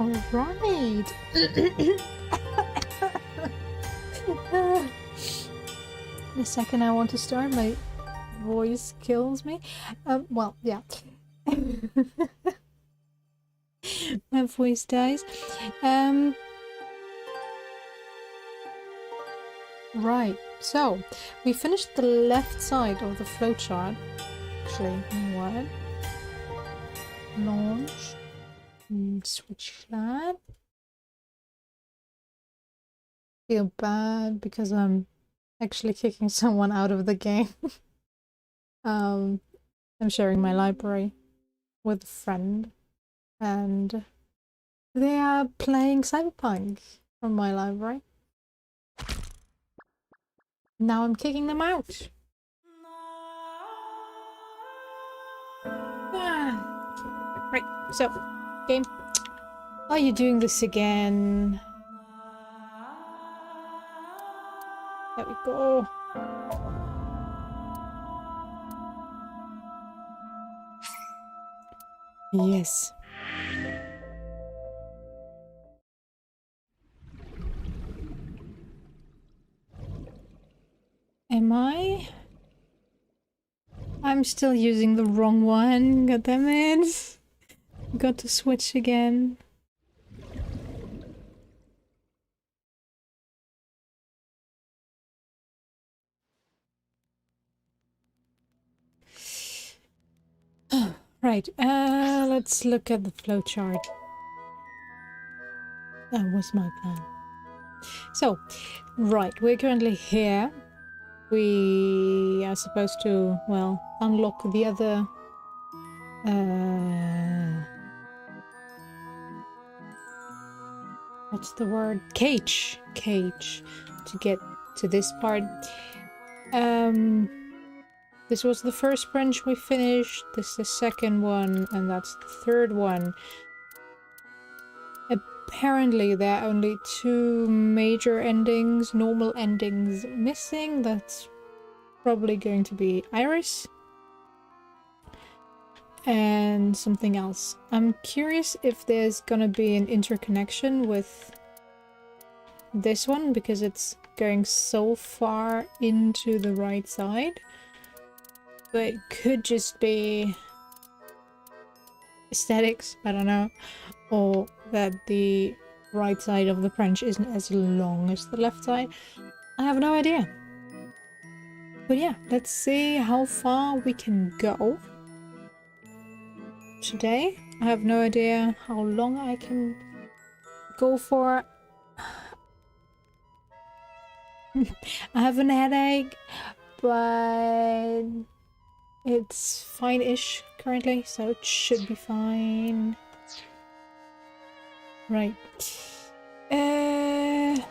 Alright. The second I want to start, my voice kills me. Well, yeah. My voice dies. Right, so we finished the left side of the flowchart. Actually, what? Launch. Switch that. Feel bad because I'm actually kicking someone out of the game. I'm sharing my library with a friend, and they are playing Cyberpunk from my library. Now I'm kicking them out. Right, so, game. Are you doing this again? There we go. Yes. Am I? I'm still using the wrong one. God damn it. Got to switch again. Right, let's look at the flowchart. That was my plan. So, right, we're currently here. We are supposed to, well, unlock the other... what's the word? Cage to get to this part. This was the first branch we finished, this is the second one, and that's the third one. Apparently there are only 2 major endings, normal endings missing. That's probably going to be Iris. And something else. I'm curious if there's gonna be an interconnection with this one, because it's going so far into the right side. But it could just be aesthetics, I don't know. Or that the right side of the branch isn't as long as the left side. I have no idea. But yeah, let's see how far we can go today. I have no idea how long I can go for. I have an headache, but it's fine-ish currently, so it should be fine. Right. An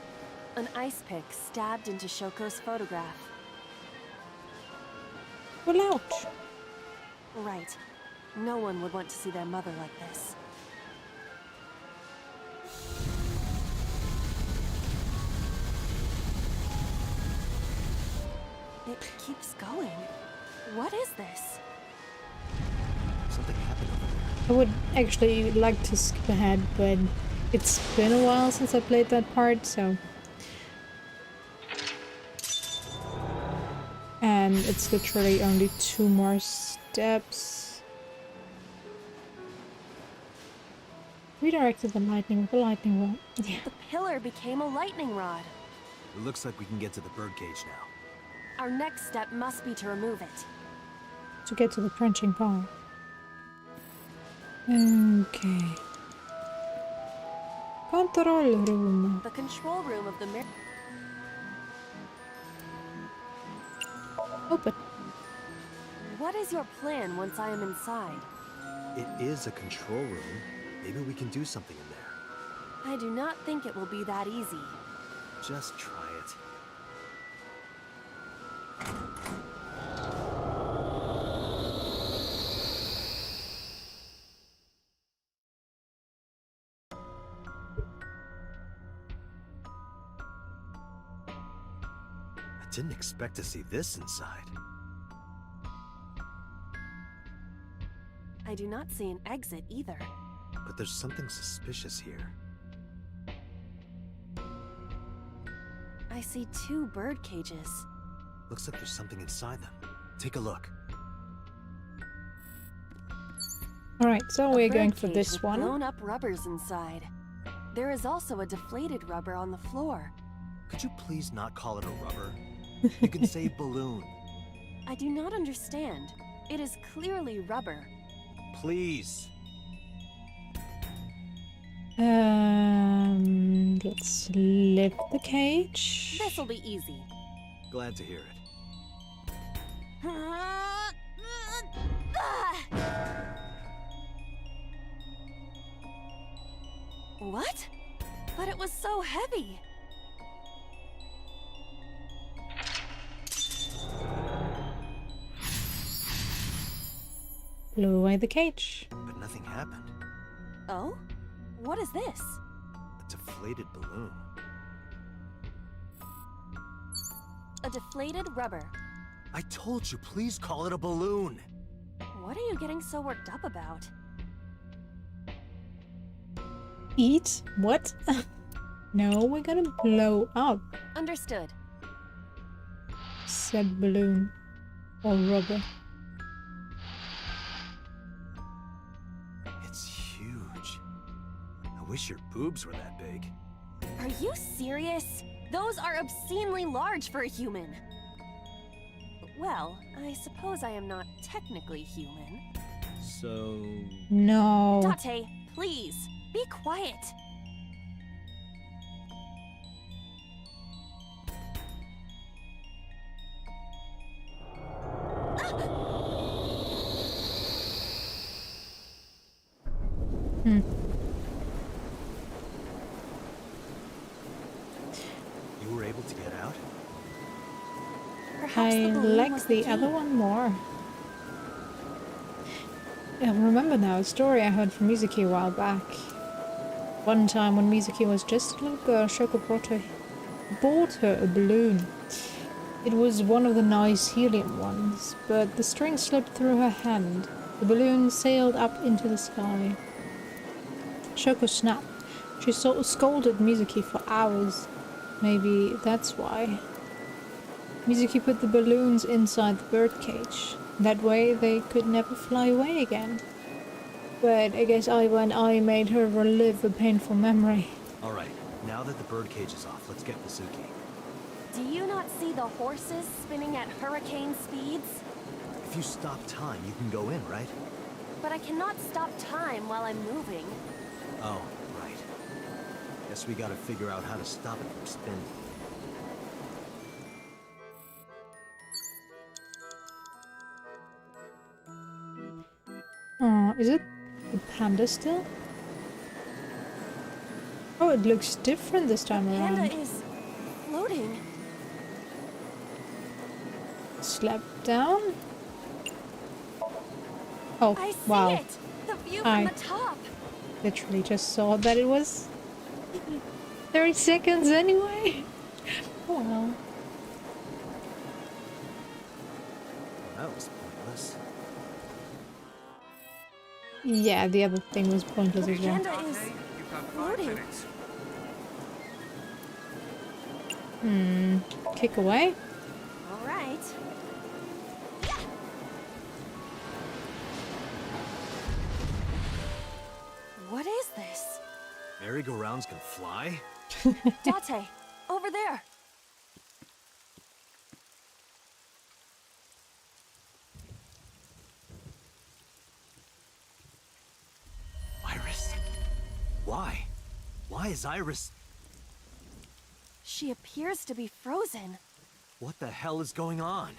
ice pick stabbed into Shoko's photograph. Well, ouch. Right. No one would want to see their mother like this. It keeps going. What is this? Something happened over there. I would actually like to skip ahead, but it's been a while since I played that part, so... And it's literally only 2 more steps. Redirected the lightning with a lightning rod. Yeah. The pillar became a lightning rod. It looks like we can get to the birdcage now. Our next step must be to remove it. To get to the branching part. Okay. Control room. The control room of the mirror. Open. What is your plan once I am inside? It is a control room. Maybe we can do something in there. I do not think it will be that easy. Just try it. I didn't expect to see this inside. I do not see an exit either. but there's something suspicious here. I see 2 bird cages. Looks like there's something inside them. Take a look. Alright, so A we're bird going for cage this with one. blown up rubbers inside. There is also a deflated rubber on the floor. Could you please not call it a rubber? You can say balloon. I do not understand. It is clearly rubber. Please. Let's lift the cage. This'll be easy. Glad to hear it. What? But it was so heavy. Blew away the cage. But nothing happened. Oh? What is this? A deflated balloon. A deflated rubber. I told you, please call it a balloon. What are you getting so worked up about? Eat? What? No, we're gonna blow up, Understood. said balloon. Or rubber. It's huge. I wish your boobs were that big. Are you serious? Those are obscenely large for a human. Well, I suppose I am not technically human. So... No. Date, please, be quiet. You were able to get out? Perhaps I the balloon like was the key. other one more. I remember now a story I heard from Mizuki a while back. One time when Mizuki was just a little girl, Shoko bought her a balloon. It was one of the nice helium ones, but the string slipped through her hand. The balloon sailed up into the sky. Shoko snapped. She scolded Mizuki for hours. Maybe that's why. Mizuki put the balloons inside the birdcage. That way they could never fly away again. But I guess I made her relive a painful memory. Alright, now that the birdcage is off, let's get Mizuki. Do you not see the horses spinning at hurricane speeds? If you stop time, you can go in, right? But I cannot stop time while I'm moving. Oh, right. Guess we gotta figure out how to stop it from spinning. Oh, is it the panda still? Oh, it looks different this time Panda around. is floating. Slap down. Oh, I see wow. it! The view I- from the top! Literally just saw that it was 30 seconds anyway. Wow. Well, that was pointless. Yeah, the other thing was pointless The as well. panda is floating. Kick away. All right. What is this? Merry-go-rounds can fly? Date, over there. Iris? Why? Why is Iris... She appears to be frozen. What the hell is going on?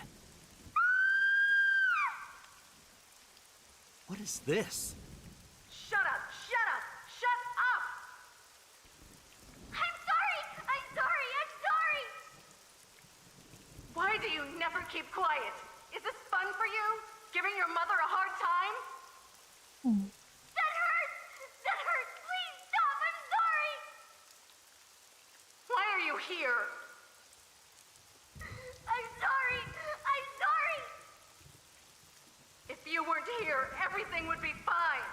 What is this? Shut up! Shut up! Shut up! I'm sorry! I'm sorry! I'm sorry! Why do you never keep quiet? Is this fun for you? Giving your mother a hard time? That hurts! That hurts! Please stop! I'm sorry! Why are you here? I'm sorry! I'm sorry! If you weren't here, everything would be fine.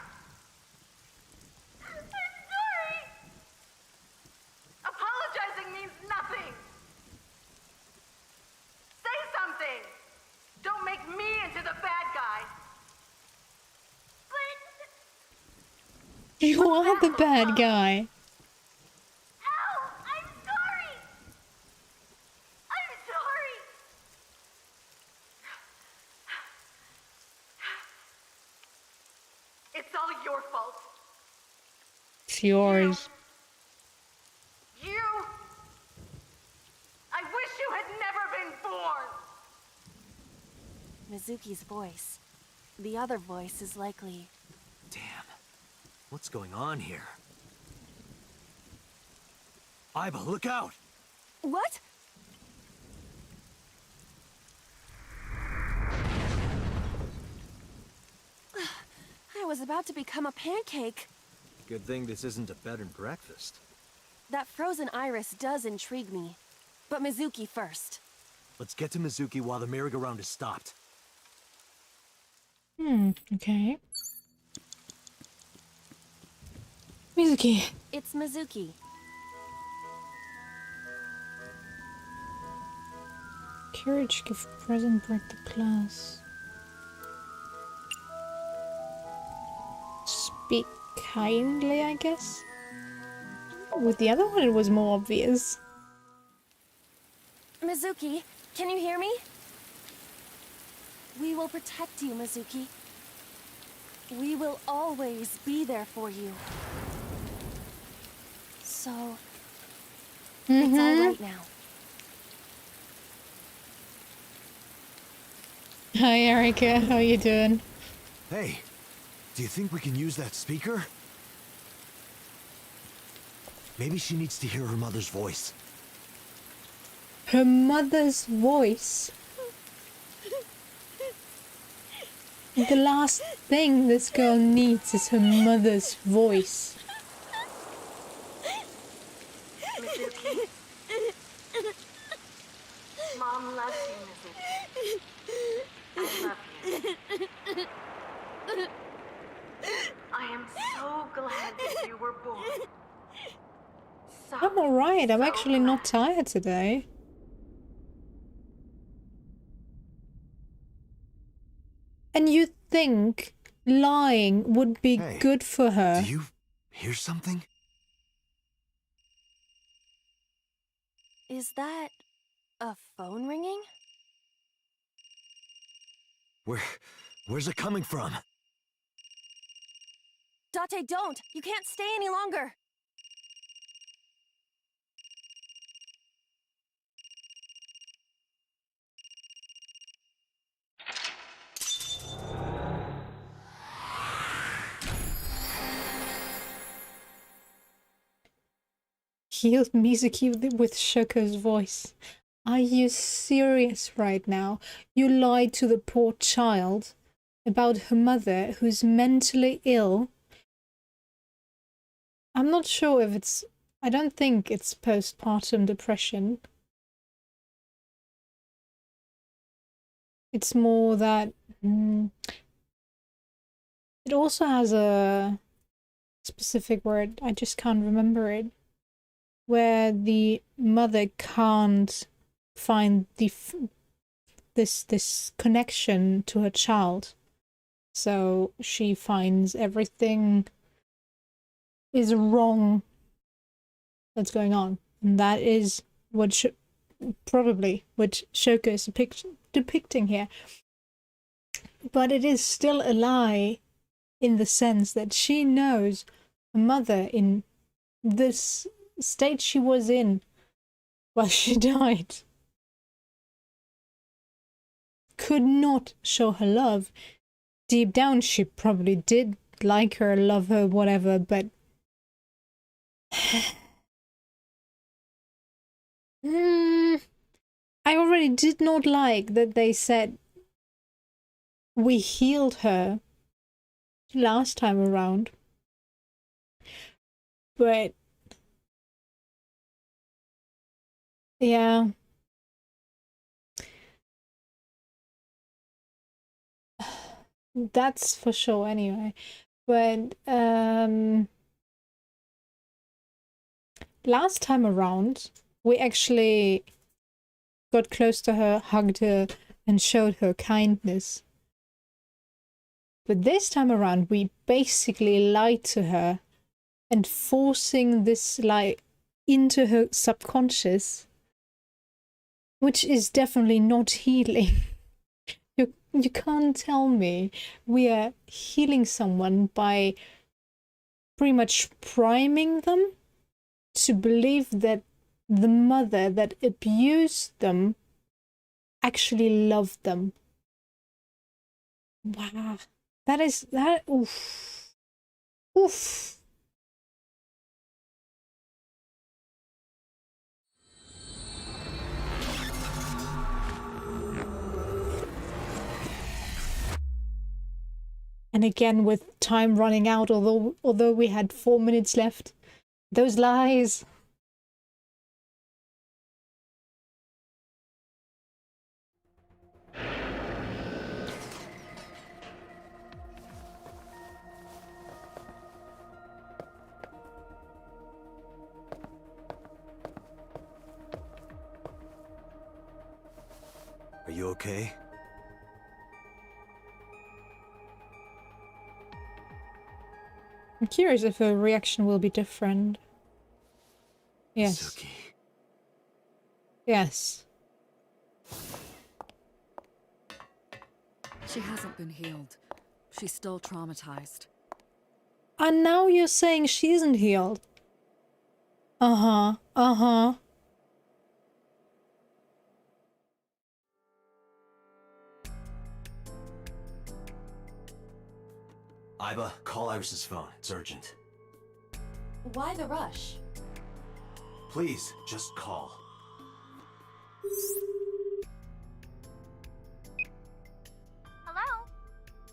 You are the bad guy. Ow! I'm sorry! I'm sorry! It's all your fault. It's yours. You! I wish you had never been born! Mizuki's voice. The other voice is likely... Damn. What's going on here? Aiba, look out! What? I was about to become a pancake. Good thing this isn't a bed and breakfast. That frozen iris does intrigue me. But Mizuki first. Let's get to Mizuki while the merry-go-round is stopped. Okay. Mizuki. It's Mizuki. Courage, give present, break the class. Speak kindly, I guess? With the other one, it was more obvious. Mizuki, can you hear me? We will protect you, Mizuki. We will always be there for you. So, it's all right now. Hi, Erica. How you doing? Hey, do you think we can use that speaker? Maybe she needs to hear her mother's voice. Her mother's voice. The last thing this girl needs is her mother's voice. Mizuki. Mom loves you, Mizuki. I love you. I am so glad that you were born. I'm alright. I'm actually not tired today. And you'd think lying would be Hey, good for her. Do you hear something? Is that a phone ringing? Where's it coming from? Date, don't! You can't stay any longer! Healed Mizuki with Shoko's voice. Are you serious right now? You lied to the poor child about her mother who's mentally ill. I'm not sure if it's... I don't think it's postpartum depression. It's more that... it also has a specific word. I just can't remember it. Where the mother can't find this connection to her child, so she finds everything is wrong that's going on, and that is what probably what Shoko is depicting here. But it is still a lie in the sense that she knows her mother in this state she was in while she died could not show her love. Deep down she probably did like her, love her, whatever, but I already did not like that they said we healed her last time around, but yeah. That's for sure anyway. But last time around, we actually got close to her, hugged her, and showed her kindness. But this time around, we basically lied to her and forcing this like into her subconscious, which is definitely not healing. You can't tell me we are healing someone by pretty much priming them to believe that the mother that abused them actually loved them. Wow. That oof. Oof. And again, with time running out, although we had 4 minutes left, those lies. Are you okay? I'm curious if her reaction will be different. Yes. Mizuki. Yes. She hasn't been healed. She's still traumatized. And now you're saying she isn't healed. Uh-huh. Uh-huh. Iba, call Iris's phone. It's urgent. Why the rush? Please, just call. Hello?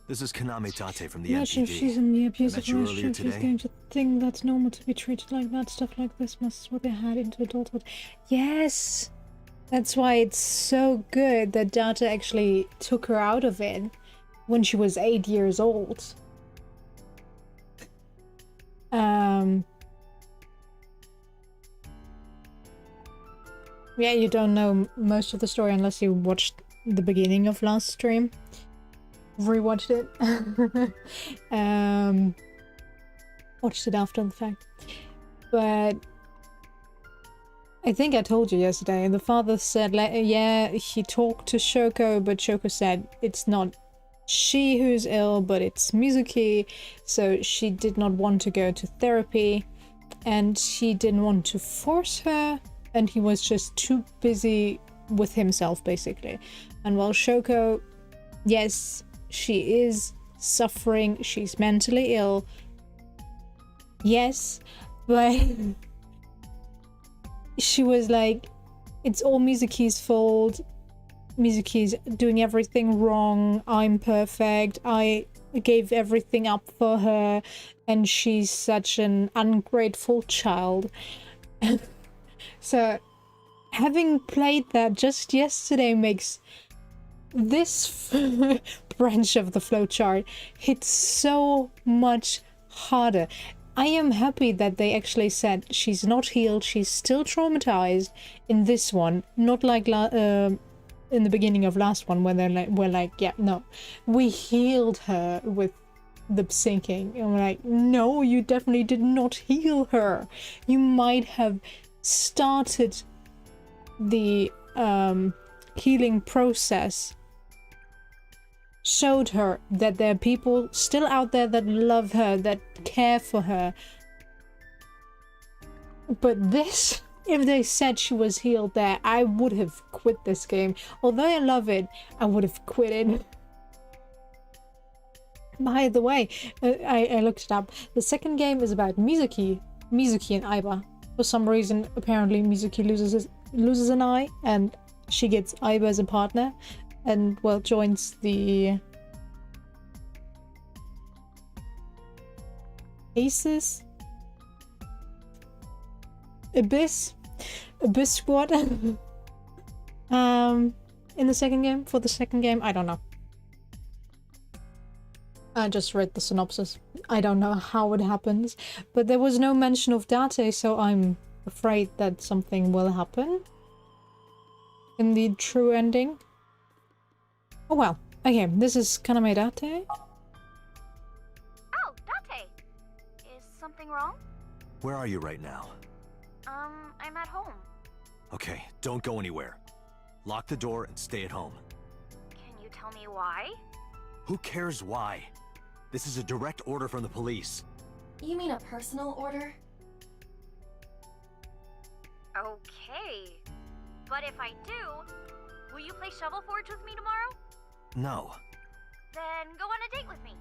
This is Kaname Tate from the Imagine if NPD. she's in the I abusive met you earlier relationship, she's today. going to think that's normal to be treated like that. Stuff like this must what they had into adulthood. Yes! That's why it's so good that Data actually took her out of it when she was 8 years old. Yeah, you don't know most of the story unless you watched the beginning of last stream. Rewatched it. Watched it after the fact. But I think I told you yesterday, the father said, yeah, he talked to Shoko, but Shoko said it's not she who's ill, but it's Mizuki, so she did not want to go to therapy, and he didn't want to force her, and he was just too busy with himself, basically. And while Shoko, yes, she is suffering, she's mentally ill, yes, but she was like, it's all Mizuki's fault. Mizuki's doing everything wrong. I'm perfect. I gave everything up for her, and she's such an ungrateful child. So, having played that just yesterday makes this branch of the flowchart hit so much harder. I am happy that they actually said she's not healed, she's still traumatized in this one, not like in the beginning of last one when we're like, yeah, no, we healed her with the sinking. And we're like, no, you definitely did not heal her. You might have started the healing process, showed her that there are people still out there that love her, that care for her. But this, if they said she was healed there, I would have quit this game. Although I love it, I would have quit it. By the way, I looked it up. The second game is about Mizuki and Aiba. For some reason, apparently Mizuki loses an eye, and she gets Aiba as a partner, and well, joins the Aces Abyss squad. In the second game, for the second game, I don't know. I just read the synopsis. I don't know how it happens, but there was no mention of Date, so I'm afraid that something will happen in the true ending. Oh well. Okay, this is Kaname Date. Oh, Date! Is something wrong? Where are you right now? I'm at home. Okay, don't go anywhere. Lock the door and stay at home. Can you tell me why? Who cares why? This is a direct order from the police. You mean a personal order? Okay. But if I do, will you play Shovel Forge with me tomorrow? No. Then go on a date with me.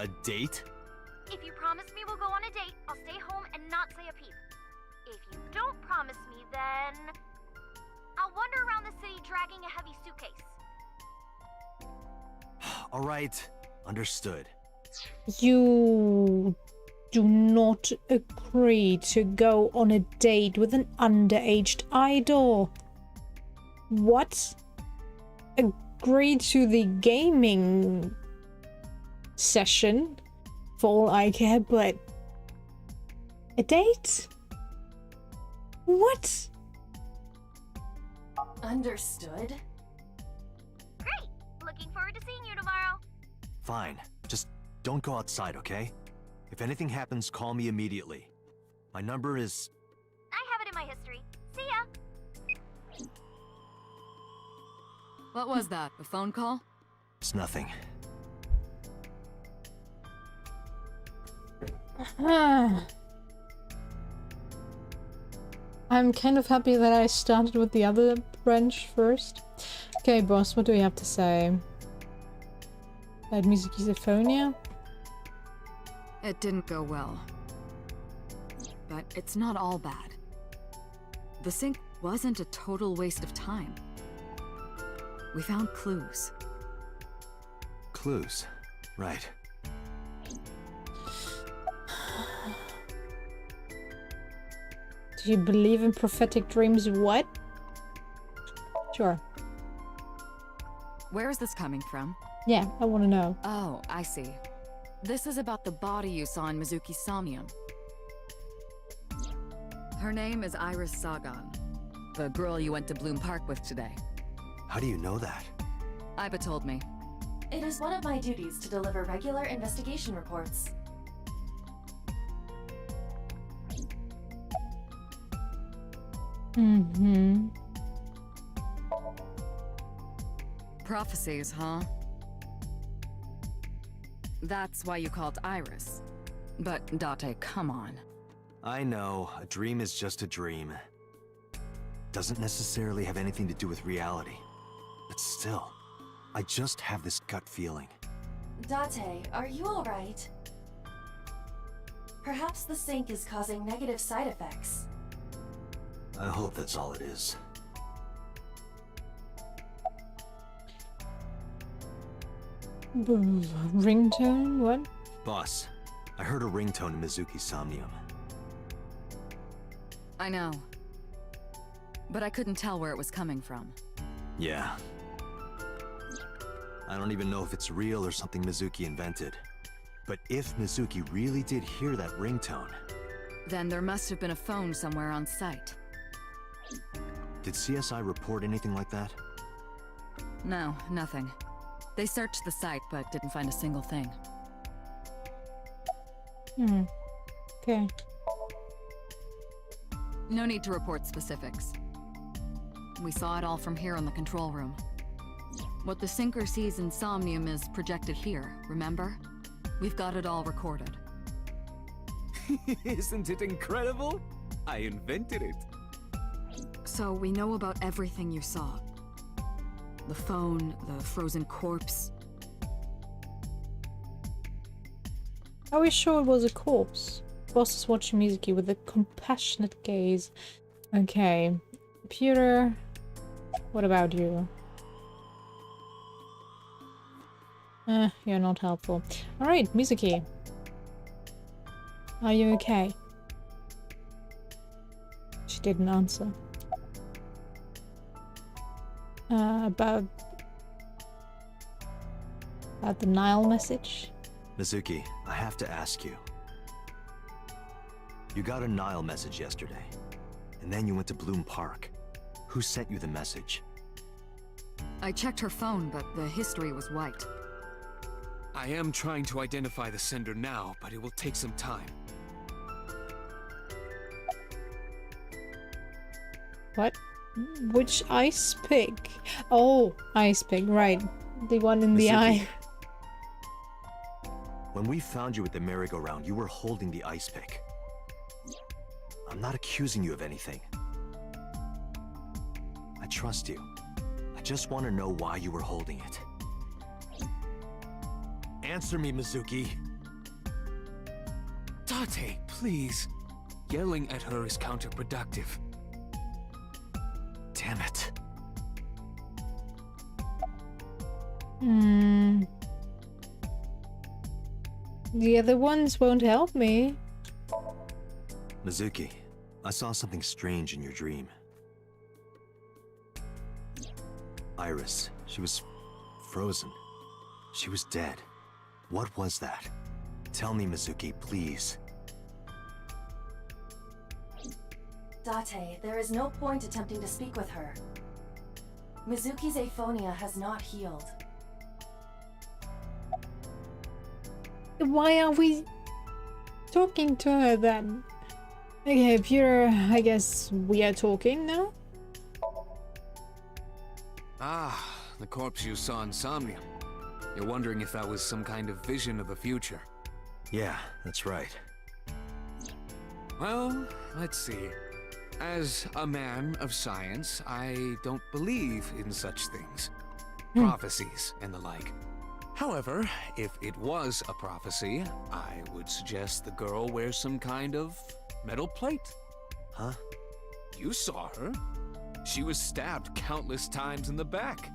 A date? If you promise me we'll go on a date, I'll stay home and not say a peep. If you don't promise me, then I'll wander around the city dragging a heavy suitcase. All right, understood. You do not agree to go on a date with an underaged idol. What? Agree to the gaming session for all I care, but a date? What? Understood. Great! Looking forward to seeing you tomorrow. Fine, just don't go outside, okay? If anything happens, call me immediately. My number is... I have it in my history. See ya! What was that? A phone call? It's nothing. I'm kind of happy that I started with the other branch first. Okay, boss, what do you have to say? About Mizuki's aphonia? It didn't go well. But it's not all bad. The sync wasn't a total waste of time. We found clues. Clues. Right. Do you believe in prophetic dreams? What? Sure. Where is this coming from? Yeah, I want to know. Oh, I see. This is about the body you saw in Mizuki's Somnium. Her name is Iris Sagan, the girl you went to Bloom Park with today. How do you know that? Iba told me. It is one of my duties to deliver regular investigation reports. Mm-hmm. Prophecies, huh? That's why you called Iris. But Date, come on. I know, a dream is just a dream. Doesn't necessarily have anything to do with reality. But still, I just have this gut feeling. Date, are you alright? Perhaps the sync is causing negative side effects. I hope that's all it is. Ringtone? What? Boss, I heard a ringtone in Mizuki's Somnium. I know. But I couldn't tell where it was coming from. Yeah. I don't even know if it's real or something Mizuki invented. But if Mizuki really did hear that ringtone... Then there must have been a phone somewhere on site. Did CSI report anything like that? No, nothing. They searched the site, but didn't find a single thing. Okay. No need to report specifics. We saw it all from here in the control room. What the Sinker sees in Somnium is projected here, remember? We've got it all recorded. Isn't it incredible? I invented it. So we know about everything you saw. The phone, the frozen corpse. Are we sure it was a corpse? Boss is watching Mizuki with a compassionate gaze. Okay. Computer. What about you? You're not helpful. Alright, Mizuki. Are you okay? She didn't answer. About the Nile message? Mizuki, I have to ask you. You got a Nile message yesterday, and then you went to Bloom Park. Who sent you the message? I checked her phone, but the history was white. I am trying to identify the sender now, but it will take some time. What? Which ice pick? Oh, ice pick, right. The one in the Mizuki. eye. When we found you at the merry-go-round, you were holding the ice pick. I'm not accusing you of anything. I trust you. I just want to know why you were holding it. Answer me, Mizuki. Date, please. Yelling at her is counterproductive. Damn it. The other ones won't help me. Mizuki, I saw something strange in your dream. Iris, she was frozen. She was dead. What was that? Tell me, Mizuki, please. Date, there is no point attempting to speak with her. Mizuki's aphonia has not healed. Why are we talking to her then? Okay, Peter, I guess we are talking now? Ah, the corpse you saw in Somnium. You're wondering if that was some kind of vision of the future. Yeah, that's right. Well, let's see. As a man of science, I don't believe in such things. Prophecies and the like. However, if it was a prophecy, I would suggest the girl wears some kind of metal plate. Huh? You saw her. She was stabbed countless times in the back.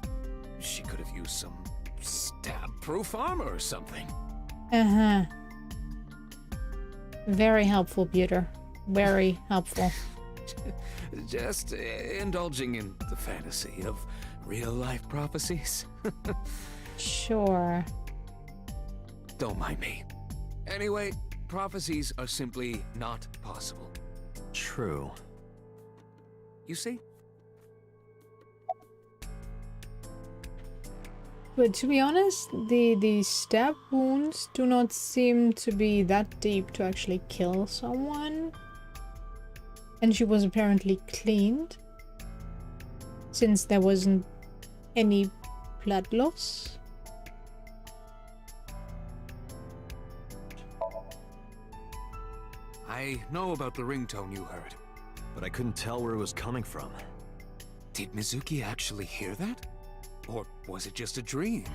She could have used some stab-proof armor or something. Uh-huh. Very helpful, Peter. Very helpful. Just indulging in the fantasy of real-life prophecies. Sure. Don't mind me. Anyway, prophecies are simply not possible. True. You see? But to be honest, the stab wounds do not seem to be that deep to actually kill someone. And she was apparently cleaned, since there wasn't any blood loss. I know about the ringtone you heard. But I couldn't tell where it was coming from. Did Mizuki actually hear that? Or was it just a dream?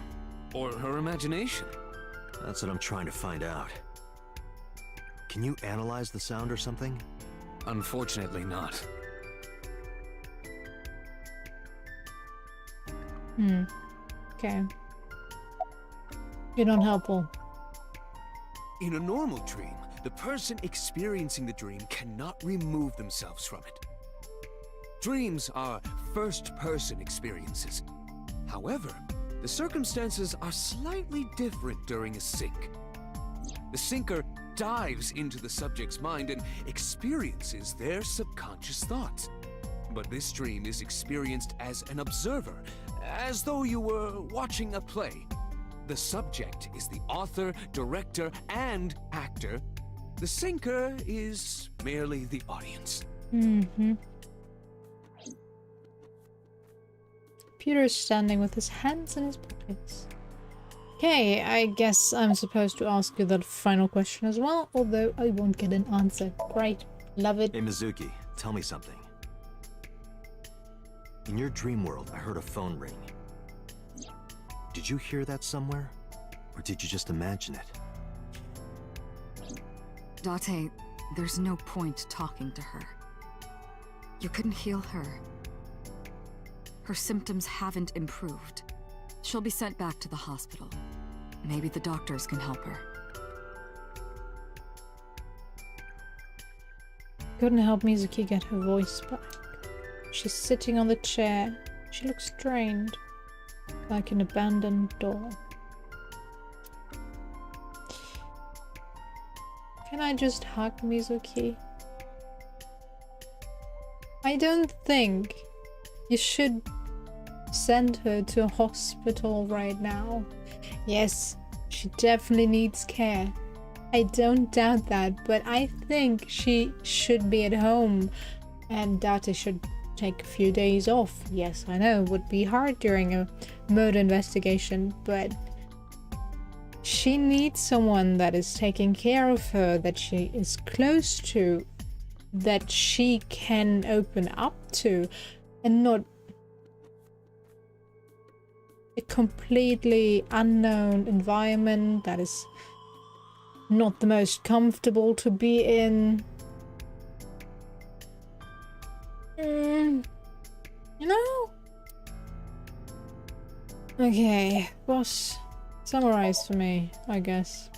Or her imagination? That's what I'm trying to find out. Can you analyze the sound or something? Unfortunately not. Okay. You're not helpful. In a normal dream, the person experiencing the dream cannot remove themselves from it. Dreams are first-person experiences. However, the circumstances are slightly different during a sync. The syncer dives into the subject's mind and experiences their subconscious thoughts. But this dream is experienced as an observer, as though you were watching a play. The subject is the author, director, and actor. The syncer is merely the audience. Peter's standing with his hands in his pockets. Okay, I guess I'm supposed to ask you that final question as well, although I won't get an answer. Great. Love it. Hey, Mizuki, tell me something. In your dream world, I heard a phone ring. Did you hear that somewhere? Or did you just imagine it? Date, there's no point talking to her. You couldn't heal her. Her symptoms haven't improved. She'll be sent back to the hospital. Maybe the doctors can help her. Couldn't help Mizuki get her voice back. She's sitting on the chair. She looks strained, like an abandoned doll. Can I just hug Mizuki? I don't think you should send her to a hospital right now. Yes, she definitely needs care. I don't doubt that, but I think she should be at home and Date should take a few days off. Yes, I know, it would be hard during a murder investigation, but she needs someone that is taking care of her, that she is close to, that she can open up to, and not a completely unknown environment that is not the most comfortable to be in. You know? Okay, boss, summarize for me, I guess.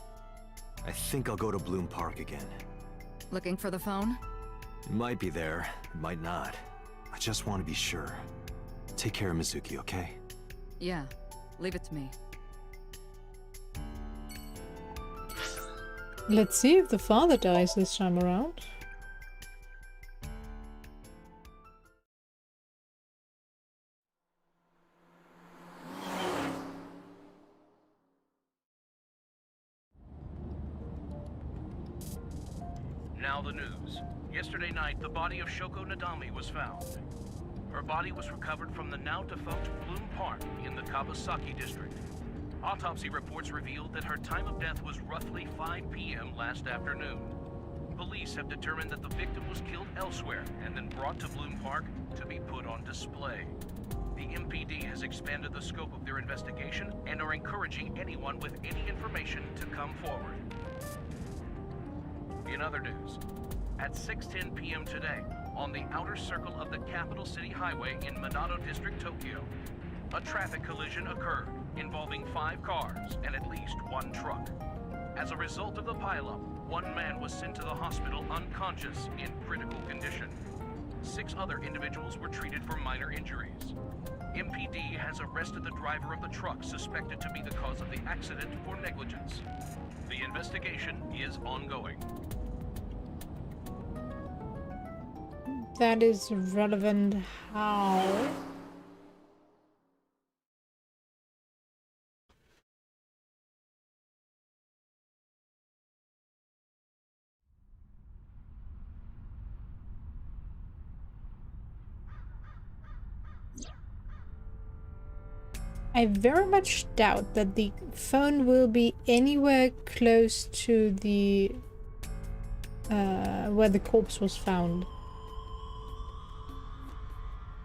I think I'll go to Bloom Park again. Looking for the phone? It might be there, it might not. I just want to be sure. Take care of Mizuki, okay? Yeah, leave it to me. Let's see if the father dies this time around. Now the news. Yesterday night, the body of Shoko Nadami was found. Her body was recovered from the now-defunct Bloom Park in the Kawasaki district. Autopsy reports revealed that her time of death was roughly 5 p.m. last afternoon. Police have determined that the victim was killed elsewhere and then brought to Bloom Park to be put on display. The MPD has expanded the scope of their investigation and are encouraging anyone with any information to come forward. In other news, at 6:10 p.m. today, on the outer circle of the Capital City Highway in Minato District, Tokyo, a traffic collision occurred involving 5 cars and at least 1 truck. As a result of the pileup, 1 man was sent to the hospital unconscious in critical condition. 6 other individuals were treated for minor injuries. MPD has arrested the driver of the truck suspected to be the cause of the accident for negligence. The investigation is ongoing. That is relevant how? I very much doubt that the phone will be anywhere close to the where the corpse was found.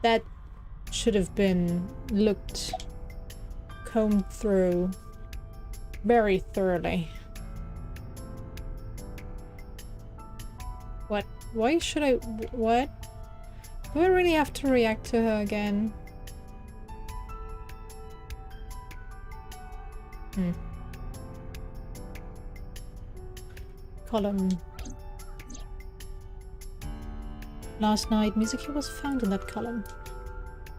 That should have been combed through very thoroughly. What? Why should I? What? Do I really have to react to her again? Column. Last night, Mizuki was found in that column.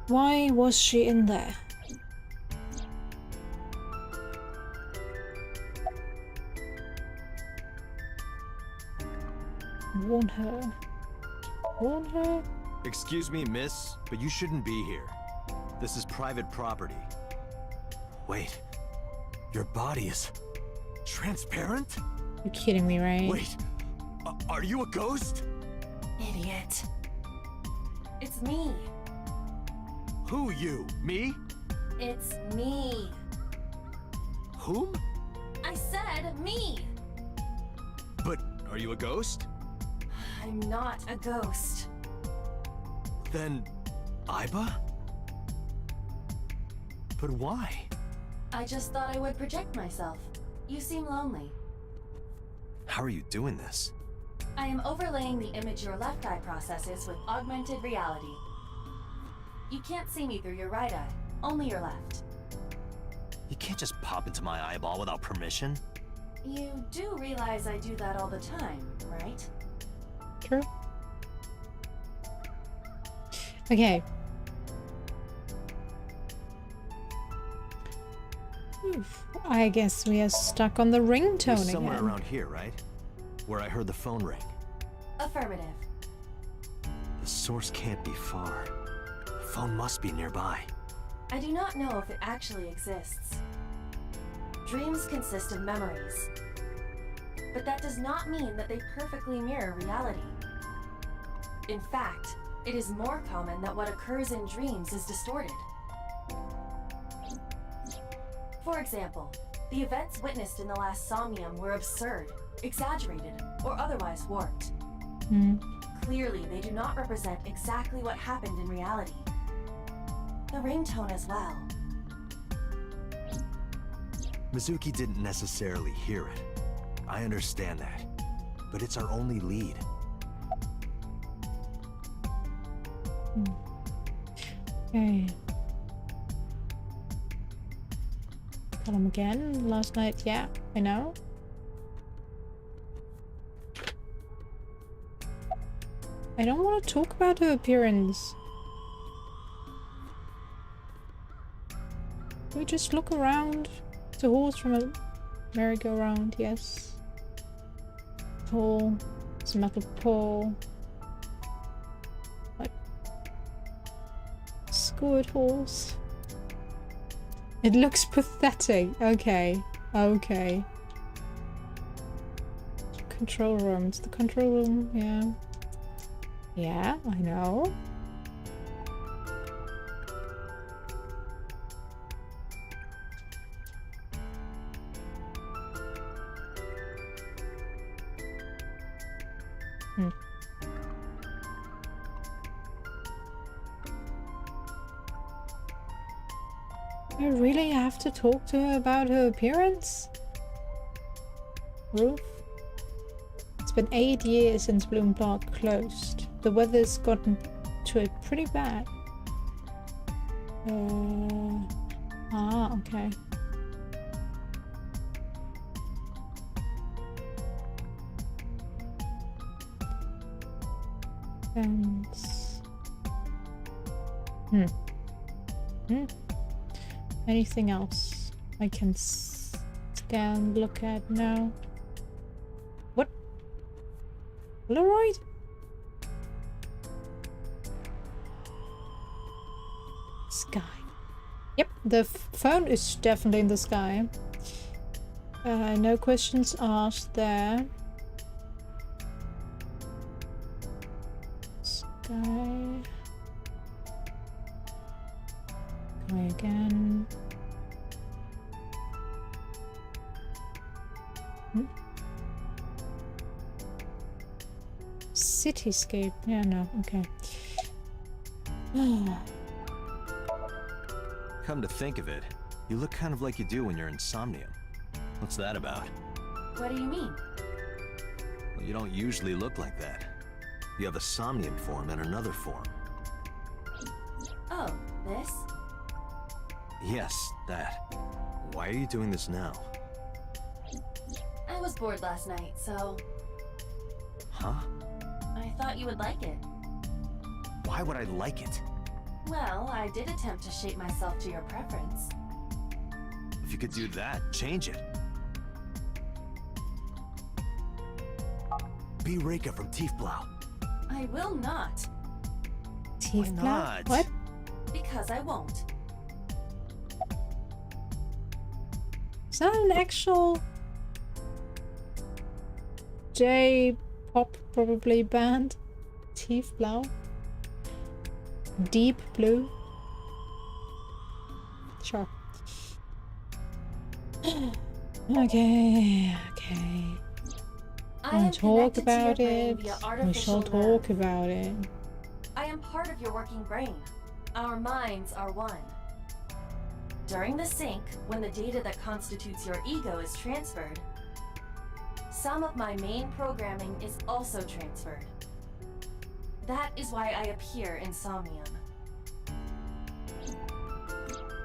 Why was she in there? Warn her. Warn her? Excuse me, miss, but you shouldn't be here. This is private property. Wait. Your body is transparent? You're kidding me, right? Wait, are you a ghost? Idiot. It's me. Who you? Me? It's me. Whom? I said me. But are you a ghost? I'm not a ghost. Then, Aiba? But why? I just thought I would project myself. You seem lonely. How are you doing this? I am overlaying the image your left eye processes with augmented reality. You can't see me through your right eye, only your left. You can't just pop into my eyeball without permission. You do realize I do that all the time, right? True. Okay. I guess we are stuck on the ringtone You're again. somewhere around here, right? Where I heard the phone ring. Affirmative. The source can't be far. The phone must be nearby. I do not know if it actually exists. Dreams consist of memories. But that does not mean that they perfectly mirror reality. In fact, it is more common that what occurs in dreams is distorted. For example, the events witnessed in the last Somnium were absurd, exaggerated, or otherwise warped. Clearly, they do not represent exactly what happened in reality. The ringtone as well. Mizuki didn't necessarily hear it. I understand that. But it's our only lead. Okay. Call him again. Last night, yeah, I know. I don't want to talk about her appearance. Can we just look around? It's a horse from a merry-go-round, yes. Pole. It's a metal pole. Like... Scored horse. It looks pathetic. Okay. Okay. Control room. It's the control room, yeah. Yeah, I know. I really have to talk to her about her appearance? Roof? It's been 8 years since Bloom Park closed. The weather's gotten to it pretty bad. Okay. Fence. Anything else I can scan, look at now? What? Polaroid? Sky. Yep, the phone is definitely in the sky. No questions asked there. Sky. Try again. Cityscape. Yeah, no, okay. Come to think of it, you look kind of like you do when you're in Somnium. What's that about? What do you mean? Well, you don't usually look like that. You have a Somnium form and another form. Oh, this? Yes, that. Why are you doing this now? I was bored last night, so... Huh? I thought you would like it. Why would I like it? Well, I did attempt to shape myself to your preference. If you could do that, change it. Be Reika from Tiefblau. I will not. Tiefblau? not? What? Because I won't. Is that an actual J-pop probably band? Tiefblau? Deep Blue? Sure. Okay. I am Talk connected to your about brain it. via We artificial shall talk nerve. about it. I am part of your working brain. Our minds are one. During the sync, when the data that constitutes your ego is transferred, some of my main programming is also transferred. That is why I appear in Somnium.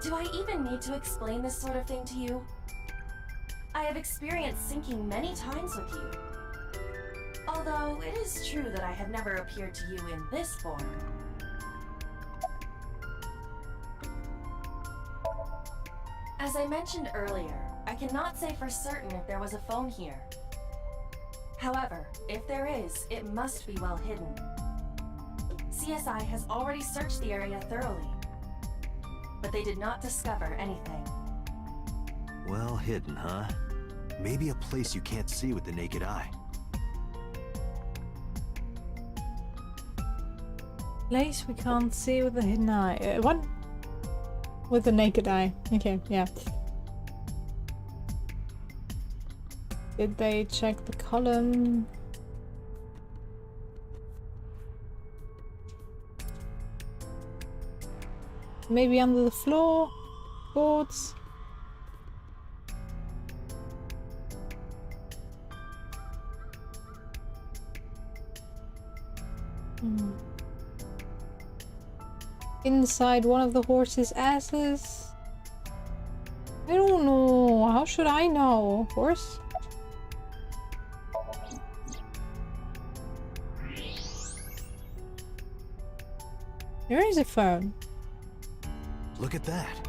Do I even need to explain this sort of thing to you? I have experienced syncing many times with you. Although it is true that I have never appeared to you in this form. As I mentioned earlier, I cannot say for certain if there was a phone here. However, if there is, it must be well hidden. CSI has already searched the area thoroughly, but they did not discover anything. Well hidden, huh? Maybe a place you can't see with the naked eye. Place we can't see with the hidden eye. What? With the naked eye. Okay, yeah. Did they check the column? Maybe under the floor? Boards? Inside one of the horse's asses? I don't know. How should I know? Horse? There is a phone. Look at that.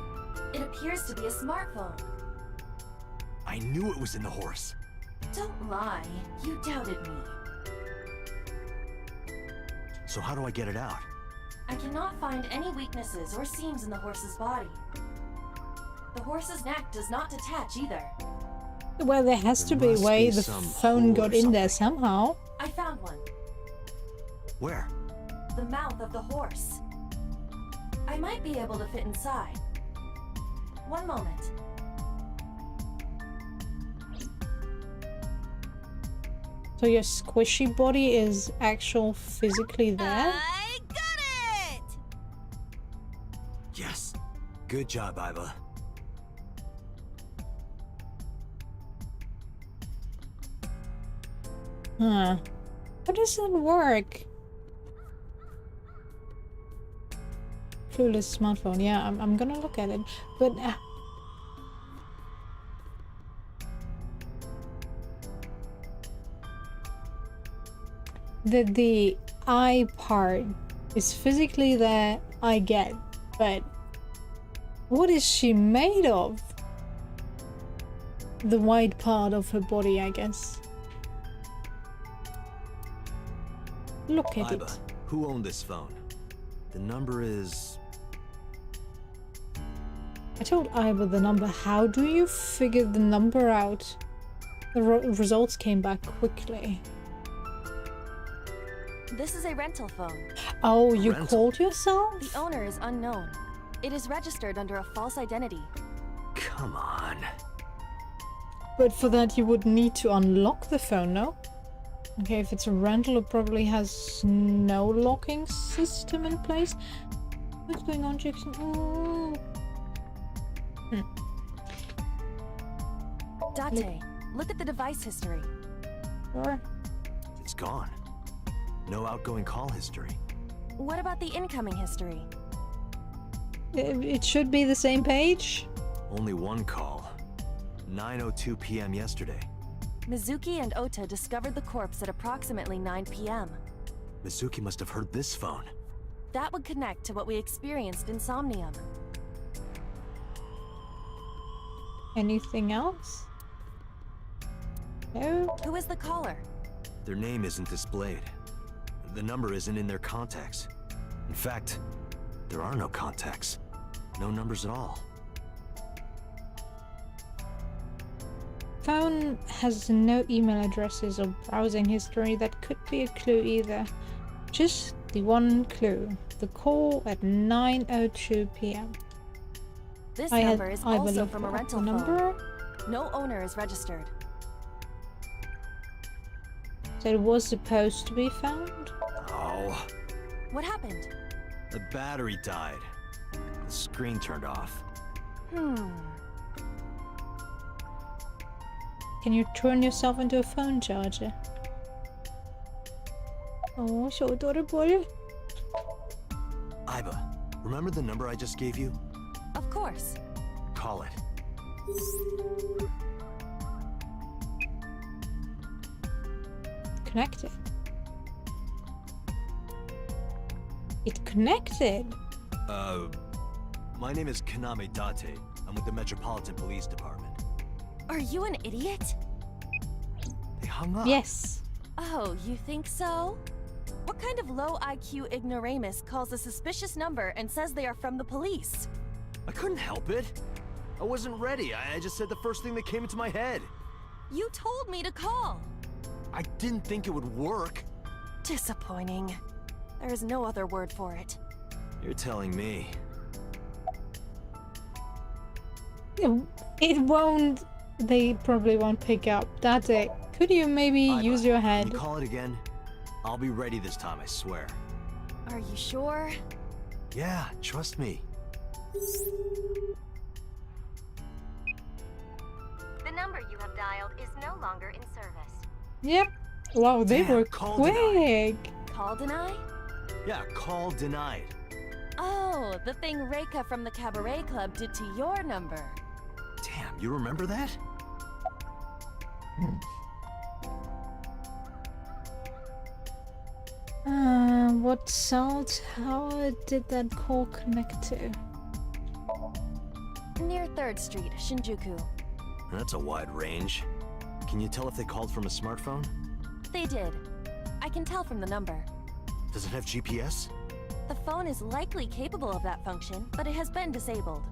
It appears to be a smartphone. I knew it was in the horse. Don't lie. You doubted me. So how do I get it out? I cannot find any weaknesses or seams in the horse's body. The horse's neck does not detach either. Well, there has to be a must way be the some phone hole got or in there something. somehow. I found one. Where? The mouth of the horse. I might be able to fit inside. One moment. So your squishy body is actual physically there? I got it! Yes. Good job, Iba. Huh. How does that work? Clueless smartphone. Yeah, I'm gonna look at it. But the eye part is physically there, I get, but what is she made of? The white part of her body, I guess. Look at Iba, it. who owned this phone? The number is... I told Iba the number. How do you figure the number out? The results came back quickly. This is a rental phone. Oh, you Rental? called yourself? The owner is unknown. It is registered under a false identity. Come on. But for that you would need to unlock the phone, no? Okay, if it's a rental, it probably has no locking system in place. What's going on, Jackson? Oh. Date, look at the device history. Sure. It's gone. No outgoing call history. What about the incoming history? It should be the same page. Only one call. 9:02 p.m. yesterday. Mizuki and Ota discovered the corpse at approximately 9 p.m. Mizuki must have heard this phone. That would connect to what we experienced in Somnium. Anything else? No? Who is the caller? Their name isn't displayed. The number isn't in their contacts. In fact, there are no contacts. No numbers at all. Phone has no email addresses or browsing history. That could be a clue either. Just the one clue. The call at 9:02 p.m. This I number is also looked from a up rental the number. phone. No owner is registered. So it was supposed to be found? Oh, What happened? the battery died. The screen turned off. Can you turn yourself into a phone charger? Oh, so adorable. Iba, remember the number I just gave you? Of course. Call it. Connected. It connected. My name is Kaname Date. I'm with the Metropolitan Police Department. Are you an idiot? They hung up. Yes. Oh, you think so? What kind of low IQ ignoramus calls a suspicious number and says they are from the police? I couldn't help it. I wasn't ready. I just said the first thing that came into my head. You told me to call. I didn't think it would work. Disappointing. There is no other word for it. You're telling me. It won't. They probably won't pick up. That's it. Could you maybe use your Can head? you call it again? I'll be ready this time, I swear. Are you sure? Yeah, trust me. The number you have dialed is no longer in service. Yep. Wow, they Damn, were call quick. Call deny? Yeah, call denied. Oh, the thing Reika from the Cabaret Club did to your number. Damn, you remember that? What cell tower did that call connect to? Near 3rd Street, Shinjuku. That's a wide range. Can you tell if they called from a smartphone? They did. I can tell from the number. Does it have GPS? The phone is likely capable of that function, but it has been disabled.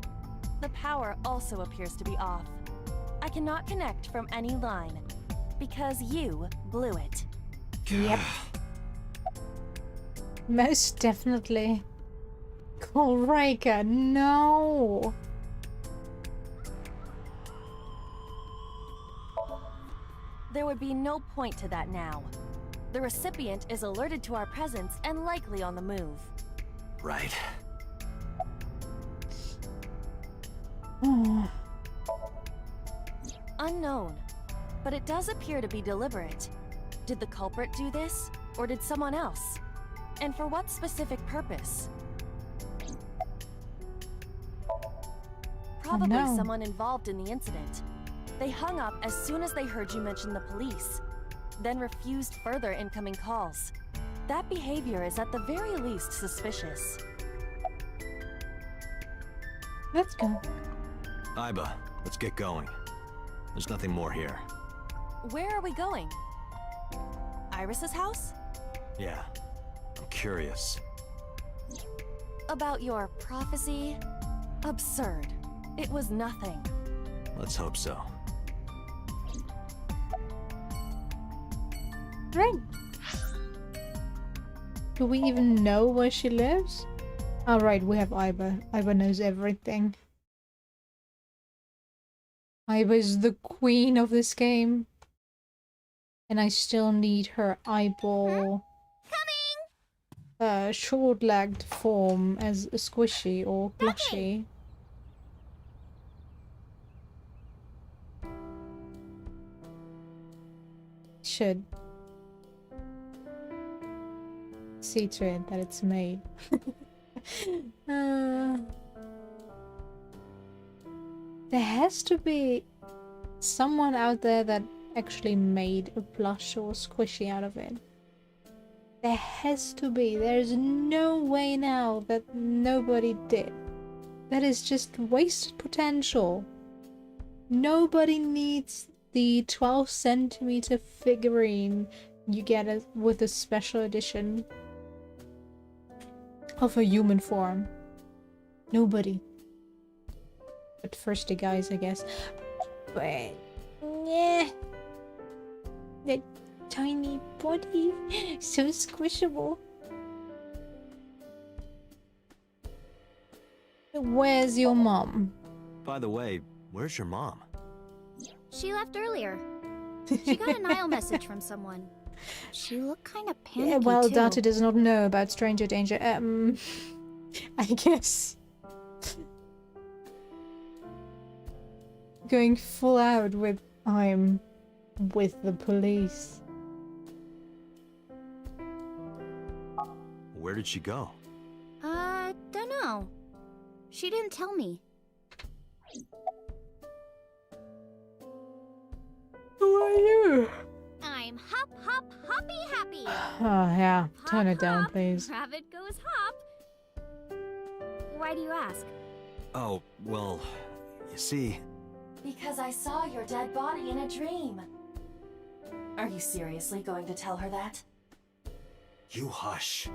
The power also appears to be off. I cannot connect from any line, because you blew it. Yep. Most definitely. Call Reika. No. There would be no point to that now. The recipient is alerted to our presence and likely on the move. Right. Unknown, but it does appear to be deliberate. Did the culprit do this, or did someone else? And for what specific purpose? Probably no. someone involved in the incident. They hung up as soon as they heard you mention the police, then refused further incoming calls. That behavior is at the very least suspicious. Let's go. Iba, let's get going. There's nothing more here. Where are we going? Iris's house? Yeah, I'm curious. About your prophecy? Absurd. It was nothing. Let's hope so. Right. Do we even know where she lives? Oh, right, we have Iba. Iba knows everything. Iba is the queen of this game. And I still need her eyeball... short-legged form as a squishy or plushie. Should see to it that it's made. There has to be someone out there that actually made a plush or squishy out of it. There has to be. There's no way now that nobody did. That is just wasted potential. Nobody needs the 12 centimeter figurine you get with a special edition of a human form. Nobody. But thirsty guys, I guess. But yeah, that tiny body, so squishable. Where's your mom? By the way, where's your mom? She left earlier. She got a Nile message from someone. She looked kind of panicky, Yeah, well, too. Data does not know about stranger danger. I guess. Going full out with I'm with the police. Where did she go? Dunno. She didn't tell me. Who are you? I'm Hop Hop Hoppy Happy. Oh, yeah. Turn Hop, it down, hop, please. Rabbit goes hop. Why do you ask? Oh, well, you see... Because I saw your dead body in a dream. Are you seriously going to tell her that? You hush.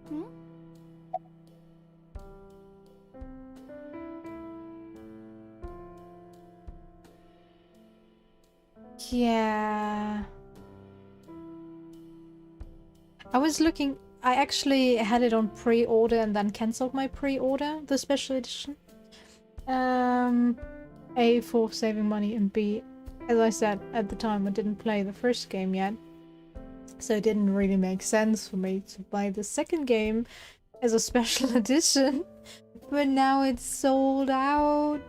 Hmm? Yeah. I was looking... I actually had it on pre-order and then cancelled my pre-order, the special edition. A, for saving money, and B, as I said at the time, I didn't play the first game yet. So it didn't really make sense for me to buy the second game as a special edition. But now it's sold out.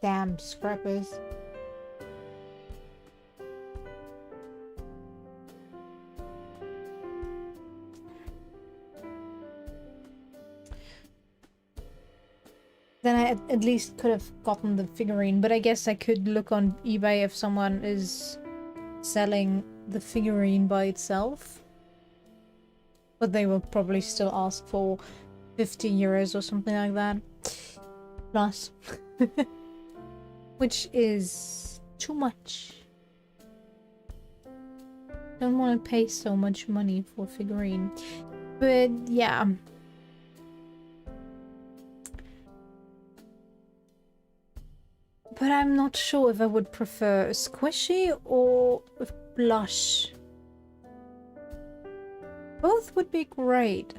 Damn scrappers. Then I at least could have gotten the figurine, but I guess I could look on eBay if someone is selling the figurine by itself. But they will probably still ask for 50 euros or something like that. Plus. Which is too much. Don't want to pay so much money for a figurine. But yeah. But I'm not sure if I would prefer a squishy or a blush. Both would be great.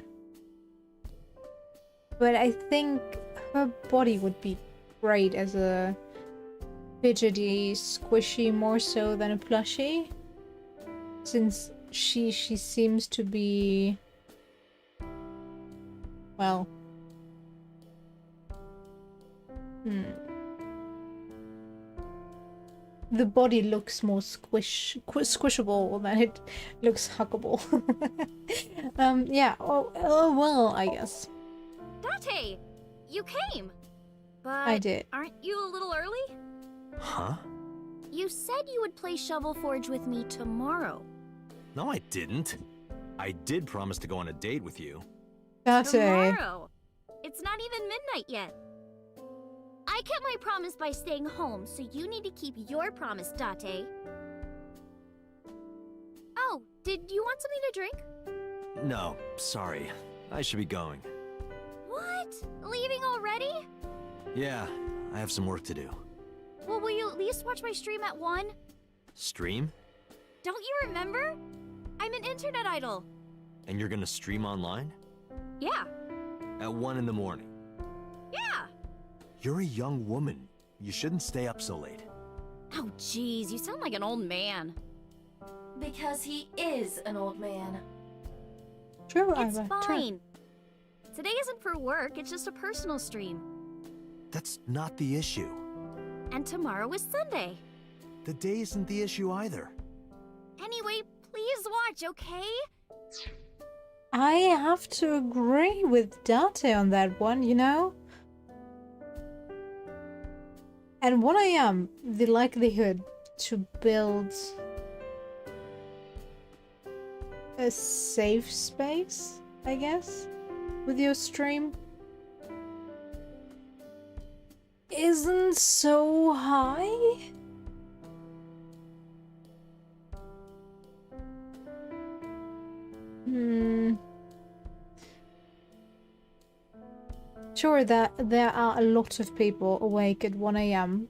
But I think her body would be great as a fidgety squishy more so than a plushie. Since she seems to be... well... The body looks more squishable than it looks huggable. Yeah, oh well, I guess. Date, you came! But I did. Aren't you a little early? Huh? You said you would play Shovel Forge with me tomorrow. No, I didn't. I did promise to go on a date with you. Date. Tomorrow! It's not even midnight yet. I kept my promise by staying home, so you need to keep your promise, Date. Oh, did you want something to drink? No, sorry. I should be going. What? Leaving already? Yeah, I have some work to do. Well, will you at least watch my stream at 1? Stream? Don't you remember? I'm an internet idol. And you're gonna stream online? Yeah. At 1 in the morning? Yeah. You're a young woman. You shouldn't stay up so late. Oh, jeez, you sound like an old man. Because he is an old man. True, It's Iva. fine. Today isn't for work, it's just a personal stream. That's not the issue. And tomorrow is Sunday. The day isn't the issue either. Anyway, please watch, okay? I have to agree with Date on that one, you know? And 1 AM, the likelihood to build a safe space, I guess, with your stream isn't so high. Sure that there are a lot of people awake at 1 AM,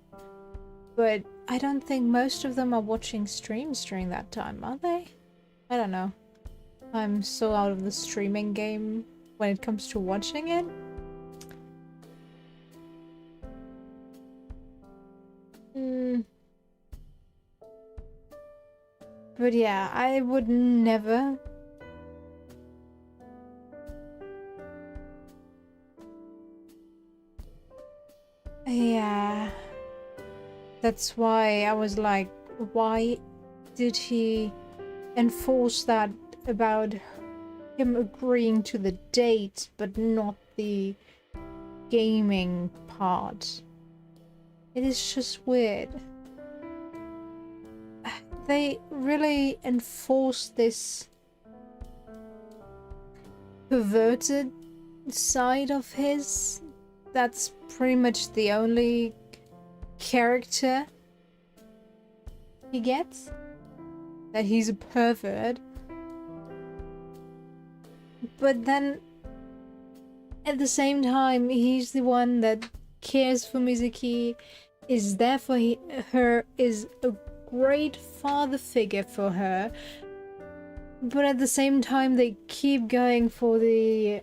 but I don't think most of them are watching streams during that time, are they? I don't know. I'm so out of the streaming game when it comes to watching it. But yeah, I would never... Yeah. That's why I was like, why did he enforce that about him agreeing to the date, but not the gaming part? It is just weird. They really enforce this perverted side of his. That's pretty much the only character he gets. That he's a pervert. But then, at the same time, he's the one that cares for Mizuki, is there for her, is great father figure for her, but at the same time they keep going for the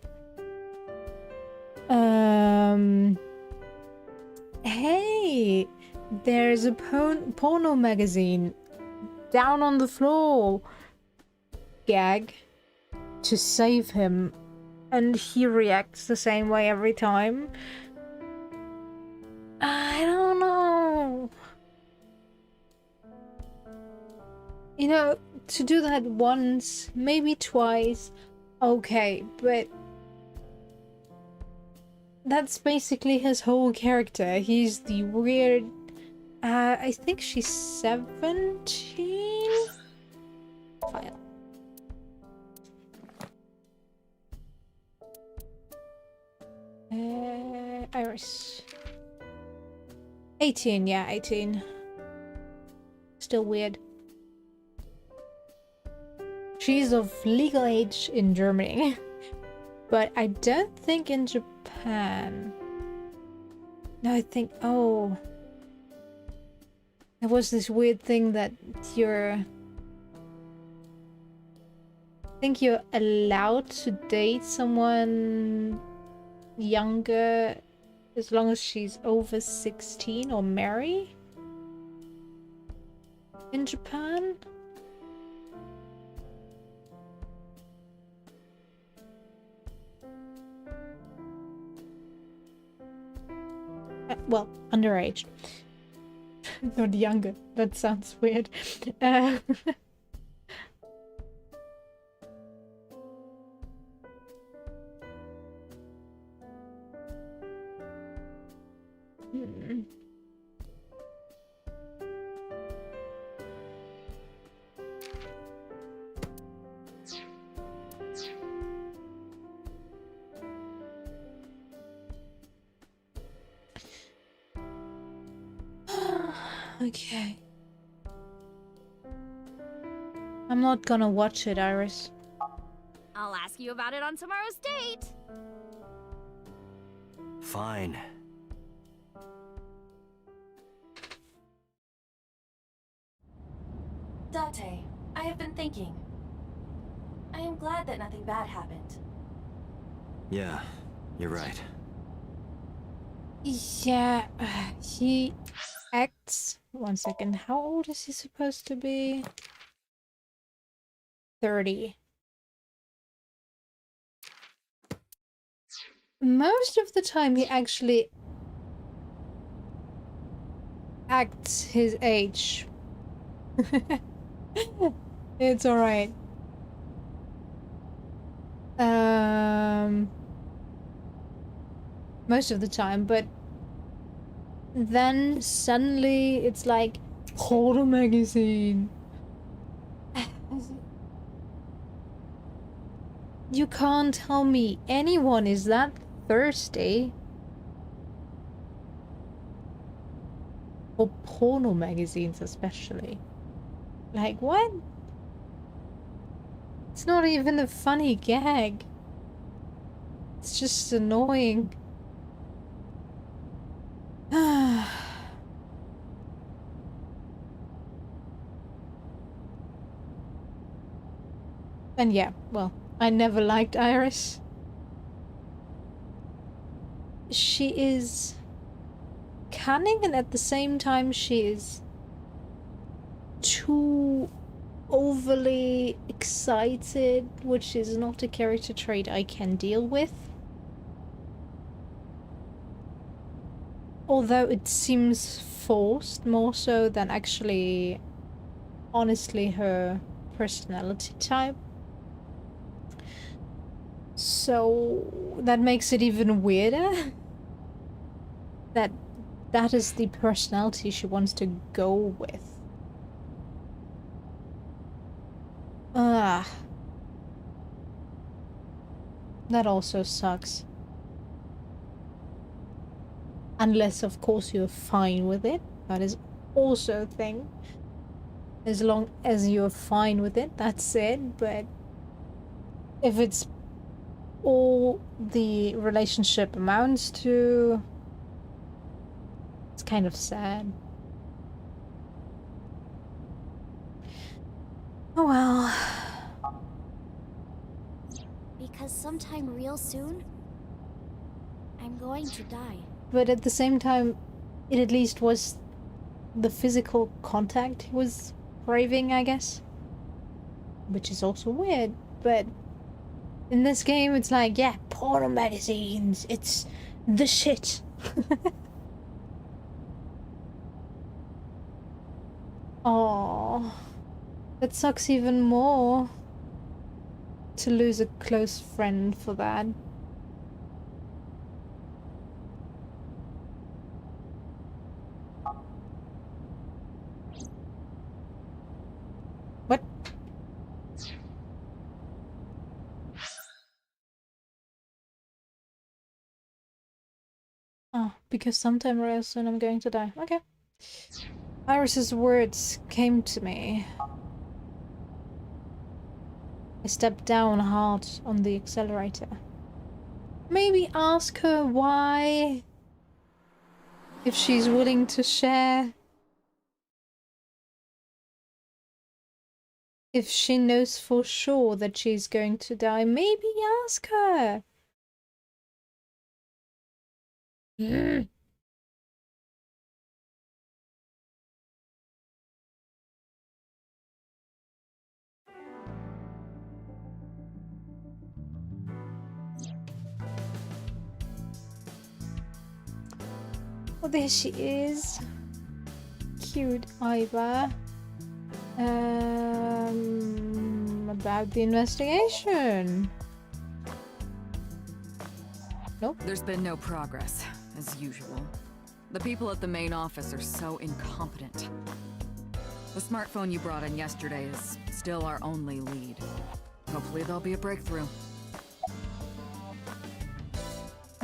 hey, there's a porno magazine down on the floor gag to save him, and he reacts the same way every time. I don't know. You know, to do that once, maybe twice, okay, but that's basically his whole character. He's the weird... I think she's 17? File. Iris. 18, yeah, 18. Still weird. She's of legal age in Germany, but I don't think in Japan. No, I think... oh. There was this weird thing that you're... I think you're allowed to date someone younger as long as she's over 16 or marry in Japan. Well, underage. Not younger. That sounds weird. Okay. I'm not gonna watch it, Iris. I'll ask you about it on tomorrow's date. Fine. Date, I have been thinking. I am glad that nothing bad happened. Yeah, you're right. Yeah, he acts... One second, how old is he supposed to be? 30. Most of the time he actually acts his age. It's alright. Most of the time, but then suddenly it's like porno magazine. You can't tell me anyone is that thirsty for porno magazines, especially. Like, what? It's not even a funny gag. It's just annoying. And yeah, well, I never liked Iris. She is cunning, and at the same time she is too overly excited, which is not a character trait I can deal with. Although it seems forced more so than actually honestly her personality type. So that makes it even weirder that that is the personality she wants to go with. That also sucks. Unless, of course, you're fine with it. That is also a thing. As long as you're fine with it, that's it. But if it's all the relationship amounts to, it's kind of sad. Oh well. Because sometime real soon, I'm going to die. But at the same time, it at least was the physical contact he was craving, I guess. Which is also weird, but in this game it's like, yeah, portal magazines, it's the shit. Oh, that sucks even more to lose a close friend for that. What? Oh, because sometime real soon I'm going to die. Okay. Iris's words came to me. I stepped down hard on the accelerator. Maybe ask her why. If she's willing to share. If she knows for sure that she's going to die, maybe ask her. Oh, there she is. Cute Iva. About the investigation. Nope. There's been no progress, as usual. The people at the main office are so incompetent. The smartphone you brought in yesterday is still our only lead. Hopefully there'll be a breakthrough.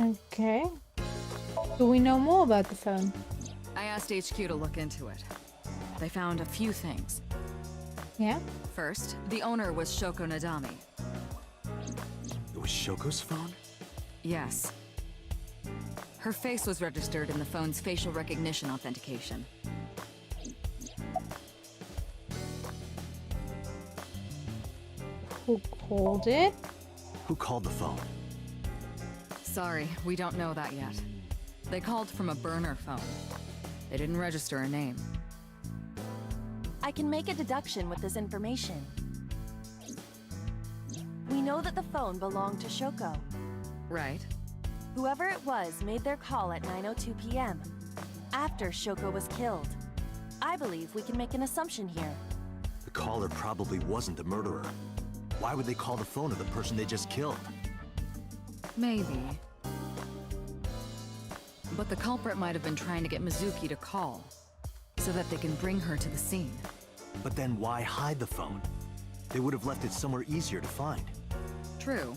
Okay. Do we know more about the phone? I asked HQ to look into it. They found a few things. Yeah? First, the owner was Shoko Nadami. It was Shoko's phone? Yes. Her face was registered in the phone's facial recognition authentication. Who called it? Who called the phone? Sorry, we don't know that yet. They called from a burner phone. They didn't register a name. I can make a deduction with this information. We know that the phone belonged to Shoko. Right. Whoever it was made their call at 9:02 p.m. after Shoko was killed. I believe we can make an assumption here. The caller probably wasn't the murderer. Why would they call the phone of the person they just killed? Maybe. But the culprit might have been trying to get Mizuki to call, so that they can bring her to the scene. But then why hide the phone? They would have left it somewhere easier to find. True.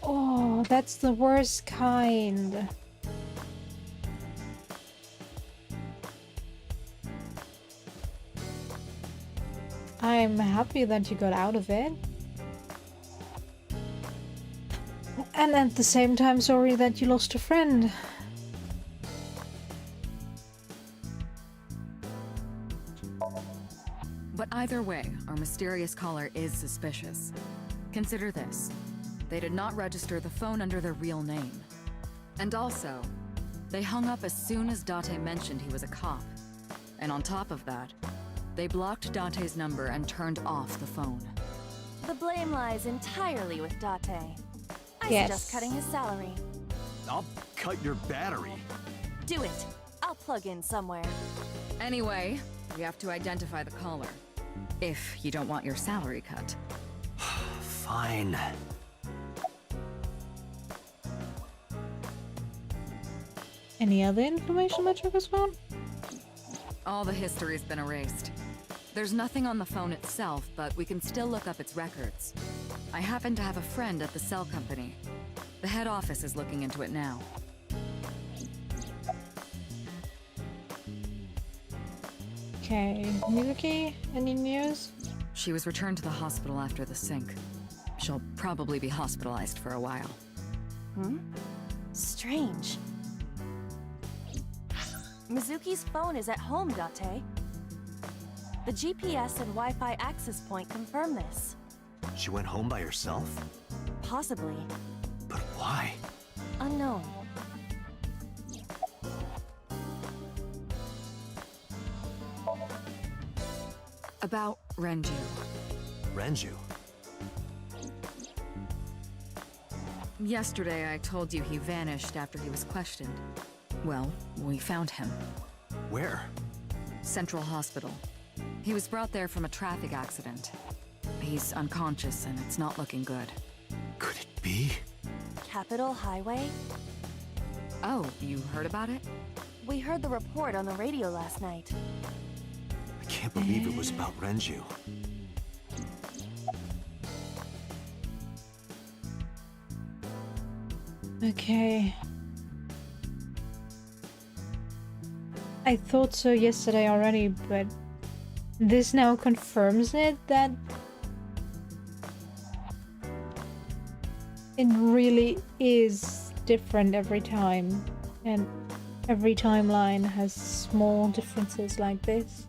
Oh, that's the worst kind. I'm happy that you got out of it. And at the same time, sorry that you lost a friend. But either way, our mysterious caller is suspicious. Consider this. They did not register the phone under their real name. And also, they hung up as soon as Date mentioned he was a cop. And on top of that, they blocked Date's number and turned off the phone. The blame lies entirely with Date. I Yes. suggest cutting his salary. I'll cut your battery. Do it. I'll plug in somewhere. Anyway, we have to identify the caller. If you don't want your salary cut. Fine. Any other information about Choco's phone? All the history's been erased. There's nothing on the phone itself, but we can still look up its records. I happen to have a friend at the cell company. The head office is looking into it now. Okay, Mizuki, any news? She was returned to the hospital after the sync. She'll probably be hospitalized for a while. Strange. Mizuki's phone is at home, Date. The GPS and Wi-Fi access point confirm this. She went home by herself? Possibly. But why? Unknown. About Renju. Renju? Yesterday I told you he vanished after he was questioned. Well, we found him. Where? Central Hospital. He was brought there from a traffic accident. He's unconscious and it's not looking good. Could it be? Capital Highway? Oh, you heard about it? We heard the report on the radio last night. I can't believe it was about Renju. Okay. I thought so yesterday already, but this now confirms it that it really is different every time, and every timeline has small differences like this.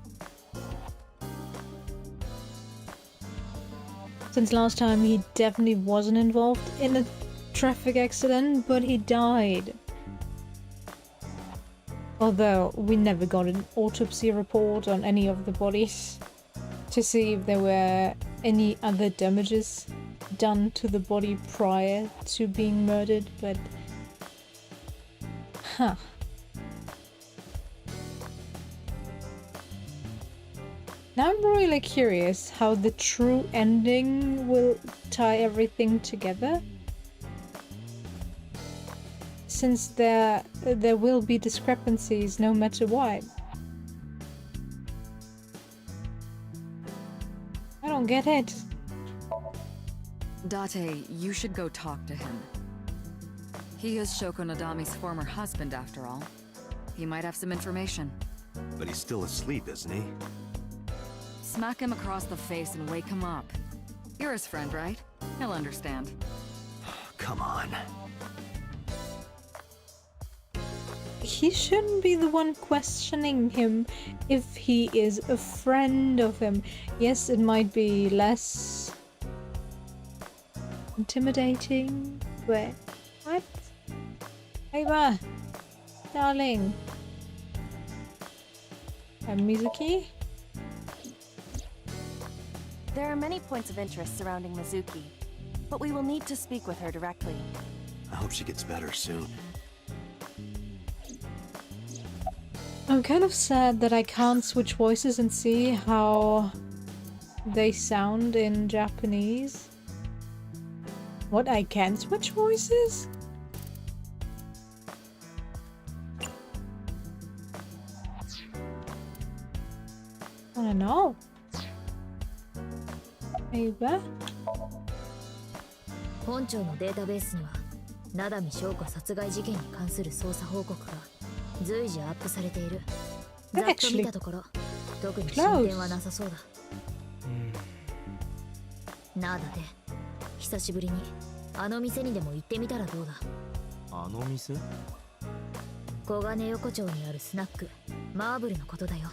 Since last time he definitely wasn't involved in a traffic accident, but he died. Although we never got an autopsy report on any of the bodies to see if there were any other damages done to the body prior to being murdered, but huh. Now I'm really curious how the true ending will tie everything together. Since there will be discrepancies no matter what. I don't get it. Date, you should go talk to him. He is Shoko Nodami's former husband, after all. He might have some information. But he's still asleep, isn't he? Smack him across the face and wake him up. You're his friend, right? He'll understand. Come on. He shouldn't be the one questioning him if he is a friend of him. Yes, it might be less intimidating, but what? Ava, darling. Mizuki? There are many points of interest surrounding Mizuki, but we will need to speak with her directly. I hope she gets better soon. I'm kind of sad that I can't switch voices and see how they sound in Japanese. What, I can switch voices? I don't know. Ava? 本庁のデータベースには灘見翔子殺害事件に関する捜査報告が随時アップされている。ざっと見たところ特に進展はなさそうだ。なあだって久しぶりにあの店にでも行ってみたらどうだ。あの店？小金横丁にあるスナックマーブルのことだよ。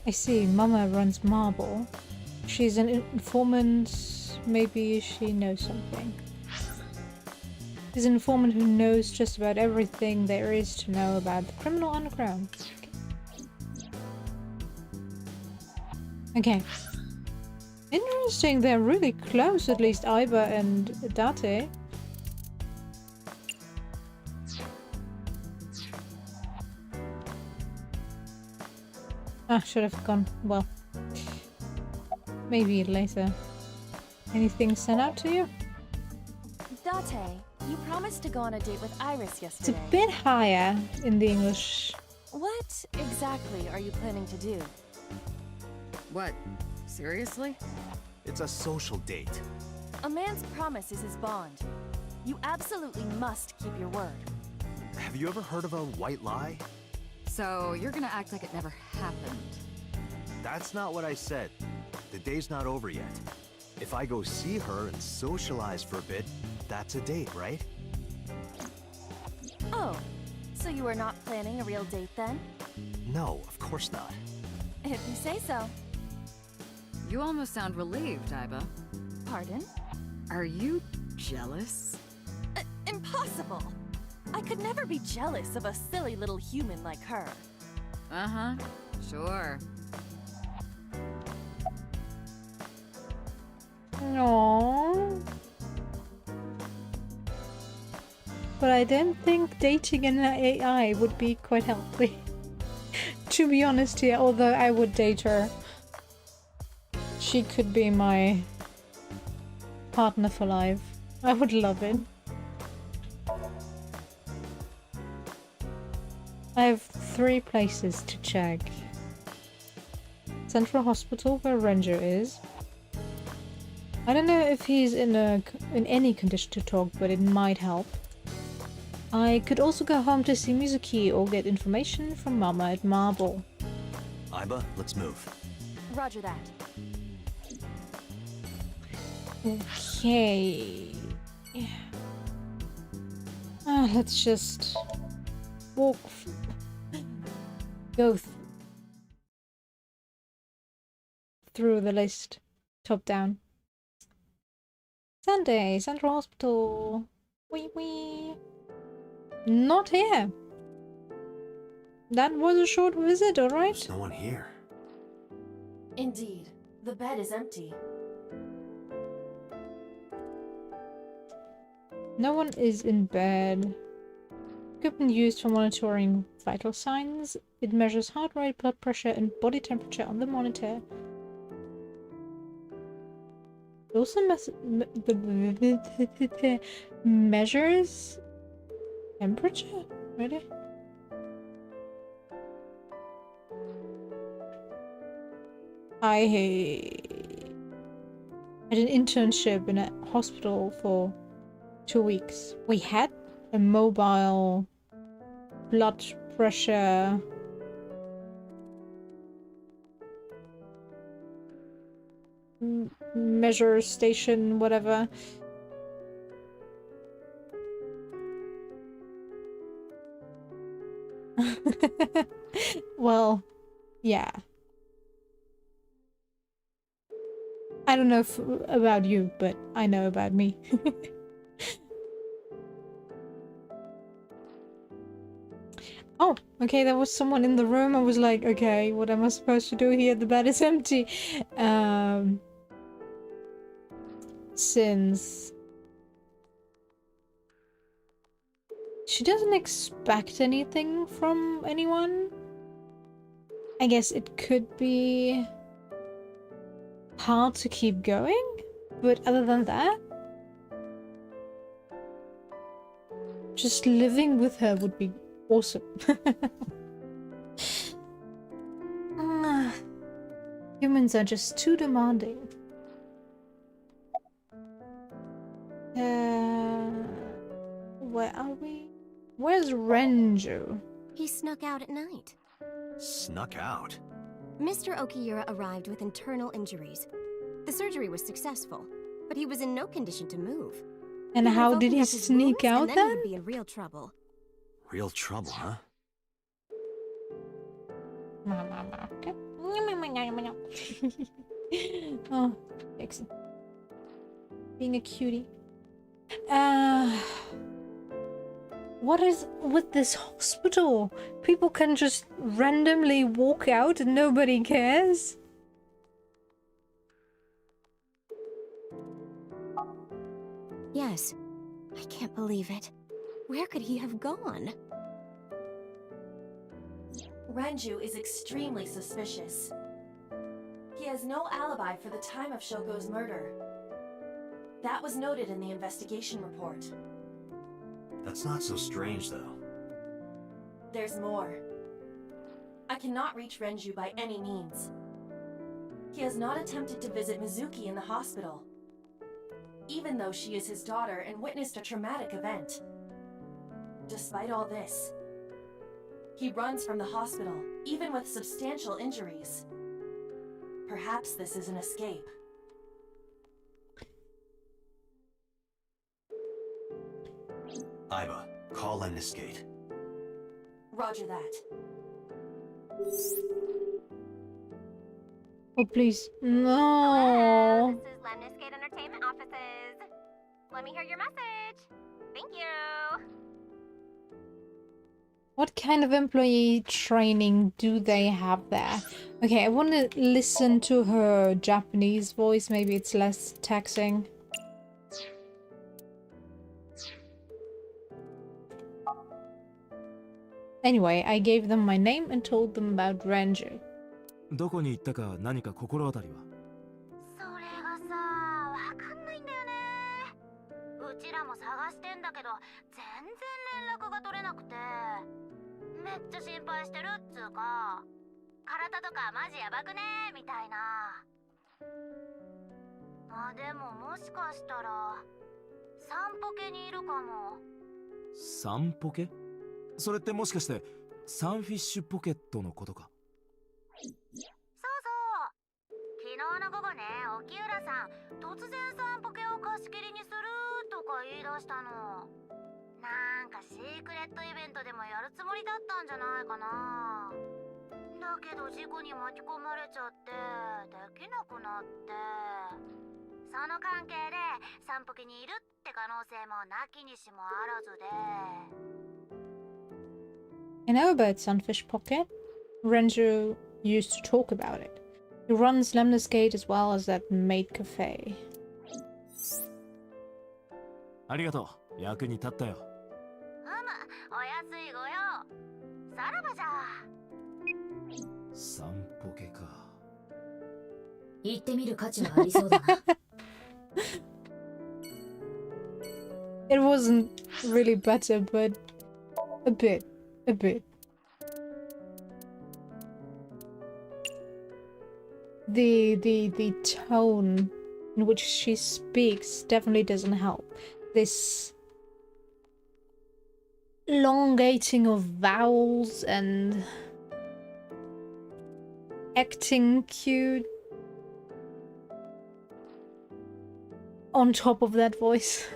I see, Mama runs Marble. She's an informant, maybe she knows something. She's an informant who knows just about everything there is to know about the criminal underground. Okay. Interesting, they're really close, at least Aiba and Date. Ah, should have gone. Well, maybe later. Anything sent out to you? Date, you promised to go on a date with Iris It's a yesterday. bit higher in the English. What exactly are you planning to do? What? Seriously? It's a social date. A man's promise is his bond. You absolutely must keep your word. Have you ever heard of a white lie? So you're gonna act like it never happened. That's not what I said. The day's not over yet. If I go see her and socialize for a bit, that's a date, right? Oh, so you are not planning a real date then? No, of course not. If you say so. You almost sound relieved, Iba. Pardon? Are you jealous? Impossible! I could never be jealous of a silly little human like her. Uh-huh, sure. No. But I don't think dating an AI would be quite healthy. To be honest here, although I would date her. She could be my partner for life. I would love it. I have 3 places to check. Central Hospital, where Renjo is. I don't know if he's in any condition to talk, but it might help. I could also go home to see Mizuki or get information from Mama at Marble. Iba, let's move. Roger that. Okay. Let's just walk. Go through the list, top down. Sunday, Central Hospital. Wee wee. Not here. That was a short visit, alright? There's no one here. Indeed, the bed is empty. No one is in bed. Equipment used for monitoring vital signs. It measures heart rate, blood pressure, and body temperature on the monitor. It also measures temperature? Really? I had an internship in a hospital for 2 weeks. We had a mobile blood pressure measure station, whatever. Well, yeah. I don't know about you, but I know about me. Oh, okay, there was someone in the room. I was like, okay, what am I supposed to do here? The bed is empty. Since she doesn't expect anything from anyone, I guess it could be hard to keep going, but other than that, just living with her would be awesome. Humans are just too demanding. Where are we? Where's Renju? He snuck out at night. Snuck out? Mr. Okiura arrived with internal injuries. The surgery was successful, but he was in no condition to move. And how did he sneak out then? He'd be in real trouble. Real trouble, huh? Oh, excellent. Being a cutie. What is with this hospital? People can just randomly walk out and nobody cares? Yes. I can't believe it. Where could he have gone? Renju is extremely suspicious. He has no alibi for the time of Shogo's murder. That was noted in the investigation report. That's not so strange, though. There's more. I cannot reach Renju by any means. He has not attempted to visit Mizuki in the hospital, even though she is his daughter and witnessed a traumatic event. Despite all this, he runs from the hospital, even with substantial injuries. Perhaps this is an escape. Iba, call Lemniscate. Roger that. Oh, please. Hello, No. this is Lemniscate Entertainment Offices. Let me hear your message. Thank you. What kind of employee training do they have there? Okay, I want to listen to her Japanese voice. Maybe it's less taxing. Anyway, I gave them my name and told them about Renju. どこに行ったか何か心当たりは？それがさ、わかんないんだよね。うちらも探してんだけど、全然連絡が取れなくて。めっちゃ心配してるっつうか、体とかマジやばくねみたいな。あ、でももしかしたら、サンポケにいるかも。サンポケ？それってもしかしてサンフィッシュポケットのことか？そうそう。昨日の午後ね、沖浦さん、突然サンポケを貸し切りにするとか言い出したの。なんかシークレットイベントでもやるつもりだったんじゃないかな。だけど事故に巻き込まれちゃってできなくなって、その関係でサンポケにいるって可能性もなきにしもあらずで。I know about Sunfish Pocket. Renju used to talk about it. He runs Lemniscate as well as that maid cafe. ありがとう。役に立ったよ。お安いご用。さらばじゃ。サンポケか。行ってみる価値はありそうだな。It wasn't really better, but a bit. The tone in which she speaks definitely doesn't help. This elongating of vowels and acting cute on top of that voice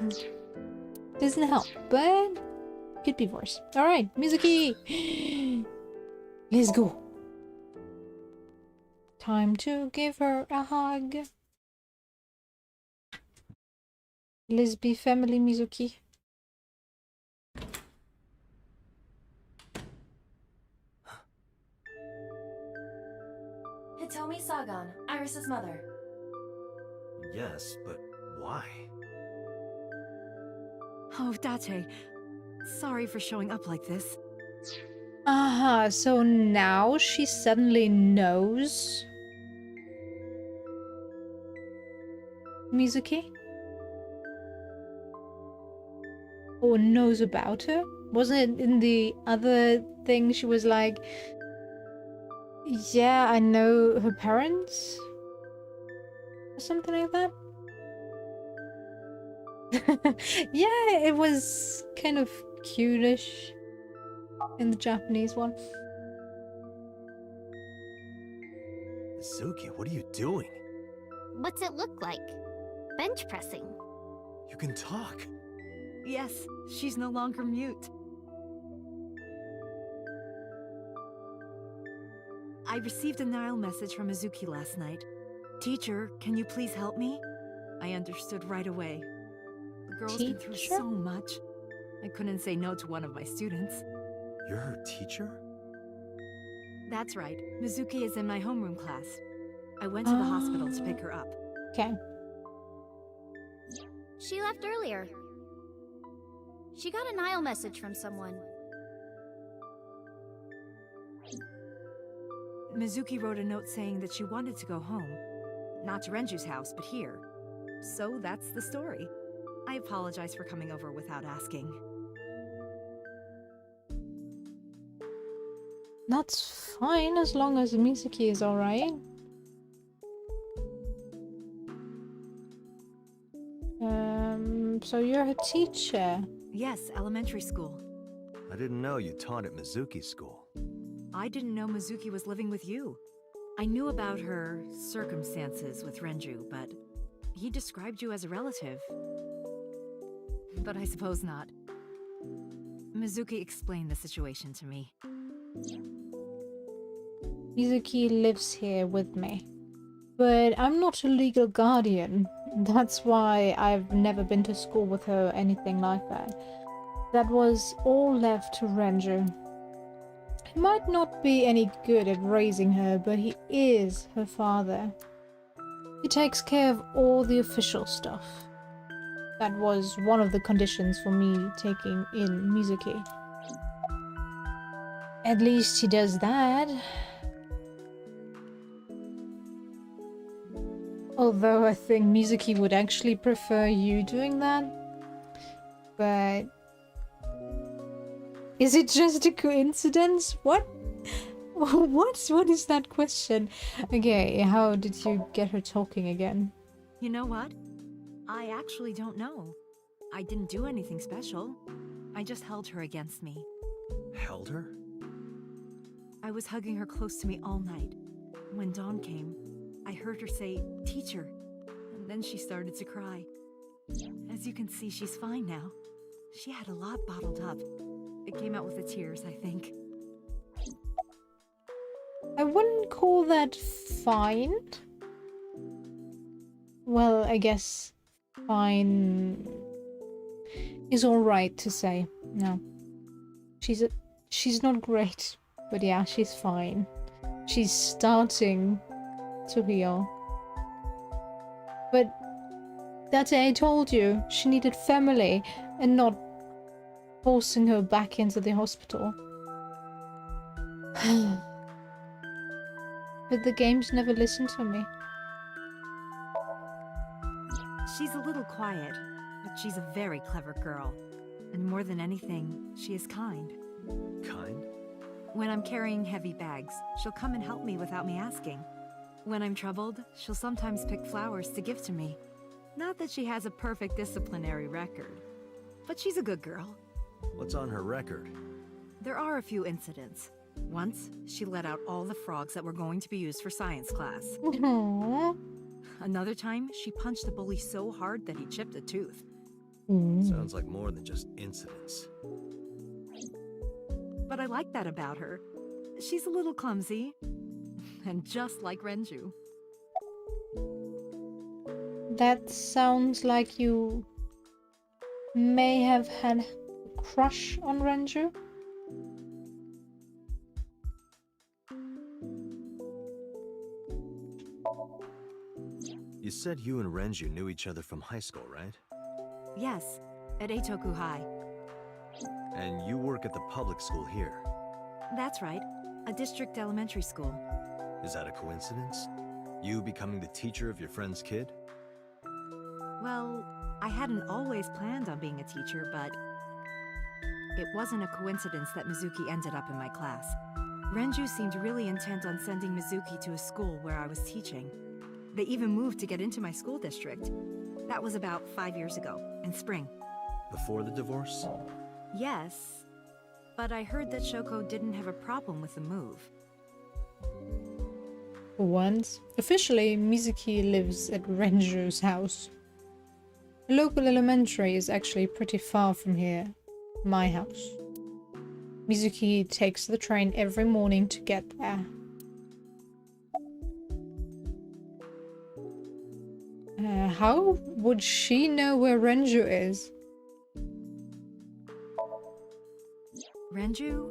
doesn't help, but could be worse. Alright, Mizuki! Let's go. Time to give her a hug. Let's be family, Mizuki. Hitomi Sagan, Iris's mother. Yes, but why? Oh, Date. Sorry for showing up like this. Aha, so now she suddenly knows Mizuki? Or knows about her? Wasn't it in the other thing she was like, yeah, I know her parents? Or something like that? Yeah, it was kind of cute-ish in the Japanese one. Mizuki, what are you doing? What's it look like? Bench pressing. You can talk. Yes, she's no longer mute. I received a Nile message from Mizuki last night. Teacher, can you please help me? I understood right away. The girl's been through so much. I couldn't say no to one of my students. You're her teacher? That's right. Mizuki is in my homeroom class. I went to the hospital to pick her up. Okay. She left earlier. She got a Nile message from someone. Mizuki wrote a note saying that she wanted to go home. Not to Renju's house, but here. So that's the story. I apologize for coming over without asking. That's fine as long as Mizuki is alright. So you're her teacher? Yes, elementary school. I didn't know you taught at Mizuki school. I didn't know Mizuki was living with you. I knew about her circumstances with Renju, but he described you as a relative. But I suppose not. Mizuki explained the situation to me. Mizuki lives here with me. But I'm not a legal guardian. That's why I've never been to school with her or anything like that. That was all left to Renju. He might not be any good at raising her, but he is her father. He takes care of all the official stuff. That was one of the conditions for me taking in Mizuki. At least he does that. Although I think Mizuki would actually prefer you doing that. But is it just a coincidence? What? What is that question? Okay, how did you get her talking again? You know what? I actually don't know. I didn't do anything special. I just held her against me. Held her? I was hugging her close to me all night. When dawn came, I heard her say, "Teacher," and then she started to cry. As you can see, she's fine now. She had a lot bottled up. It came out with the tears, I think. I wouldn't call that fine. Well, I guess fine is alright to say. No. She's not great, but yeah, she's fine. She's starting to heal. But that day I told you she needed family and not forcing her back into the hospital. But the games never listened to me. She's a little quiet, but she's a very clever girl. And more than anything, she is kind. Kind? When I'm carrying heavy bags, she'll come and help me without me asking. When I'm troubled, she'll sometimes pick flowers to give to me. Not that she has a perfect disciplinary record, but she's a good girl. What's on her record? There are a few incidents. Once, she let out all the frogs that were going to be used for science class. Aww. Another time, she punched a bully so hard that he chipped a tooth. Sounds like more than just incidents. But I like that about her. She's a little clumsy. And just like Renju. That sounds like you may have had a crush on Renju. You said you and Renju knew each other from high school, right? Yes, at Eitoku High. And you work at the public school here. That's right, a district elementary school. Is that a coincidence? You becoming the teacher of your friend's kid? Well, I hadn't always planned on being a teacher, but it wasn't a coincidence that Mizuki ended up in my class. Renju seemed really intent on sending Mizuki to a school where I was teaching. They even moved to get into my school district. That was about 5 years ago, in spring. Before the divorce? Yes, but I heard that Shoko didn't have a problem with the move. For once, officially, Mizuki lives at Renju's house. The local elementary is actually pretty far from here, my house. Mizuki takes the train every morning to get there. How would she know where Renju is? Renju?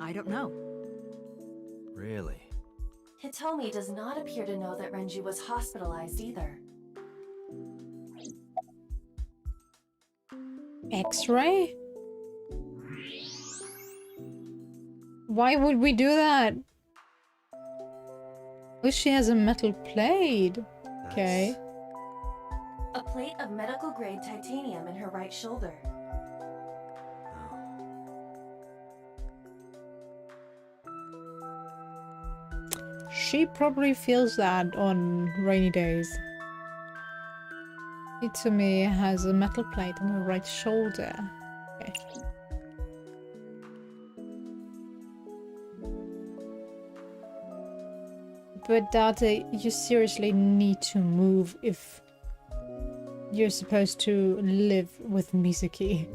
I don't know. Really? Hitomi does not appear to know that Renju was hospitalized either. X-ray? Why would we do that? Oh, she has a metal plate. Okay. A plate of medical-grade titanium in her right shoulder. She probably feels that on rainy days. Hitomi has a metal plate on her right shoulder. Okay. But Date, you seriously need to move if you're supposed to live with Mizuki.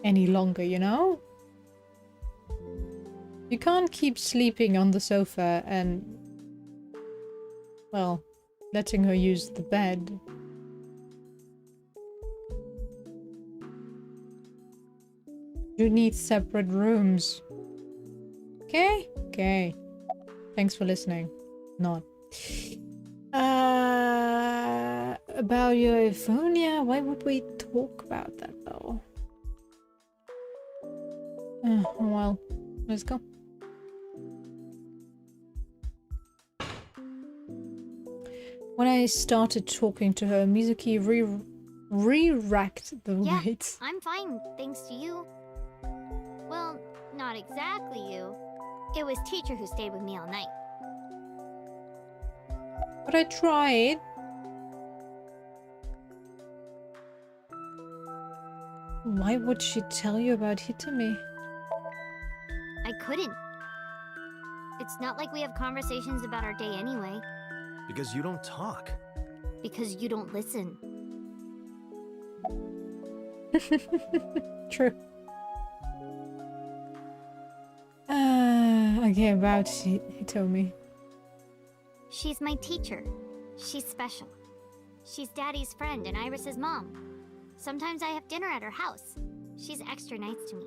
any longer, you know? You can't keep sleeping on the sofa and, well, letting her use the bed. You need separate rooms. Okay? Okay. Thanks for listening. Not. About your phone, yeah? Why would we talk about that though? Well, let's go. When I started talking to her, Mizuki re-racked the weights. I'm fine, thanks to you. Well, not exactly you. It was teacher who stayed with me all night. But I tried. Why would she tell you about Hitami? I couldn't. It's not like we have conversations about our day anyway. Because you don't talk. Because you don't listen. True. Okay, about Hitomi. She's my teacher. She's special. She's Daddy's friend and Iris's mom. Sometimes I have dinner at her house. She's extra nice to me.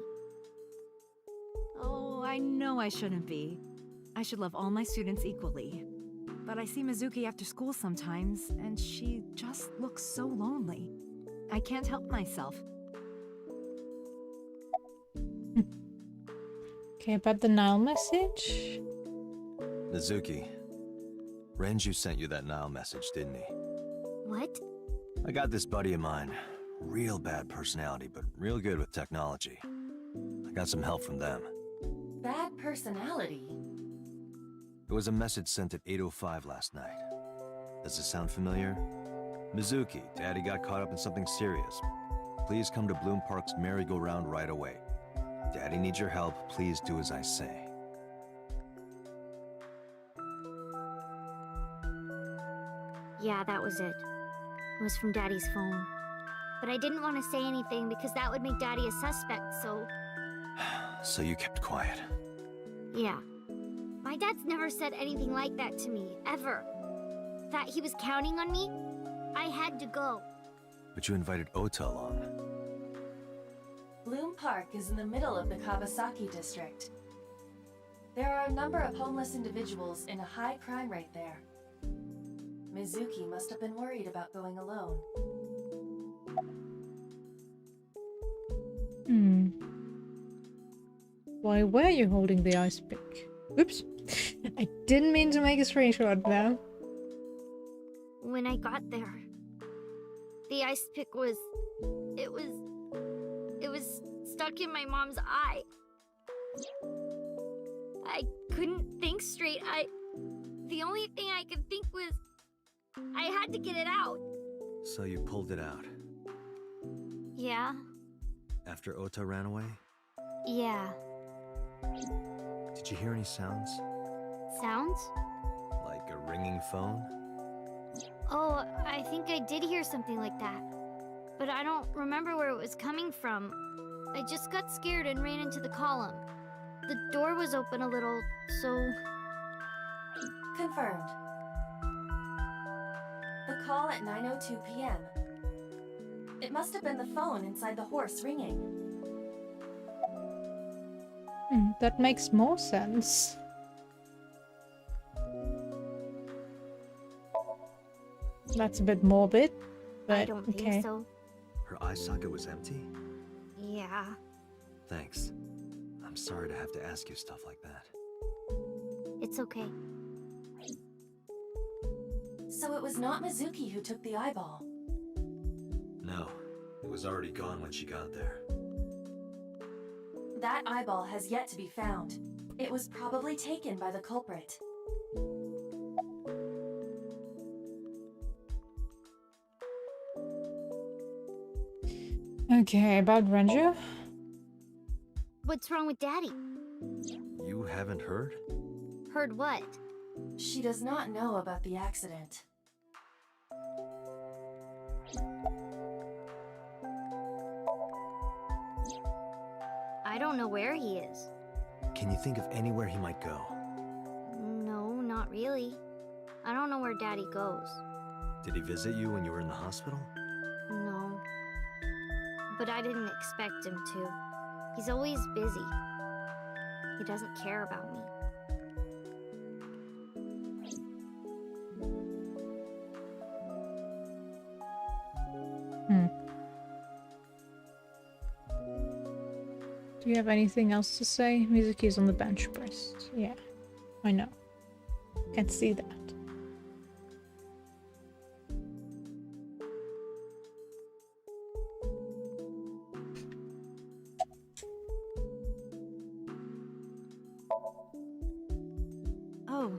Oh, I know I shouldn't be. I should love all my students equally. But I see Mizuki after school sometimes, and she just looks so lonely. I can't help myself. Okay, about the Nile message? Mizuki, Renju sent you that Nile message, didn't he? What? I got this buddy of mine. Real bad personality, but real good with technology. I got some help from them. Bad personality? It was a message sent at 8:05 last night. Does it sound familiar? Mizuki, Daddy got caught up in something serious. Please come to Bloom Park's merry-go-round right away. Daddy needs your help. Please do as I say. Yeah, that was it. It was from Daddy's phone. But I didn't want to say anything because that would make Daddy a suspect, so... So you kept quiet. Yeah. My dad's never said anything like that to me, ever. That he was counting on me? I had to go. But you invited Ota along. Bloom Park is in the middle of the Kawasaki district. There are a number of homeless individuals in a high crime rate there. Mizuki must have been worried about going alone. Why were you holding the ice pick? Oops. I didn't mean to make a screenshot now. When I got there, the ice pick was... It was stuck in my mom's eye. I couldn't think straight. The only thing I could think was... I had to get it out. So you pulled it out? Yeah. After Ota ran away? Yeah. Did you hear any sounds? Sounds? Like a ringing phone? Oh, I think I did hear something like that. But I don't remember where it was coming from. I just got scared and ran into the column. The door was open a little, so... Confirmed. The call at 9:02 p.m. It must have been the phone inside the horse ringing. That makes more sense. That's a bit morbid, but I don't okay. think so. Her eye socket was empty? Yeah. Thanks. I'm sorry to have to ask you stuff like that. It's okay. So it was not Mizuki who took the eyeball. No, it was already gone when she got there. That eyeball has yet to be found. It was probably taken by the culprit. Okay, about Renju? What's wrong with Daddy? You haven't heard? Heard what? She does not know about the accident. I don't know where he is. Can you think of anywhere he might go? No, not really. I don't know where Daddy goes. Did he visit you when you were in the hospital? No. But I didn't expect him to. He's always busy. He doesn't care about me. Do you have anything else to say? Mizuki is on the bench press. Yeah, I know. Can't see that. Oh,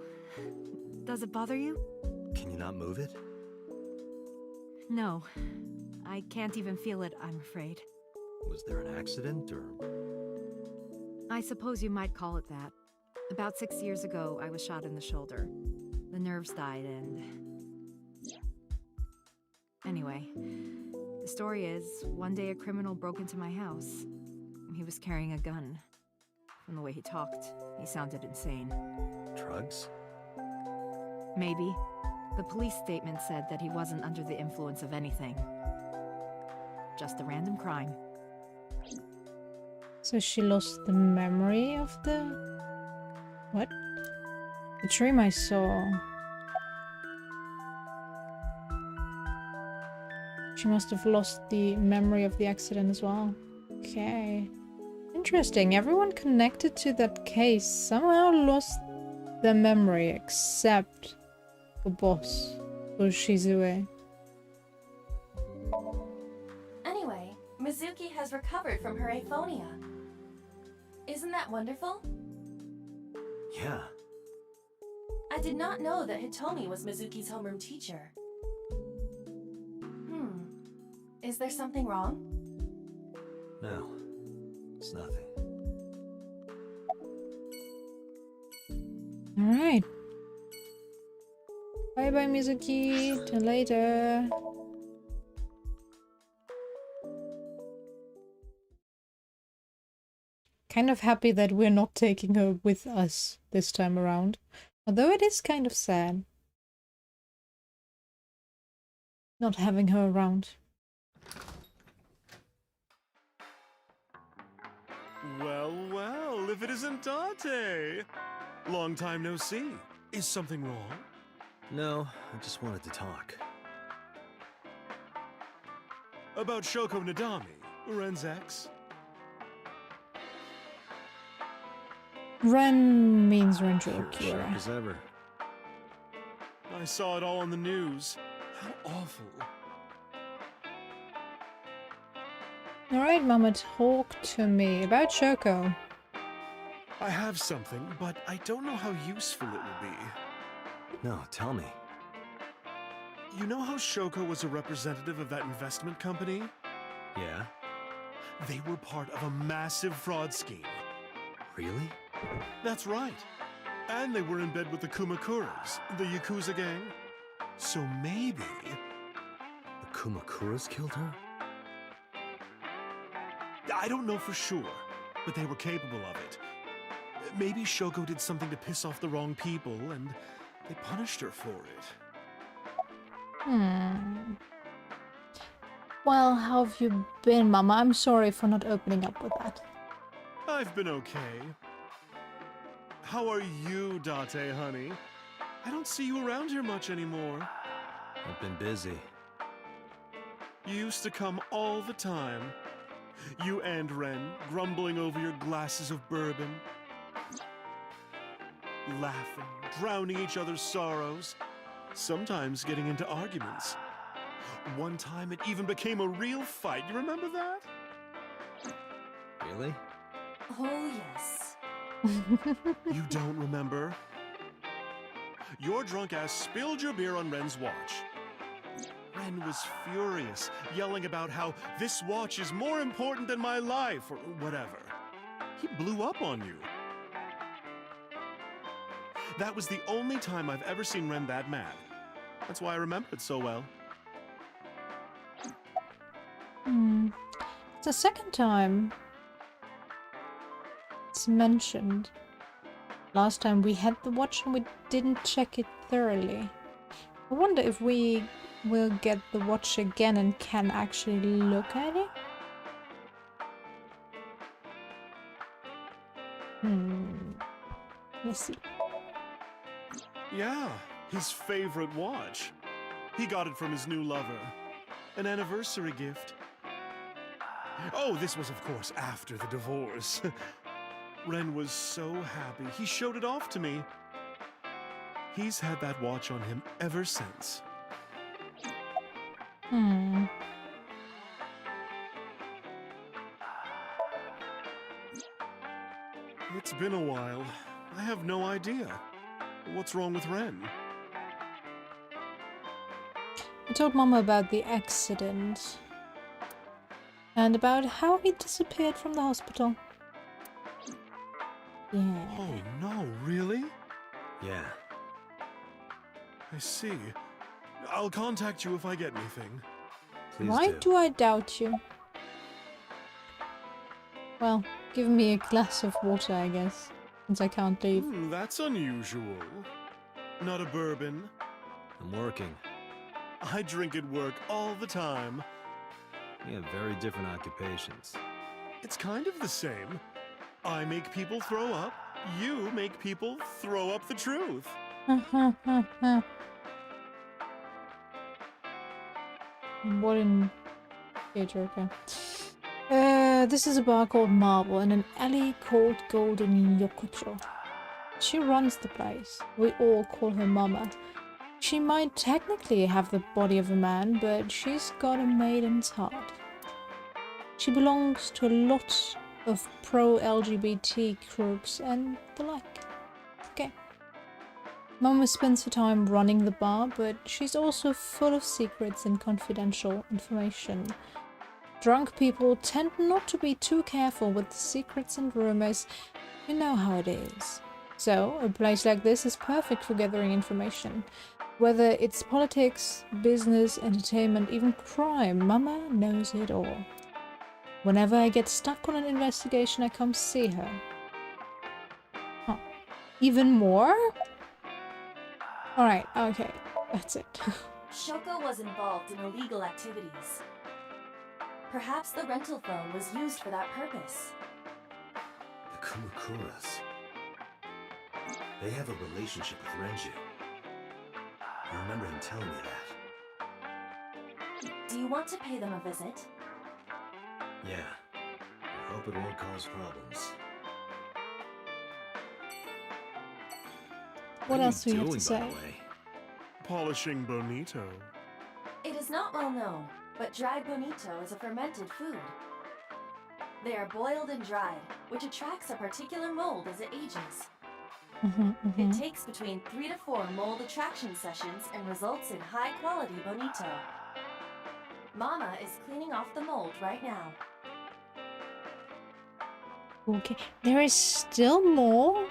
does it bother you? Can you not move it? No, I can't even feel it, I'm afraid. Was there an accident, or...? I suppose you might call it that. About 6 years ago, I was shot in the shoulder. The nerves died and... Anyway, the story is, one day a criminal broke into my house. He was carrying a gun. From the way he talked, he sounded insane. Drugs? Maybe. The police statement said that he wasn't under the influence of anything. Just a random crime. So she lost the memory of the... What? The dream I saw. She must have lost the memory of the accident as well. Okay. Interesting. Everyone connected to that case somehow lost their memory except the boss, Ushizue. Anyway, Mizuki has recovered from her aphonia. Isn't that wonderful? Yeah. I did not know that Hitomi was Mizuki's homeroom teacher. Is there something wrong? No. It's nothing. Alright. Bye bye, Mizuki. Till later. Kind of happy that we're not taking her with us this time around. Although it is kind of sad. Not having her around. Well, well, if it isn't Date! Long time no see. Is something wrong? No, I just wanted to talk. About Shoko Nadami, Ren's ex? Ren means Renjo Sharp Akira. as ever. I saw it all on the news. How awful. Alright, Mama, talk to me about Shoko. I have something, but I don't know how useful it will be. No, tell me. You know how Shoko was a representative of that investment company? Yeah? They were part of a massive fraud scheme. Really? That's right. And they were in bed with the Kumakuras, the Yakuza gang. So maybe... The Kumakuras killed her? I don't know for sure, but they were capable of it. Maybe Shoko did something to piss off the wrong people, and they punished her for it. Well, how have you been, Mama? I'm sorry for not opening up with that. I've been okay. How are you, Date, honey? I don't see you around here much anymore. I've been busy. You used to come all the time. You and Ren, grumbling over your glasses of bourbon. Laughing, drowning each other's sorrows. Sometimes getting into arguments. One time it even became a real fight. You remember that? Really? Oh, yes. You don't remember? Your drunk ass spilled your beer on Ren's watch. Ren was furious, yelling about how this watch is more important than my life, or whatever. He blew up on you. That was the only time I've ever seen Ren that mad. That's why I remember it so well. It's the second time it's mentioned. Last time we had the watch and we didn't check it thoroughly. I wonder if we will get the watch again and can actually look at it? Let's see. Yeah, his favorite watch. He got it from his new lover. An anniversary gift. Oh, this was, of course, after the divorce. Ren was so happy. He showed it off to me. He's had that watch on him ever since. It's been a while. I have no idea. What's wrong with Ren? I told Mama about the accident. And about how he disappeared from the hospital. Yeah. Oh no, really? Yeah. I see. I'll contact you if I get anything. Please Why do I doubt you? Well, give me a glass of water, I guess, since I can't leave. That's unusual. Not a bourbon. I'm working. I drink at work all the time. We have very different occupations. It's kind of the same. I make people throw up. You make people throw up the truth. What in... Okay, Joker. This is a bar called Marble in an alley called Golden Yokocho. She runs the place. We all call her Mama. She might technically have the body of a man, but she's got a maiden's heart. She belongs to a lot of pro-LGBT groups and the like. Okay. Mama spends her time running the bar, but she's also full of secrets and confidential information. Drunk people tend not to be too careful with the secrets and rumors. You know how it is. So, a place like this is perfect for gathering information. Whether it's politics, business, entertainment, even crime, Mama knows it all. Whenever I get stuck on an investigation, I come see her. Huh. Even more? Alright, okay. That's it. Shoko was involved in illegal activities. Perhaps the rental phone was used for that purpose. The Kumukuras. They have a relationship with Renju. I remember him telling me that. Do you want to pay them a visit? Yeah. I hope it won't cause problems. What else do you have to by say? the way? Polishing bonito. It is not well known, but dried bonito is a fermented food. They are boiled and dried, which attracts a particular mold as it ages. It takes between 3 to 4 mold attraction sessions and results in high-quality bonito. Mama is cleaning off the mold right now. Okay, there is still more?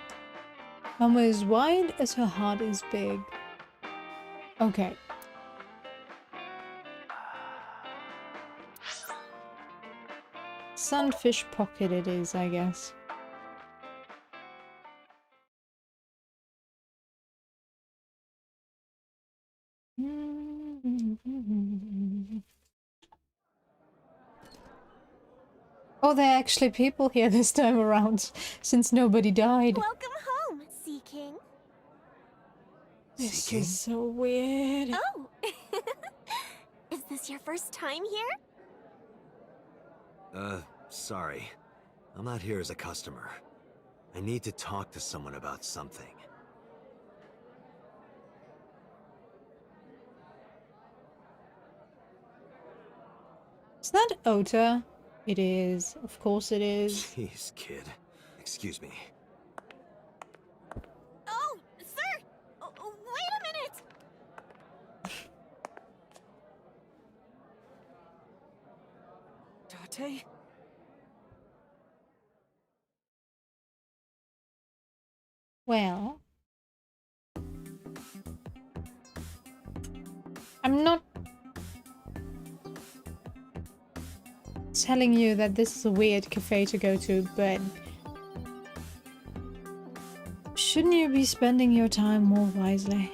Mama is wide as her heart is big. Okay. Sunfish pocket it is, I guess. Oh, there are actually people here this time around, since nobody died. Welcome home, Sea King. This is so weird. Oh! Is this your first time here? Sorry. I'm not here as a customer. I need to talk to someone about something. Is that Ota? It is. Of course it is. Jeez, kid. Excuse me. Oh, sir! Wait a minute! Date? Well, I'm not telling you that this is a weird cafe to go to, but Shouldn't you be spending your time more wisely?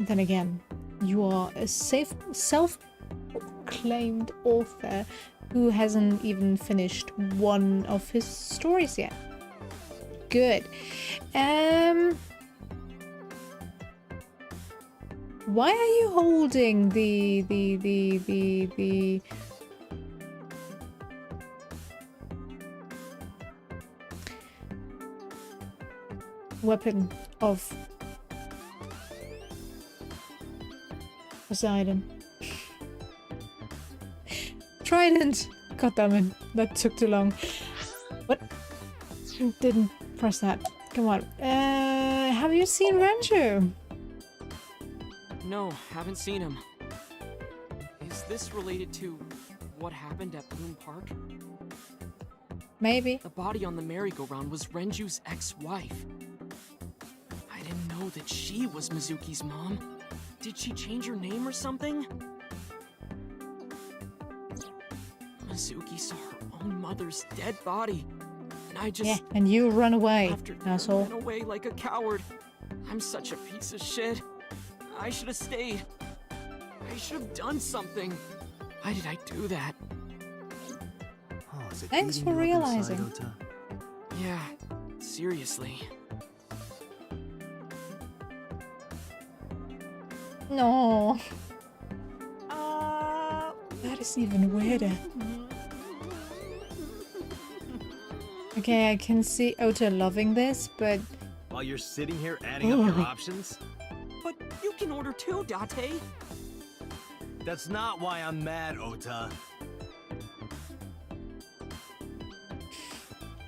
Then again, you are a self-proclaimed author who hasn't even finished one of his stories yet. Good. Why are you holding the weapon of Poseidon? Trident! God damn it, that took too long. What? Didn't press that. Come on. Have you seen Rancho? No, haven't seen him. Is this related to what happened at Bloom Park? Maybe. The body on the merry-go-round was Renju's ex-wife. I didn't know that she was Mizuki's mom. Did she change her name or something? Mizuki saw her own mother's dead body. And I just... Yeah, and you run away, after asshole. ran away like a coward. I'm such a piece of shit. I should have stayed. I should have done something. Why did I do that? Oh, is it Thanks eating for you up inside, realizing. Ota? Yeah, seriously. No. That is even weirder. Okay, I can see Ota loving this, but... While you're sitting here adding up your options? But you can order too, Date. That's not why I'm mad, Ota.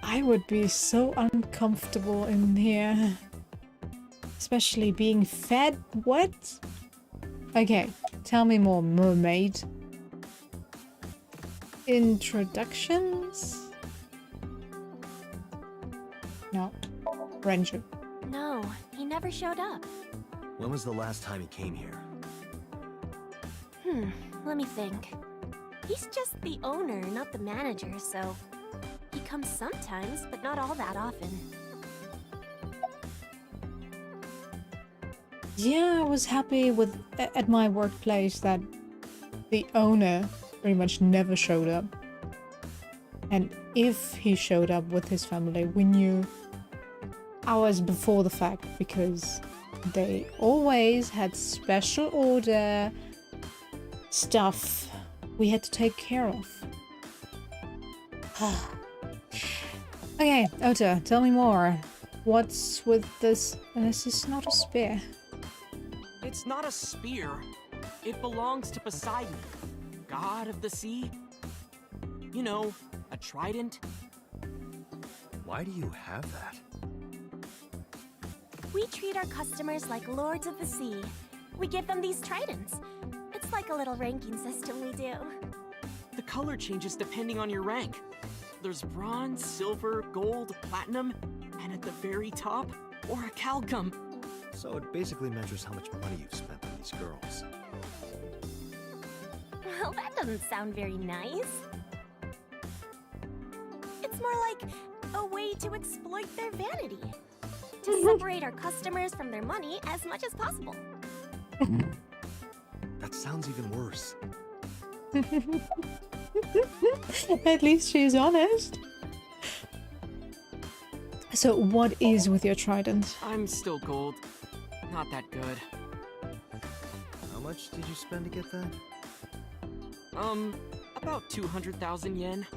I would be so uncomfortable in here. Especially being fed. What? Okay, tell me more, mermaid. Introductions? No. Renju. No, he never showed up. When was the last time he came here? Let me think. He's just the owner, not the manager, so... He comes sometimes, but not all that often. Yeah, I was happy with at my workplace that the owner pretty much never showed up. And if he showed up with his family, we knew hours before the fact because they always had special order stuff we had to take care of. Okay, Ota, tell me more. What's with this? This is not a spear. It's not a spear. It belongs to Poseidon, god of the sea. You know, a trident. Why do you have that? We treat our customers like lords of the sea. We give them these tridents. It's like a little ranking system we do. The color changes depending on your rank. There's bronze, silver, gold, platinum, and at the very top, orichalcum. So it basically measures how much money you've spent on these girls. Well, that doesn't sound very nice. It's more like a way to exploit their vanity. To separate our customers from their money as much as possible. That sounds even worse. At least she's honest. So what is with your trident? I'm still gold. Not that good. How much did you spend to get that? About 200,000 yen. I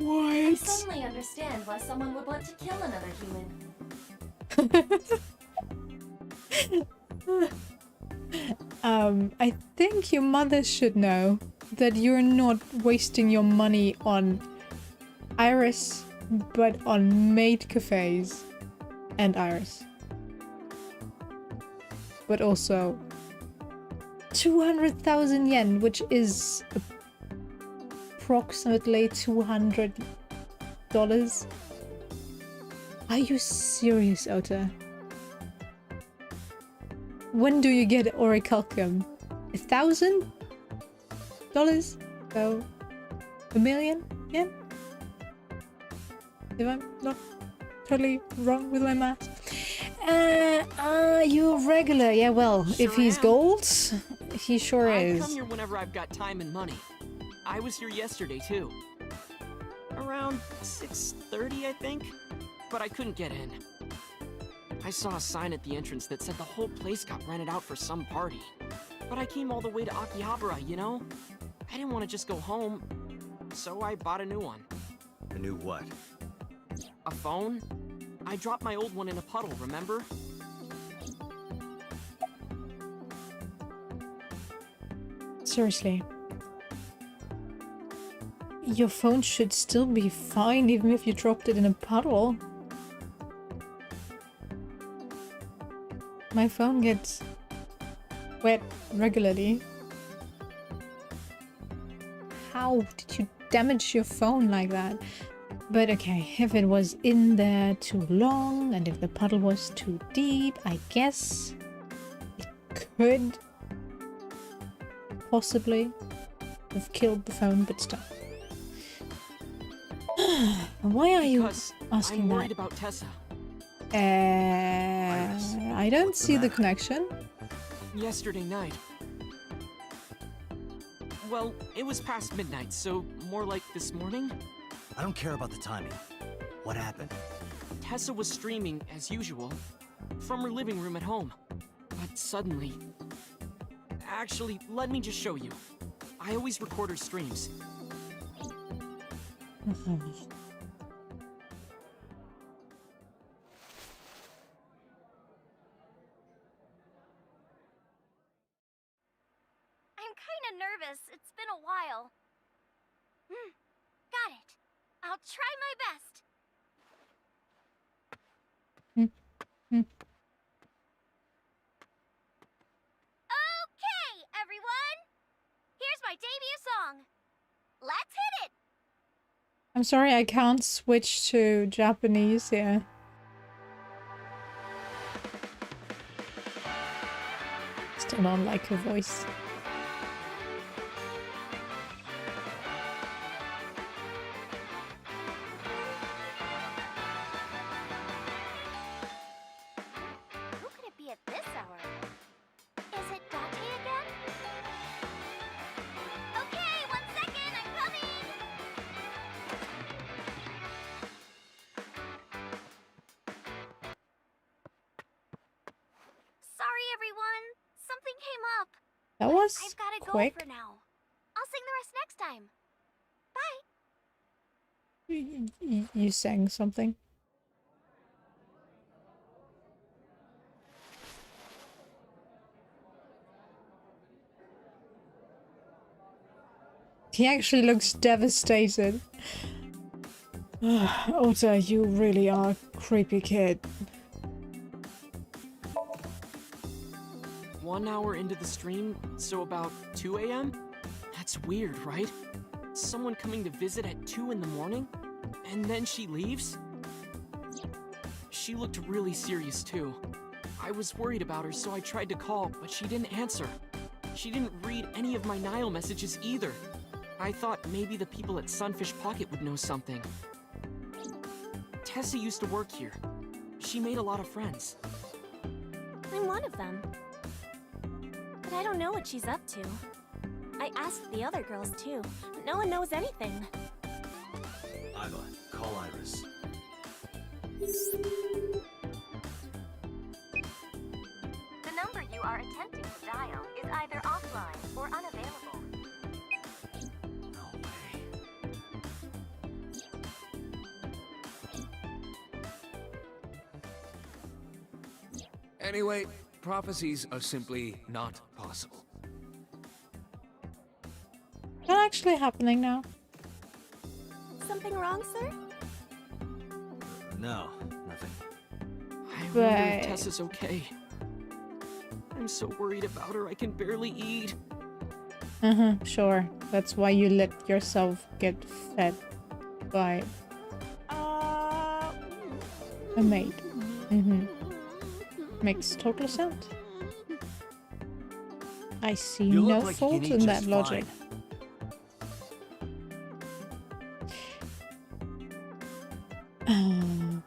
What? suddenly understand why someone would want to kill another human. I think your mother should know that you're not wasting your money on Iris, but on maid cafes and Iris. But also 200,000 yen, which is approximately $200. Are you serious, Ota? When do you get orichalcum? $1,000? So, $1 million yen? If I'm not totally wrong with my math. You're regular. Yeah, well, if he's gold, he sure I is. come here whenever I've got time and money. I was here yesterday too. Around 6:30, I think, but I couldn't get in. I saw a sign at the entrance that said the whole place got rented out for some party. But I came all the way to Akihabara, you know? I didn't want to just go home, so I bought a new one. A new what? A phone? I dropped my old one in a puddle, remember? Seriously. Your phone should still be fine even if you dropped it in a puddle. My phone gets wet regularly. How did you damage your phone like that? But okay, if it was in there too long and if the puddle was too deep, I guess it could possibly have killed the phone, but still. Why are you asking I'm worried that? about Tessa. I don't see the connection. Yesterday night. Well, it was past midnight, so more like this morning. I don't care about the timing. What happened? Tessa was streaming, as usual, from her living room at home. But suddenly... Actually, let me just show you. I always record her streams. I'm kinda nervous. It's been a while. Got it. I'll try my best. Okay, everyone! Here's my debut song. Let's hit it! I'm sorry, I can't switch to Japanese here. Still don't like her voice. Who could it be at this hour? Is it Date again? Okay, 1 second, I'm coming! Sorry, everyone. Something came up. That was I've gotta quick. go for now. I'll sing the rest next time. Bye. You sang something. He actually looks devastated. Ota, you really are a creepy kid. 1 hour into the stream, so about 2 a.m.? That's weird, right? Someone coming to visit at 2 in the morning? And then she leaves? She looked really serious too. I was worried about her, so I tried to call, but she didn't answer. She didn't read any of my Nile messages either. I thought maybe the people at Sunfish Pocket would know something. Tessa used to work here. She made a lot of friends. I'm one of them. But I don't know what she's up to. I asked the other girls too, but no one knows anything. Iva, call Iris. The number you are attempting to dial is either offline or unavailable. No way. Anyway, prophecies are simply not possible. What's actually happening now? Something wrong, sir? No, nothing. I wonder if But- Tessa's okay. I'm so worried about her, I can barely eat. Sure. That's why you let yourself get fed by a maid. Makes total sense. I see You no look like you fault can eat in that just logic.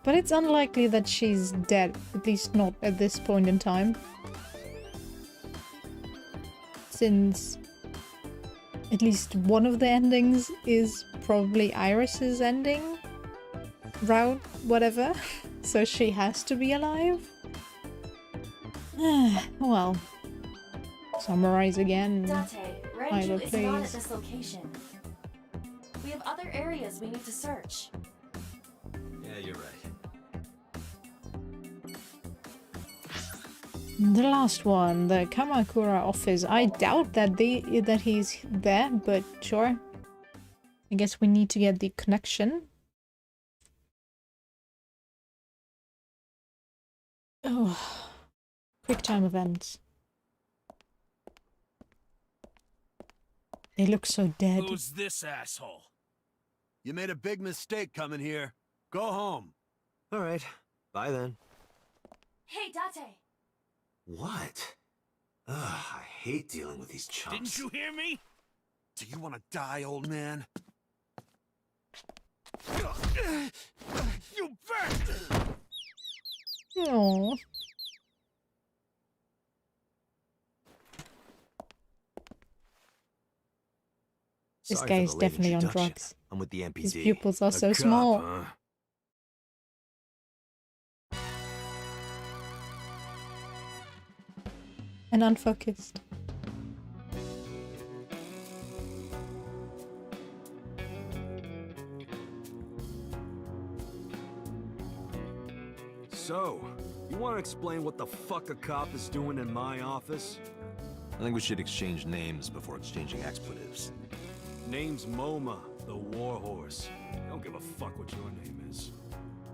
But it's unlikely that she's dead, at least not at this point in time. Since at least one of the endings is probably Iris's ending route, whatever. So she has to be alive. Well, summarize again. Date, Either, Renju is not at this location. We have other areas we need to search. Yeah, you're right. The last one, the Kamakura office. I doubt that he's there, but sure. I guess we need to get the connection. Oh, quick time events. They look so dead. Who's this asshole? You made a big mistake coming here. Go home. All right. Bye then. Hey, Date! What? Ugh, I hate dealing with these chumps. Didn't you hear me? Do you want to die, old man? You bet! Aww. This Sorry guy's for the late definitely on introduction. drugs. I'm with the MPD. His pupils are so A cop, small. huh? And unfocused. So, you want to explain what the fuck a cop is doing in my office? I think we should exchange names before exchanging expletives. Name's MoMA, the warhorse. Don't give a fuck what your name is.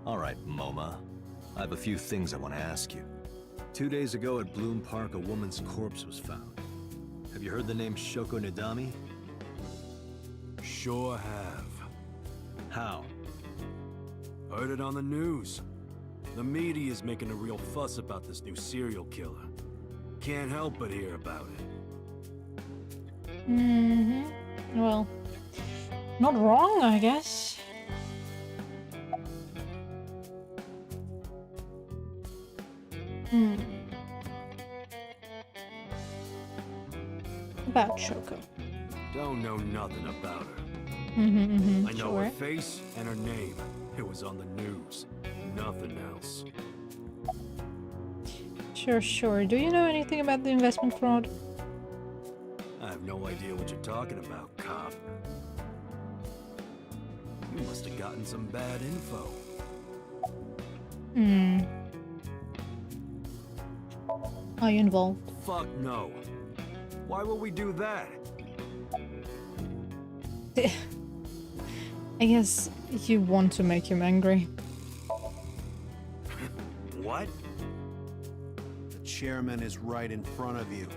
All right, MoMA. I have a few things I want to ask you. 2 days ago at Bloom Park, a woman's corpse was found. Have you heard the name Shoko Nidami? Sure have. How? Heard it on the news. The media's making a real fuss about this new serial killer. Can't help but hear about it. Mm-hmm. Well, not wrong, I guess. About Shoko. Don't know nothing about her. I know sure. her face and her name. It was on the news. Nothing else. Sure. Do you know anything about the investment fraud? I have no idea what you're talking about, cop. You must have gotten some bad info. Are you involved? Fuck no. Why would we do that? I guess you want to make him angry. What? The chairman is right in front of you.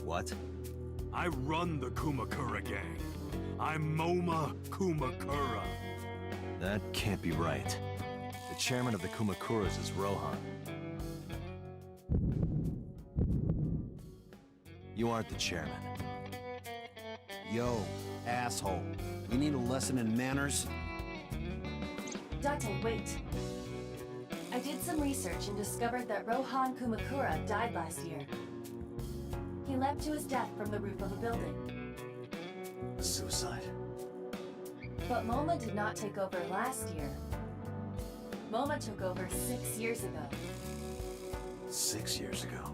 What? I run the Kumakura gang. I'm MoMA Kumakura. That can't be right. The chairman of the Kumakuras is Rohan. You aren't the chairman. Yo, asshole. You need a lesson in manners? Date, wait. I did some research and discovered that Rohan Kumakura died last year. He leapt to his death from the roof of a building. Suicide? But MoMA did not take over last year. MoMA took over 6 years ago. 6 years ago.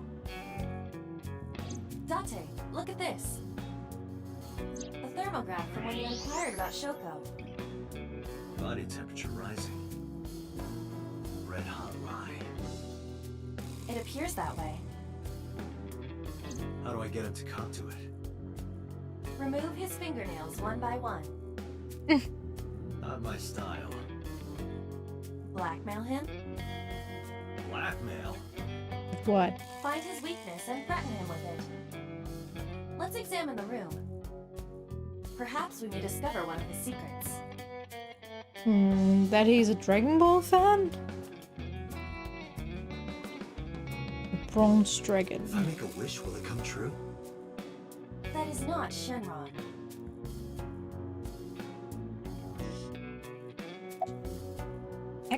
Date, look at this. A thermograph from when you inquired about Shoko. Body temperature rising. Red hot rye. It appears that way. How do I get him to come to it? Remove his fingernails one by one. Not my style. Blackmail him. Blackmail? What? Find his weakness and threaten him with it. Let's examine the room. Perhaps we may discover one of his secrets. That he's a Dragon Ball fan? A bronze dragon. If I make a wish, will it come true? That is not Shenron.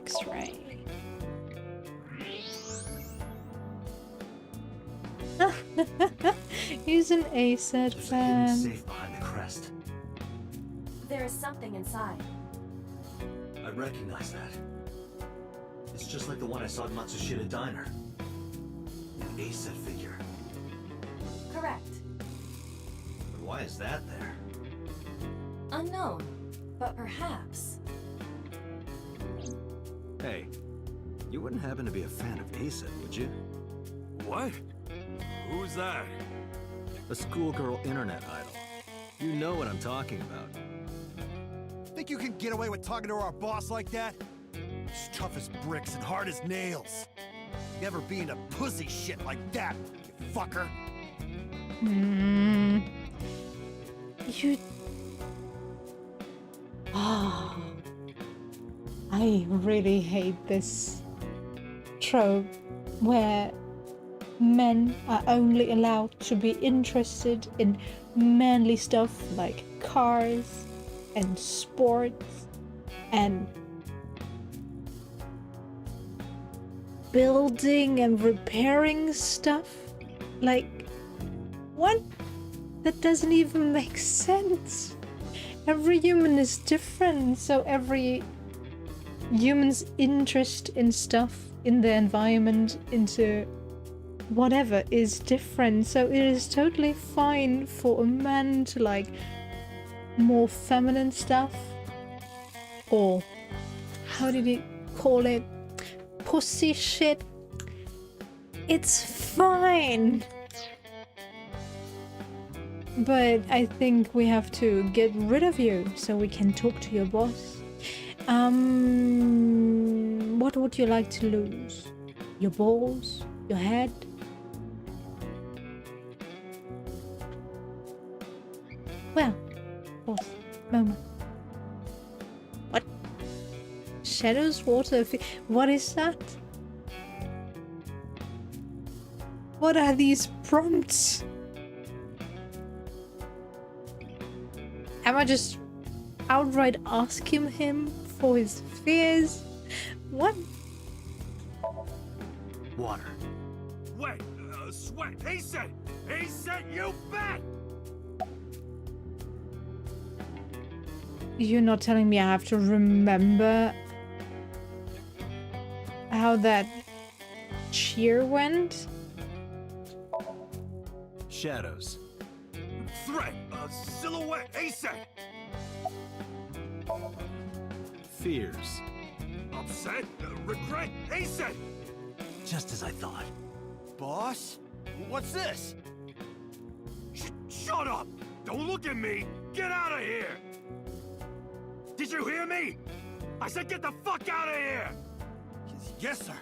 X-ray. He's an ASET fan. Safe behind the crest. There is something inside. I recognize that. It's just like the one I saw at Matsushita Diner. An ASET figure. Correct. But why is that there? Unknown, but perhaps. Hey, you wouldn't happen to be a fan of ASET, would you? What? Who's that? A schoolgirl internet idol. You know what I'm talking about. Think you can get away with talking to our boss like that? He's tough as bricks and hard as nails. Never be into pussy shit like that, you fucker. You... Ah, I really hate this trope where men are only allowed to be interested in manly stuff like cars and sports and building and repairing stuff. Like, what? That doesn't even make sense. Every human is different, so every human's interest in stuff, in the environment, into whatever is different. So it is totally fine for a man to like more feminine stuff, or how did he call it? Pussy shit. It's fine. But I think we have to get rid of you so we can talk to your boss. What would you like to lose? Your balls? Your head? Well, boss, moment. What? Shadows, water, what is that? What are these prompts? Am I just outright asking him for his fears? What? Water. Wait, sweat. He said, you bet! You're not telling me I have to remember how that cheer went? Shadows. Threat, silhouette, ASAP! Fears. Upset, regret, ASAP! Just as I thought. Boss? What's this? Shut up! Don't look at me! Get out of here! Did you hear me? I said get the fuck out of here! Yes, sir.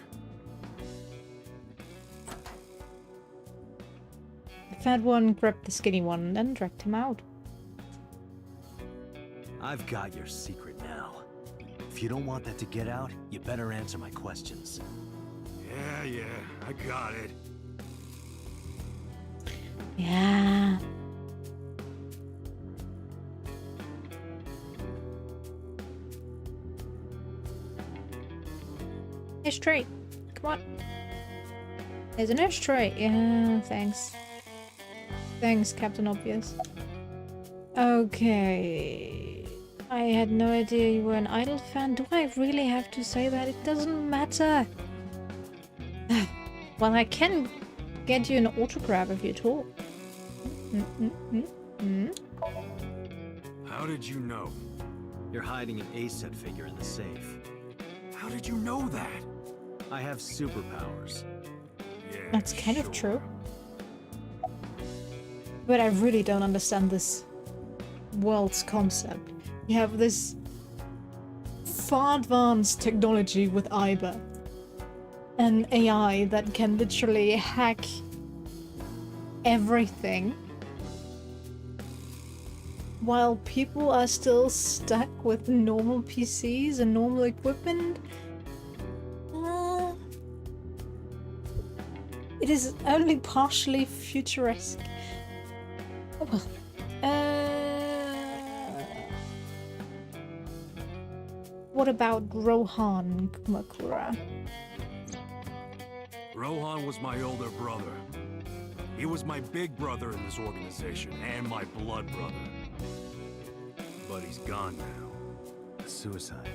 The fat one grabbed the skinny one and then dragged him out. I've got your secret now. If you don't want that to get out, you better answer my questions. Yeah, I got it. Yeah. Ashtray. Come on. There's an ashtray. Yeah, thanks. Thanks, Captain Obvious. Okay. I had no idea you were an Idol fan. Do I really have to say that? It doesn't matter. Well, I can get you an autograph if you talk. How did you know? You're hiding an ASET figure in the safe. How did you know that? I have superpowers. Yeah, That's kind of true. But I really don't understand this world's concept. You have this far advanced technology with Iber. An AI that can literally hack everything. While people are still stuck with normal PCs and normal equipment. It is only partially futuristic. Oh well. what about Rohan Kumakura? Rohan was my older brother. He was my big brother in this organization, and my blood brother. But he's gone now. Suicide.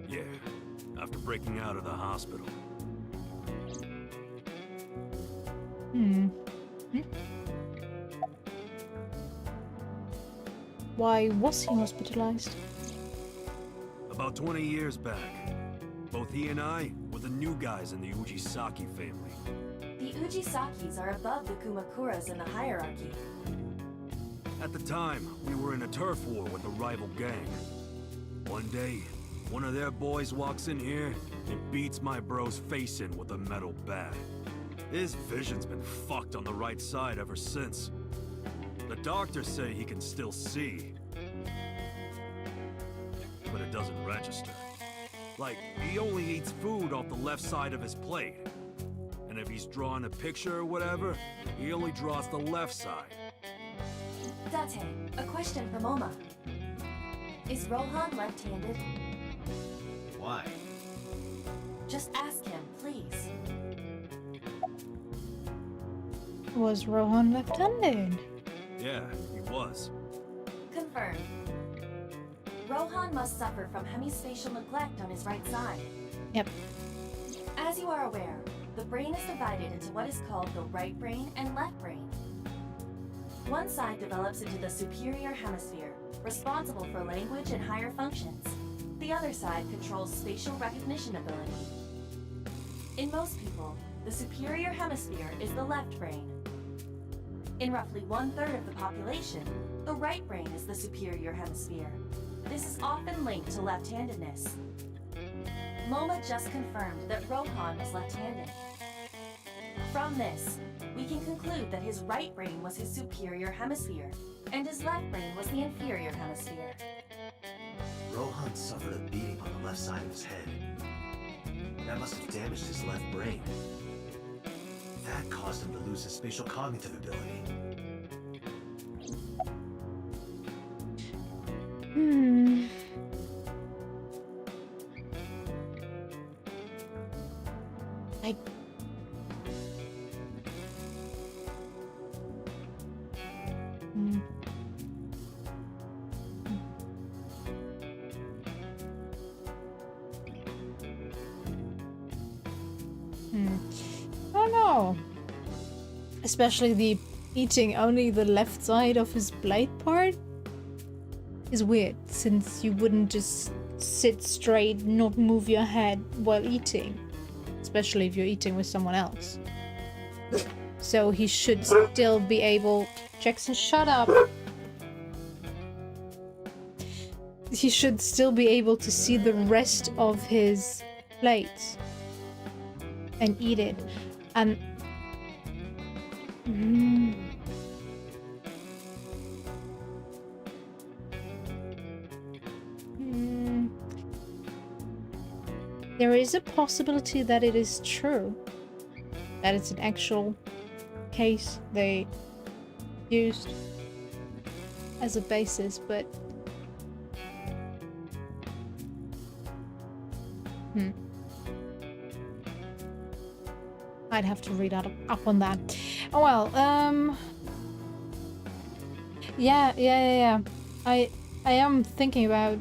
Yeah, after breaking out of the hospital. Why was he hospitalized? About 20 years back, both he and I were the new guys in the Ujisaki family. The Ujisakis are above the Kumakuras in the hierarchy. At the time, we were in a turf war with a rival gang. One day, one of their boys walks in here and beats my bro's face in with a metal bat. His vision's been fucked on the right side ever since. The doctors say he can still see, but it doesn't register. Like, he only eats food off the left side of his plate. And if he's drawing a picture or whatever, he only draws the left side. Date, a question for Moma. Is Rohan left-handed? Why? Just ask him, please. Was Rohan left-handed? Yeah, he was. Confirmed. Rohan must suffer from hemispatial neglect on his right side. Yep. As you are aware, the brain is divided into what is called the right brain and left brain. One side develops into the superior hemisphere, responsible for language and higher functions. The other side controls spatial recognition ability. In most people, the superior hemisphere is the left brain. In roughly 1/3 of the population, the right brain is the superior hemisphere. This is often linked to left-handedness. Moma just confirmed that Rohan was left-handed. From this, we can conclude that his right brain was his superior hemisphere, and his left brain was the inferior hemisphere. Rohan suffered a beating on the left side of his head. That must have damaged his left brain. That caused him to lose his spatial cognitive ability. I don't know. Especially the eating only the left side of his blade part is weird, since you wouldn't just sit straight, not move your head while eating. Especially if you're eating with someone else. So he should still be able... Jackson, shut up! He should still be able to see the rest of his plate and eat it. And... There is a possibility that it is true. That it's an actual case they used as a basis, but... I'd have to read up on that. Oh well, yeah. I am thinking about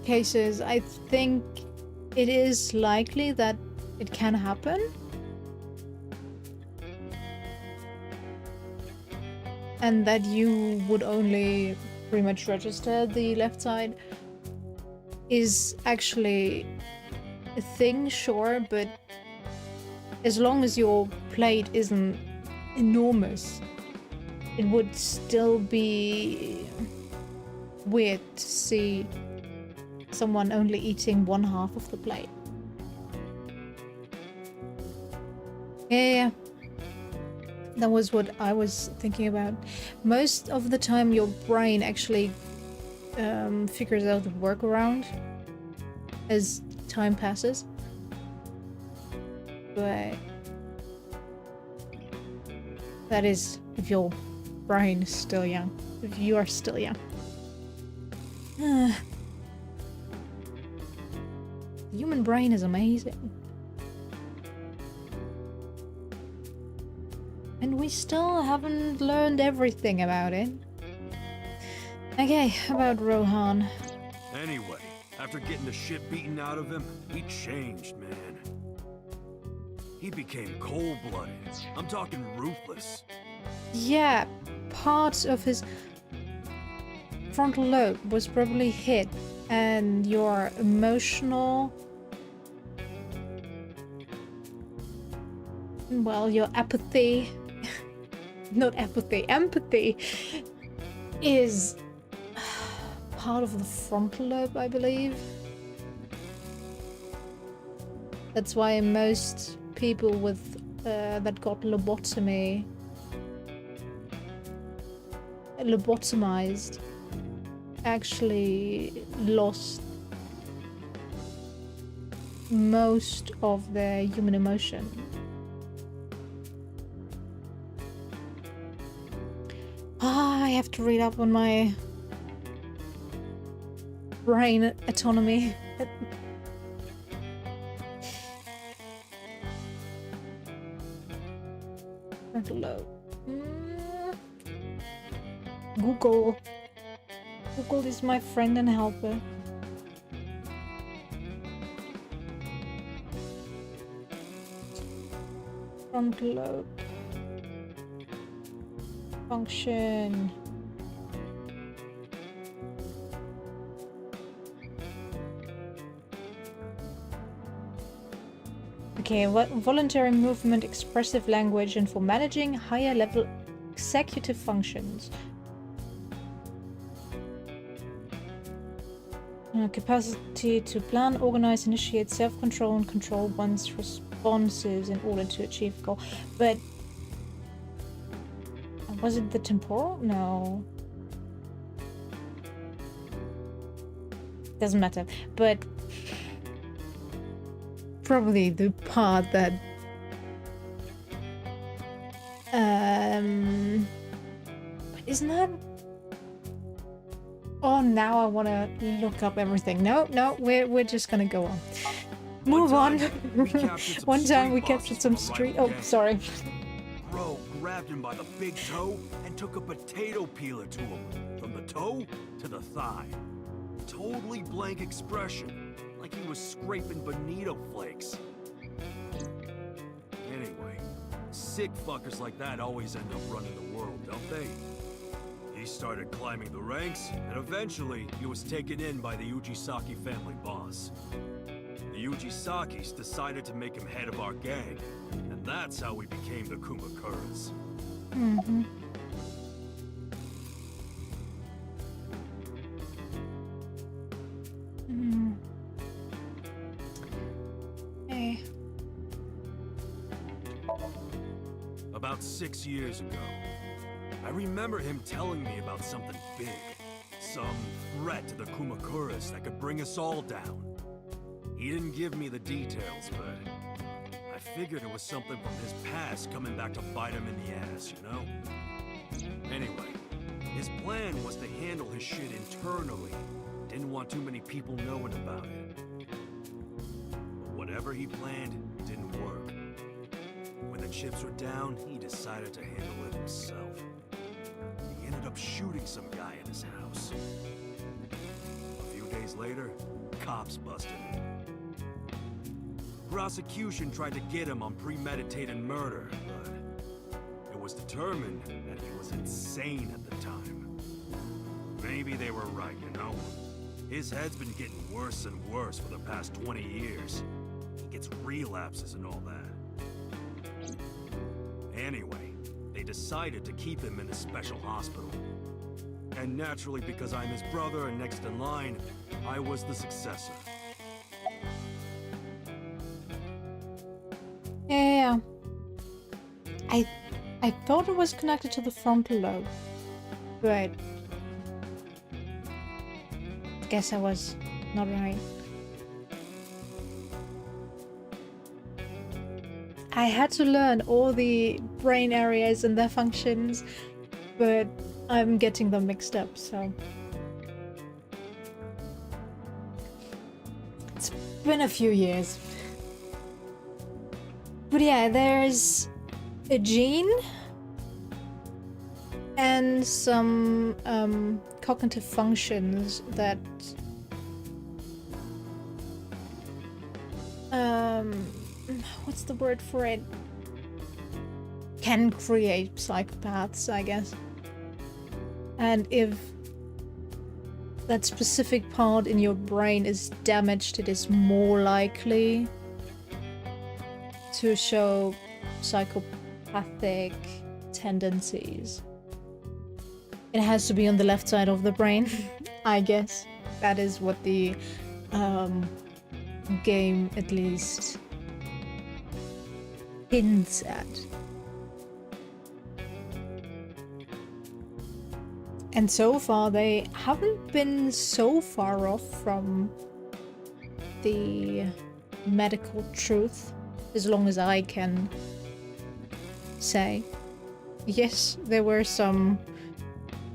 cases. I think it is likely that it can happen. And that you would only pretty much register the left side is actually a thing, sure, but as long as your plate isn't enormous, it would still be weird to see someone only eating one half of the plate. Yeah. That was what I was thinking about. Most of the time your brain actually figures out the workaround as time passes. But that is if your brain is still young. If you are still young. The human brain is amazing. And we still haven't learned everything about it. Okay, about Rohan. Anyway, after getting the shit beaten out of him, he changed, man. He became cold-blooded. I'm talking ruthless. Yeah, part of his frontal lobe was probably hit, and your emotional... Well, your apathy... Not apathy, empathy is part of the frontal lobe, I believe. That's why most people with that got lobotomized actually lost most of their human emotion. I have to read up on my brain autonomy. Hello. Google. Google is my friend and helper. Frontal lobe. Function. Okay, voluntary movement, expressive language, and for managing higher level executive functions. Capacity to plan, organize, initiate, self-control, and control one's responses in order to achieve a goal. But was it the temporal? No. Doesn't matter. But probably the part that isn't that... Oh, now I want to look up everything. No, we're just gonna go on. Move on. One time we captured some street... Oh, sorry. Bro grabbed him by the big toe and took a potato peeler to him. From the toe to the thigh. Totally blank expression. Like he was scraping bonito flakes. Anyway, sick fuckers like that always end up running the world, don't they? He started climbing the ranks, and eventually he was taken in by the Ujisaki family boss. The Ujisakis decided to make him head of our gang, and that's how we became the Kumakuras. Mm-hmm. Hey. About 6 years ago, I remember him telling me about something big. Some threat to the Kumakuras that could bring us all down. He didn't give me the details, but I figured it was something from his past coming back to bite him in the ass, you know? Anyway, his plan was to handle his shit internally. Didn't want too many people knowing about it. But whatever he planned didn't work. When the chips were down, he decided to handle it himself. He ended up shooting some guy in his house. A few days later, cops busted him. Prosecution tried to get him on premeditated murder, but it was determined that he was insane at the time. Maybe they were right, you know? His head's been getting worse and worse for the past 20 years. He gets relapses and all that. Anyway, they decided to keep him in a special hospital. And naturally, because I'm his brother and next in line, I was the successor. Yeah. I thought it was connected to the frontal lobe, but I guess I was not right. I had to learn all the brain areas and their functions, but I'm getting them mixed up, so... been a few years. But yeah, there's a gene and some cognitive functions that what's the word for it? Can create psychopaths, I guess. And if that specific part in your brain is damaged, it is more likely to show psychopathic tendencies. It has to be on the left side of the brain, I guess. That is what the game at least hints at. And so far they haven't been so far off from the medical truth, as long as I can say. Yes, there were some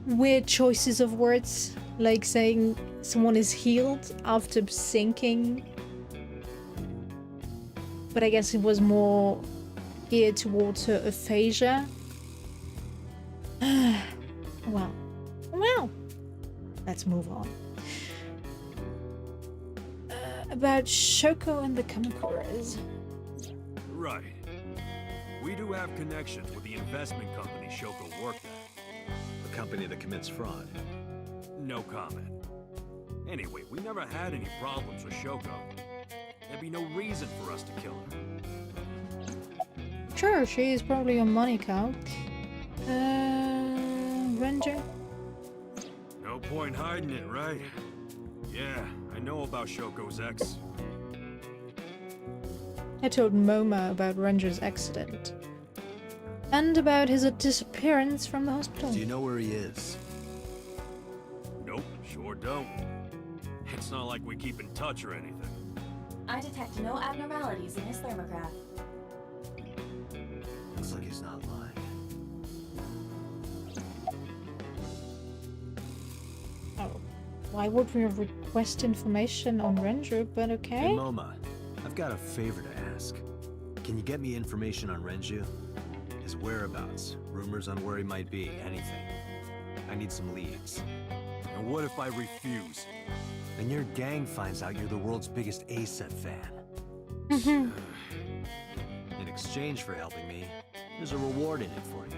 weird choices of words, like saying someone is healed after sinking. But I guess it was more geared towards her aphasia. Well, let's move on. About Shoko and the Kamakuras. Right. We do have connections with the investment company Shoko worked at. The company that commits fraud. No comment. Anyway, we never had any problems with Shoko. There'd be no reason for us to kill her. Sure, she is probably a money cow. Ranger? No point hiding it, right? Yeah, I know about Shoko's ex. I told Moma about Ranger's accident. And about his disappearance from the hospital. Do you know where he is? Nope, sure don't. It's not like we keep in touch or anything. I detect no abnormalities in his thermograph. Looks like he's not lying. Oh, why would we request information on Ranger, but okay? Hey Moma, I've got a favor to ask. Can you get me information on Renju? His whereabouts, rumors on where he might be, anything. I need some leads. And what if I refuse? Then your gang finds out you're the world's biggest ASET fan. In exchange for helping me, there's a reward in it for you.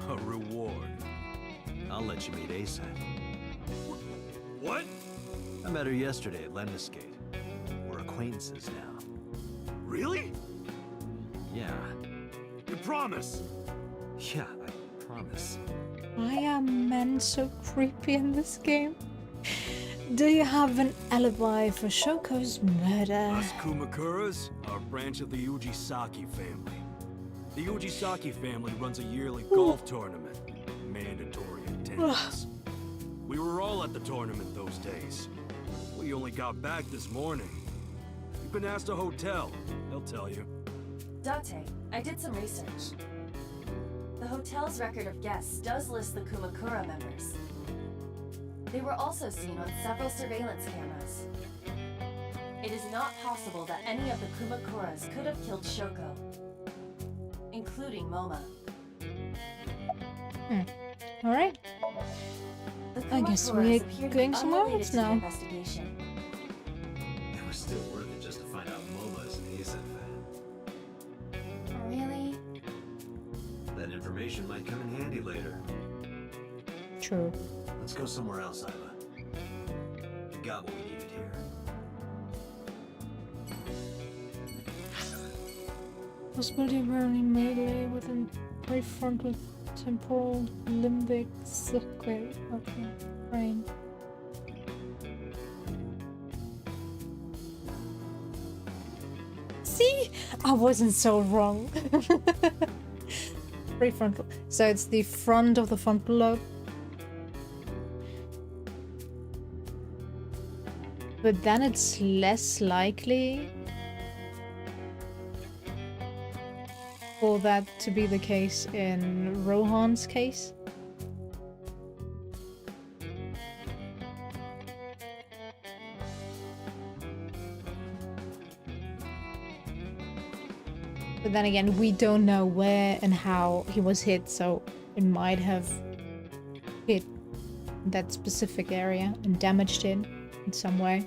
A reward? I'll let you meet ASET. What? I met her yesterday at Lemniscate. We're acquaintances now. Really? Yeah. You promise? Yeah, I promise. Why are men so creepy in this game? Do you have an alibi for Shoko's murder? Us Kumakuras are a branch of the Ujisaki family. The Ujisaki family runs a yearly golf tournament. Mandatory attendance. We were all at the tournament those days. We only got back this morning. You can ask the hotel. They'll tell you. Date, I did some research. The hotel's record of guests does list the Kumakura members. They were also seen on several surveillance cameras. It is not possible that any of the Kumakuras could have killed Shoko, including Moma. Alright. I guess we're going somewhere else now. Investigation. It was still worth it just to find out Moma is an ASET fan. Really? That information might come in handy later. True. Let's go somewhere else, Iva. We got what we needed here. Possibility of running melee within prefrontal temporal limbic circuit. Okay, brain. See? I wasn't so wrong. Prefrontal. So it's the front of the frontal lobe. But then it's less likely for that to be the case in Rohan's case. But then again, we don't know where and how he was hit, so it might have hit that specific area and damaged it in some way.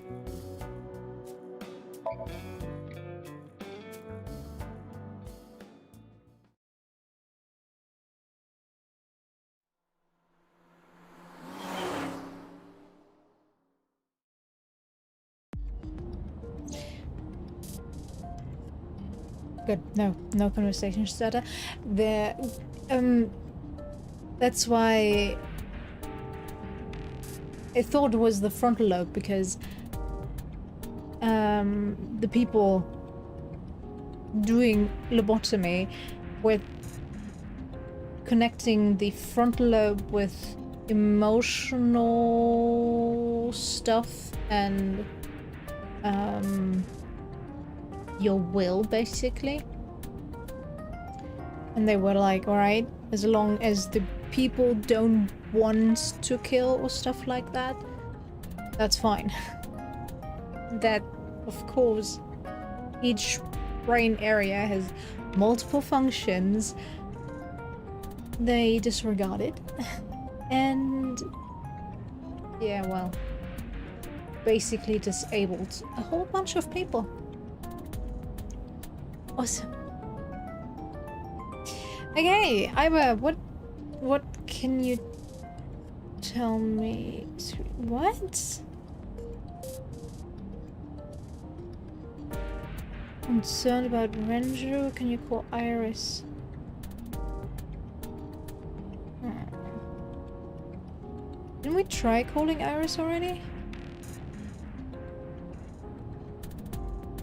Good. No conversation starter. That's why I thought it was the frontal lobe, because the people doing lobotomy were connecting the frontal lobe with emotional stuff and your will, basically. And they were like, alright, as long as the people don't want to kill or stuff like that, that's fine. That, of course, each brain area has multiple functions. They disregarded. And yeah, well, basically disabled a whole bunch of people. Awesome. Okay, Iva, what can you tell me? What? Concerned about Renju? Can you call Iris? Didn't we try calling Iris already?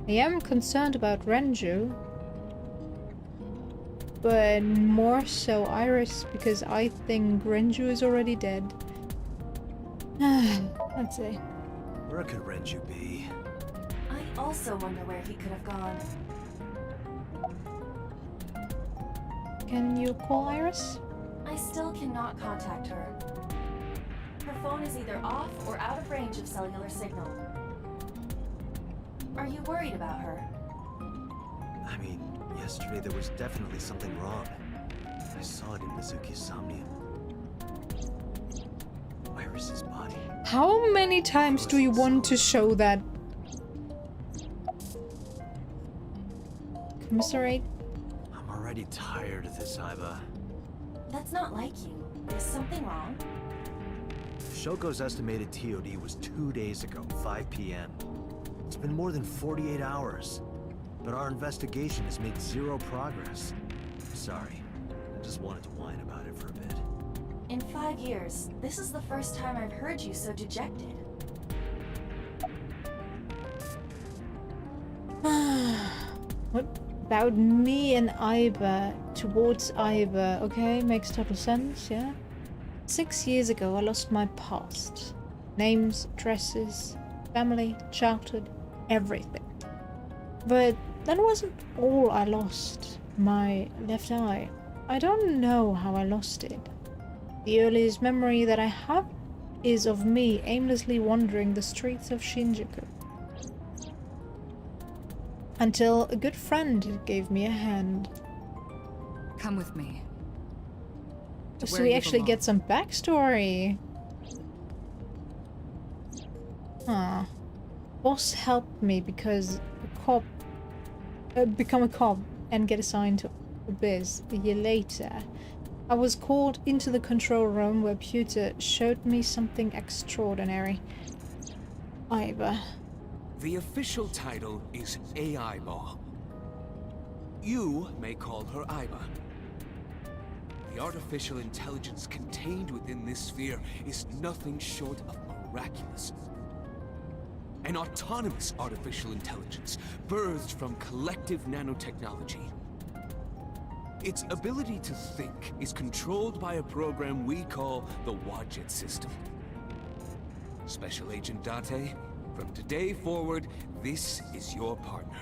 I am concerned about Renju, but more so Iris, because I think Renju is already dead. Let's see. Where could Renju be? I also wonder where he could have gone. Can you call Iris? I still cannot contact her. Her phone is either off or out of range of cellular signal. Are you worried about her? I mean, yesterday there was definitely something wrong. I saw it in Mizuki's Somnium. Iris's body. How many times do you want to show that? Commiserate? I'm already tired of this, Iva. That's not like you. Is something wrong? Shoko's estimated TOD was 2 days ago, 5 p.m. It's been more than 48 hours, but our investigation has made zero progress. Sorry, I just wanted to whine about it for a bit. In 5 years, this is the first time I've heard you so dejected. What about me and Iva towards Iva? Okay, makes total sense, yeah? 6 years ago, I lost my past. Names, addresses, family, childhood, everything. But that wasn't all I lost. My left eye. I don't know how I lost it. The earliest memory that I have is of me aimlessly wandering the streets of Shinjuku. Until a good friend gave me a hand. Come with me. So we actually get some backstory. Huh. Boss helped me because a cop... become a cop and get assigned to Abyss a year later. I was called into the control room where Pewter showed me something extraordinary. Iva. The official title is AI Ball. You may call her Iva. The artificial intelligence contained within this sphere is nothing short of miraculous. An autonomous artificial intelligence birthed from collective nanotechnology. Its ability to think is controlled by a program we call the Wadjet system. Special Agent Date, from today forward, this is your partner.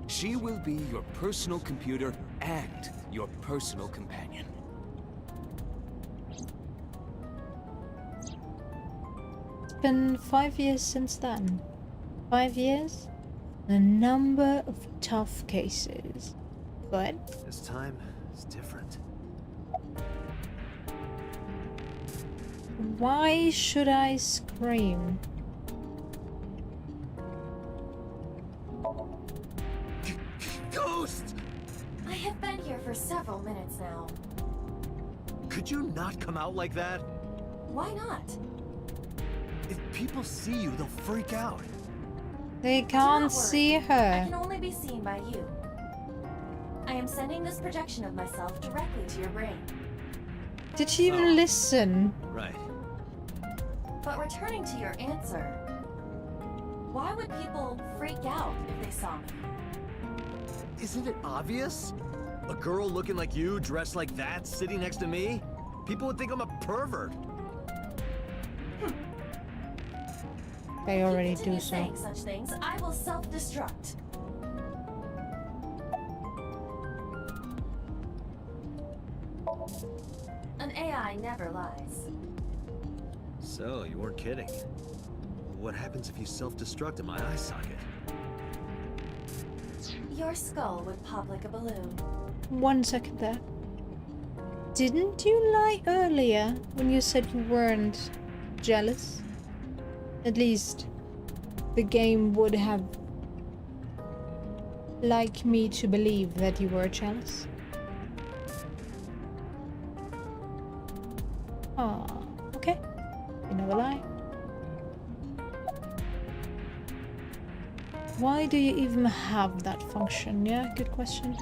She will be your personal computer and your personal companion. It's been 5 years since then. 5 years? A number of tough cases, but This time is different. why should I scream? Ghost! I have been here for several minutes now. Could you not come out like that? Why not? If people see you, they'll freak out. They Do can't not worry. see I her. can only be seen by you. I am sending this projection of myself directly to your brain. Did she even listen? Right. But returning to your answer, why would people freak out if they saw me? Isn't it obvious? A girl looking like you, dressed like that, sitting next to me? People would think I'm a pervert. They already If you continue do so. saying such things, I will self-destruct. An AI never lies. So, you weren't kidding. What happens if you self-destruct in my eye socket? Your skull would pop like a balloon. 1 second there. Didn't you lie earlier when you said you weren't jealous? At least the game would have liked me to believe that you were jealous. Ah, okay. You never lie. Why do you even have that function? Yeah, good question.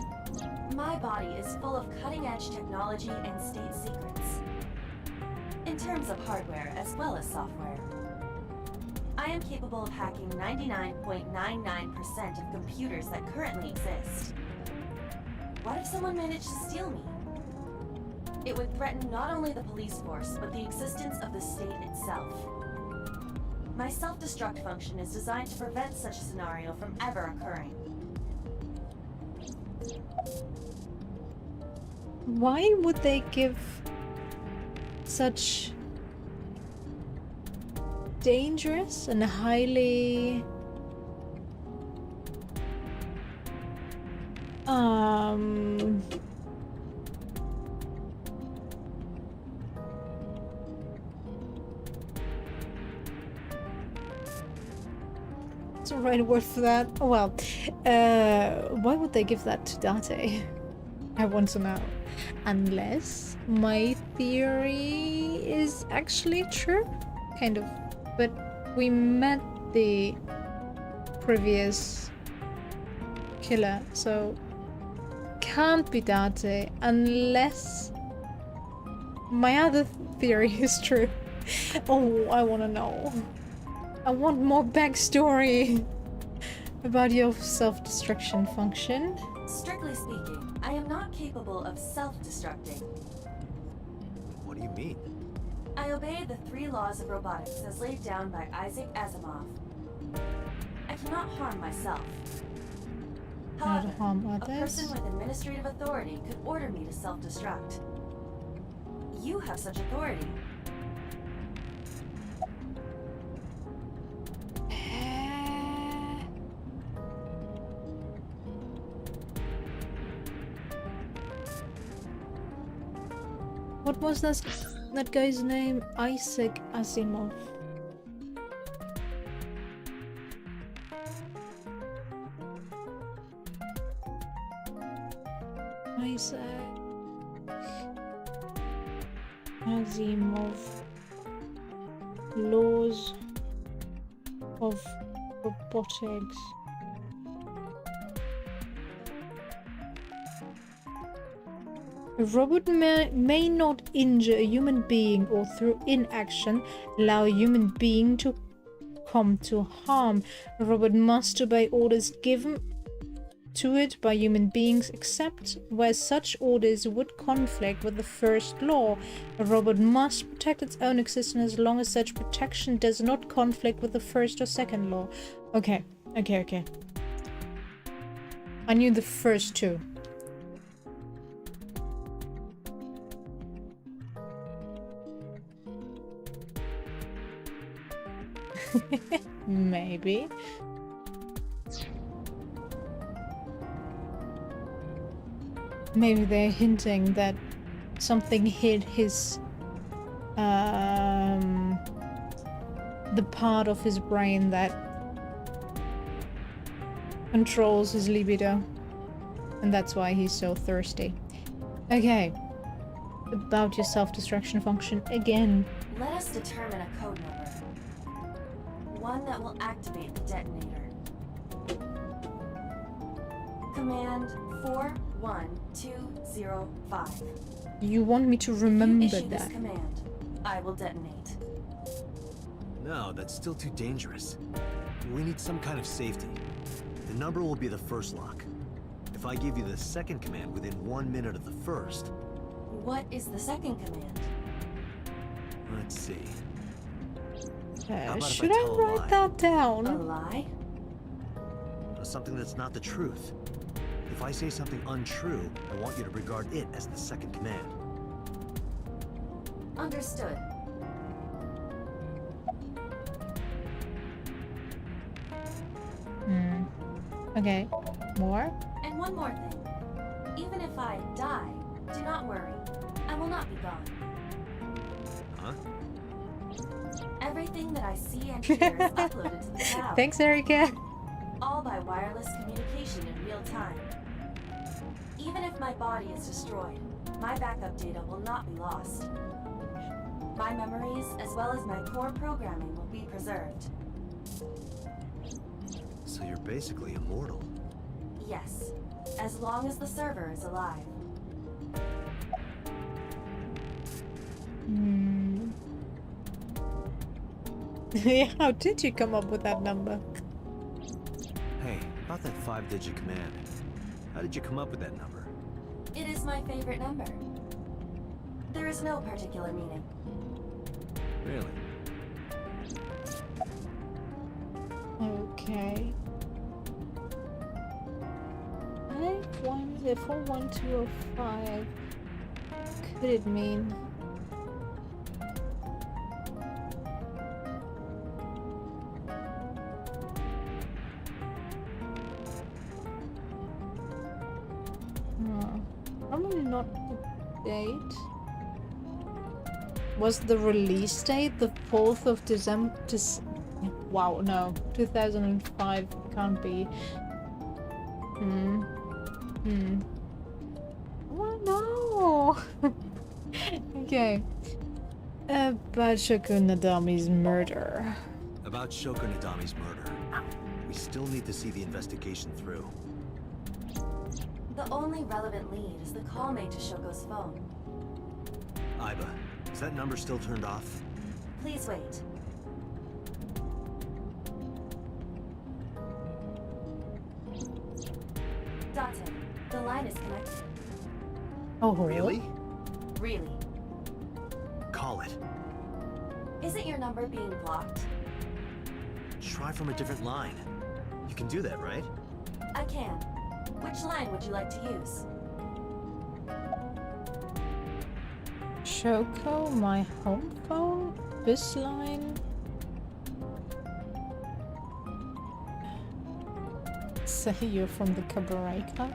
My body is full of cutting-edge technology and state secrets. In terms of hardware as well as software. I am capable of hacking 99.99% of computers that currently exist. What if someone managed to steal me? It would threaten not only the police force, but the existence of the state itself. My self-destruct function is designed to prevent such a scenario from ever occurring. Why would they give such dangerous and highly what's the right word for that? Oh, well, why would they give that to Date? I want to know. Unless my theory is actually true? Kind of. But we met the previous killer, so can't be Date unless my other theory is true. Oh, I want to know. I want more backstory about your self-destruction function. Strictly speaking, I am not capable of self-destructing. What do you mean? I obey the 3 laws of robotics as laid down by Isaac Asimov. I cannot harm myself. Not However, harm a others. person with administrative authority could order me to self-destruct. You have such authority. What was that guy's name? Isaac Asimov. Isaac Asimov. Laws of robotics. A robot may not injure a human being or through inaction allow a human being to come to harm. A robot must obey orders given to it by human beings except where such orders would conflict with the first law. A robot must protect its own existence as long as such protection does not conflict with the first or second law. Okay. I knew the first two. Maybe. Maybe they're hinting that something hit his the part of his brain that controls his libido, and that's why he's so thirsty. Okay, about your self-destruction function again. Let us determine a code number. One that will activate the detonator. Command 41205. You want me to If remember you issue that? this command, I will detonate. No, that's still too dangerous. We need some kind of safety. The number will be the first lock. If I give you the second command within 1 minute of the first... What is the second command? Let's see. How about if Should I tell a write lie? that down? A lie? Something that's not the truth. If I say something untrue, I want you to regard it as the second command. Understood. Okay, more? And one more thing. Even if I die, do not worry. I will not be gone. Huh? Everything that I see and hear is uploaded to the cloud. Thanks, Erika. All by wireless communication in real time. Even if my body is destroyed, my backup data will not be lost. My memories, as well as my core programming, will be preserved. So you're basically immortal. Yes, as long as the server is alive. How did you come up with that number? Hey, about that 5-digit command. How did you come up with that number? It is my favorite number. There is no particular meaning. Really? Okay. 41205. Could it mean? Probably not the date. Was the release date the 4th of December? Wow, no. 2005 can't be. Oh no! Okay. About Shoko Nadami's murder. About Shoko Nadami's murder. We still need to see the investigation through. The only relevant lead is the call made to Shoko's phone. Aiba, is that number still turned off? Please wait. Date, the line is connected. Oh, really? Really? Call it. Isn't your number being blocked? Try from a different line. You can do that, right? I can. Which line would you like to use? Shoko, my home phone? This line? Say you're from the Cabaret Club?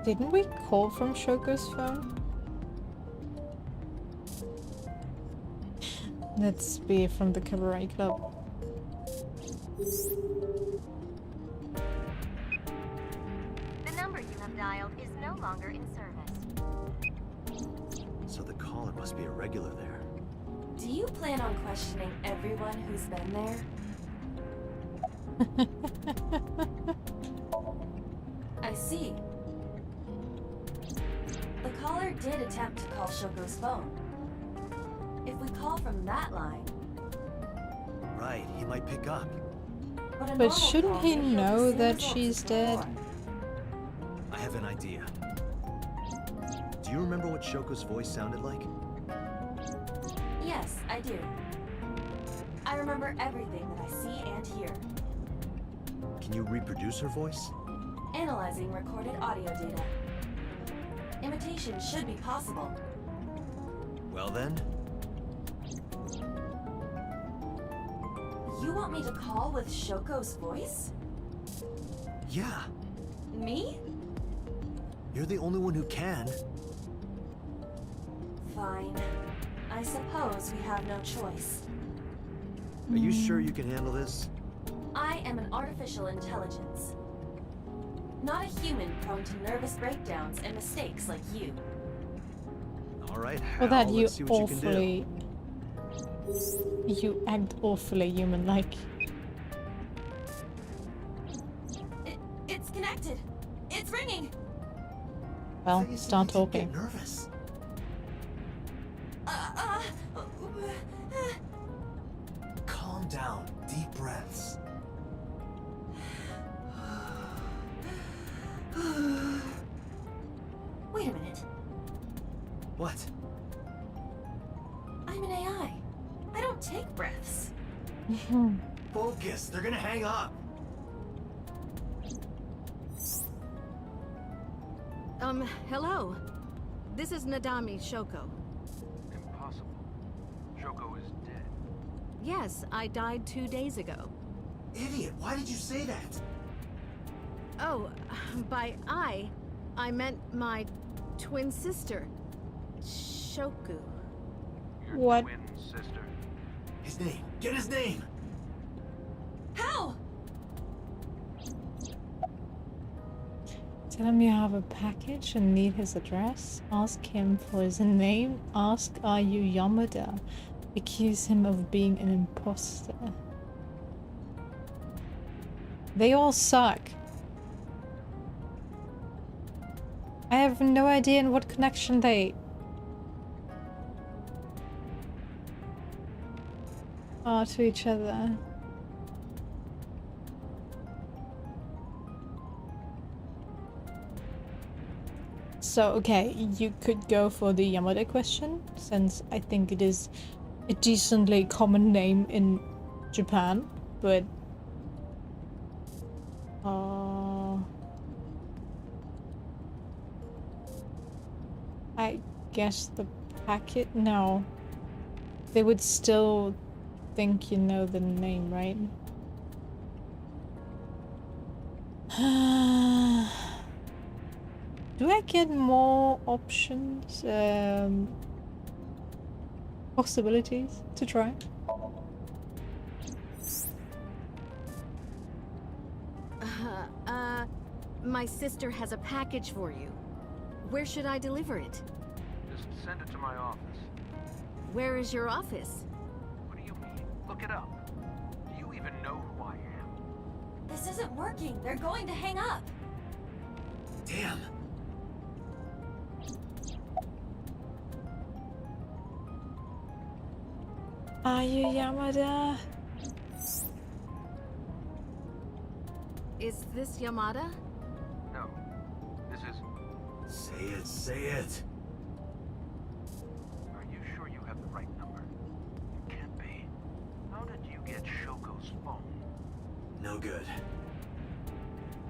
Didn't we call from Shoko's phone? Let's be from the Cabaret Club. The number you have dialed is no longer in service. So the caller must be a regular there. Do you plan on questioning everyone who's been there? I see. The caller did attempt to call Shoko's phone. If we call from that line... Right, he might pick up. But shouldn't he know that she's dead? I have an idea. Do you remember what Shoko's voice sounded like? Yes, I do. I remember everything that I see and hear. Can you reproduce her voice? Analyzing recorded audio data. Imitation should be possible. Well then... You want me to call with Shoko's voice? Yeah, Me? you're the only one who can. Fine. I suppose we have no choice. Are you sure you can handle this? I am an artificial intelligence. Not a human prone to nervous breakdowns and mistakes like you. All right, Well, that you let's see what you can do. You act awfully human-like. It's connected. It's ringing. Well, start talking. Get nervous. Calm down. Deep breaths. Wait a minute. What? I'm an AI. I don't take breaths. Focus. They're gonna hang up. Hello. This is Nadami Shoko. Impossible. Shoko is dead. Yes, I died 2 days ago. Idiot. Why did you say that? Oh, by I meant my twin sister, Shoku. Your What? twin sister. His name. Get his name. How? Tell him you have a package and need his address. Ask him for his name. Ask, are you Yamada? Accuse him of being an imposter. They all suck. I have no idea in what connection they are to each other. So, okay, you could go for the Yamada question, since I think it is a decently common name in Japan, but... I guess the packet? No. They would still think you know the name, right? Do I get more options? Possibilities to try? My sister has a package for you. Where should I deliver it? Just send it to my office. Where is your office? What do you mean? Look it up. Do you even know who I am? This isn't working. They're going to hang up. Damn. Are you Yamada? Is this Yamada? No. This is... Say it, say it. Are you sure you have the right number? You can't be. How did you get Shoko's phone? No good.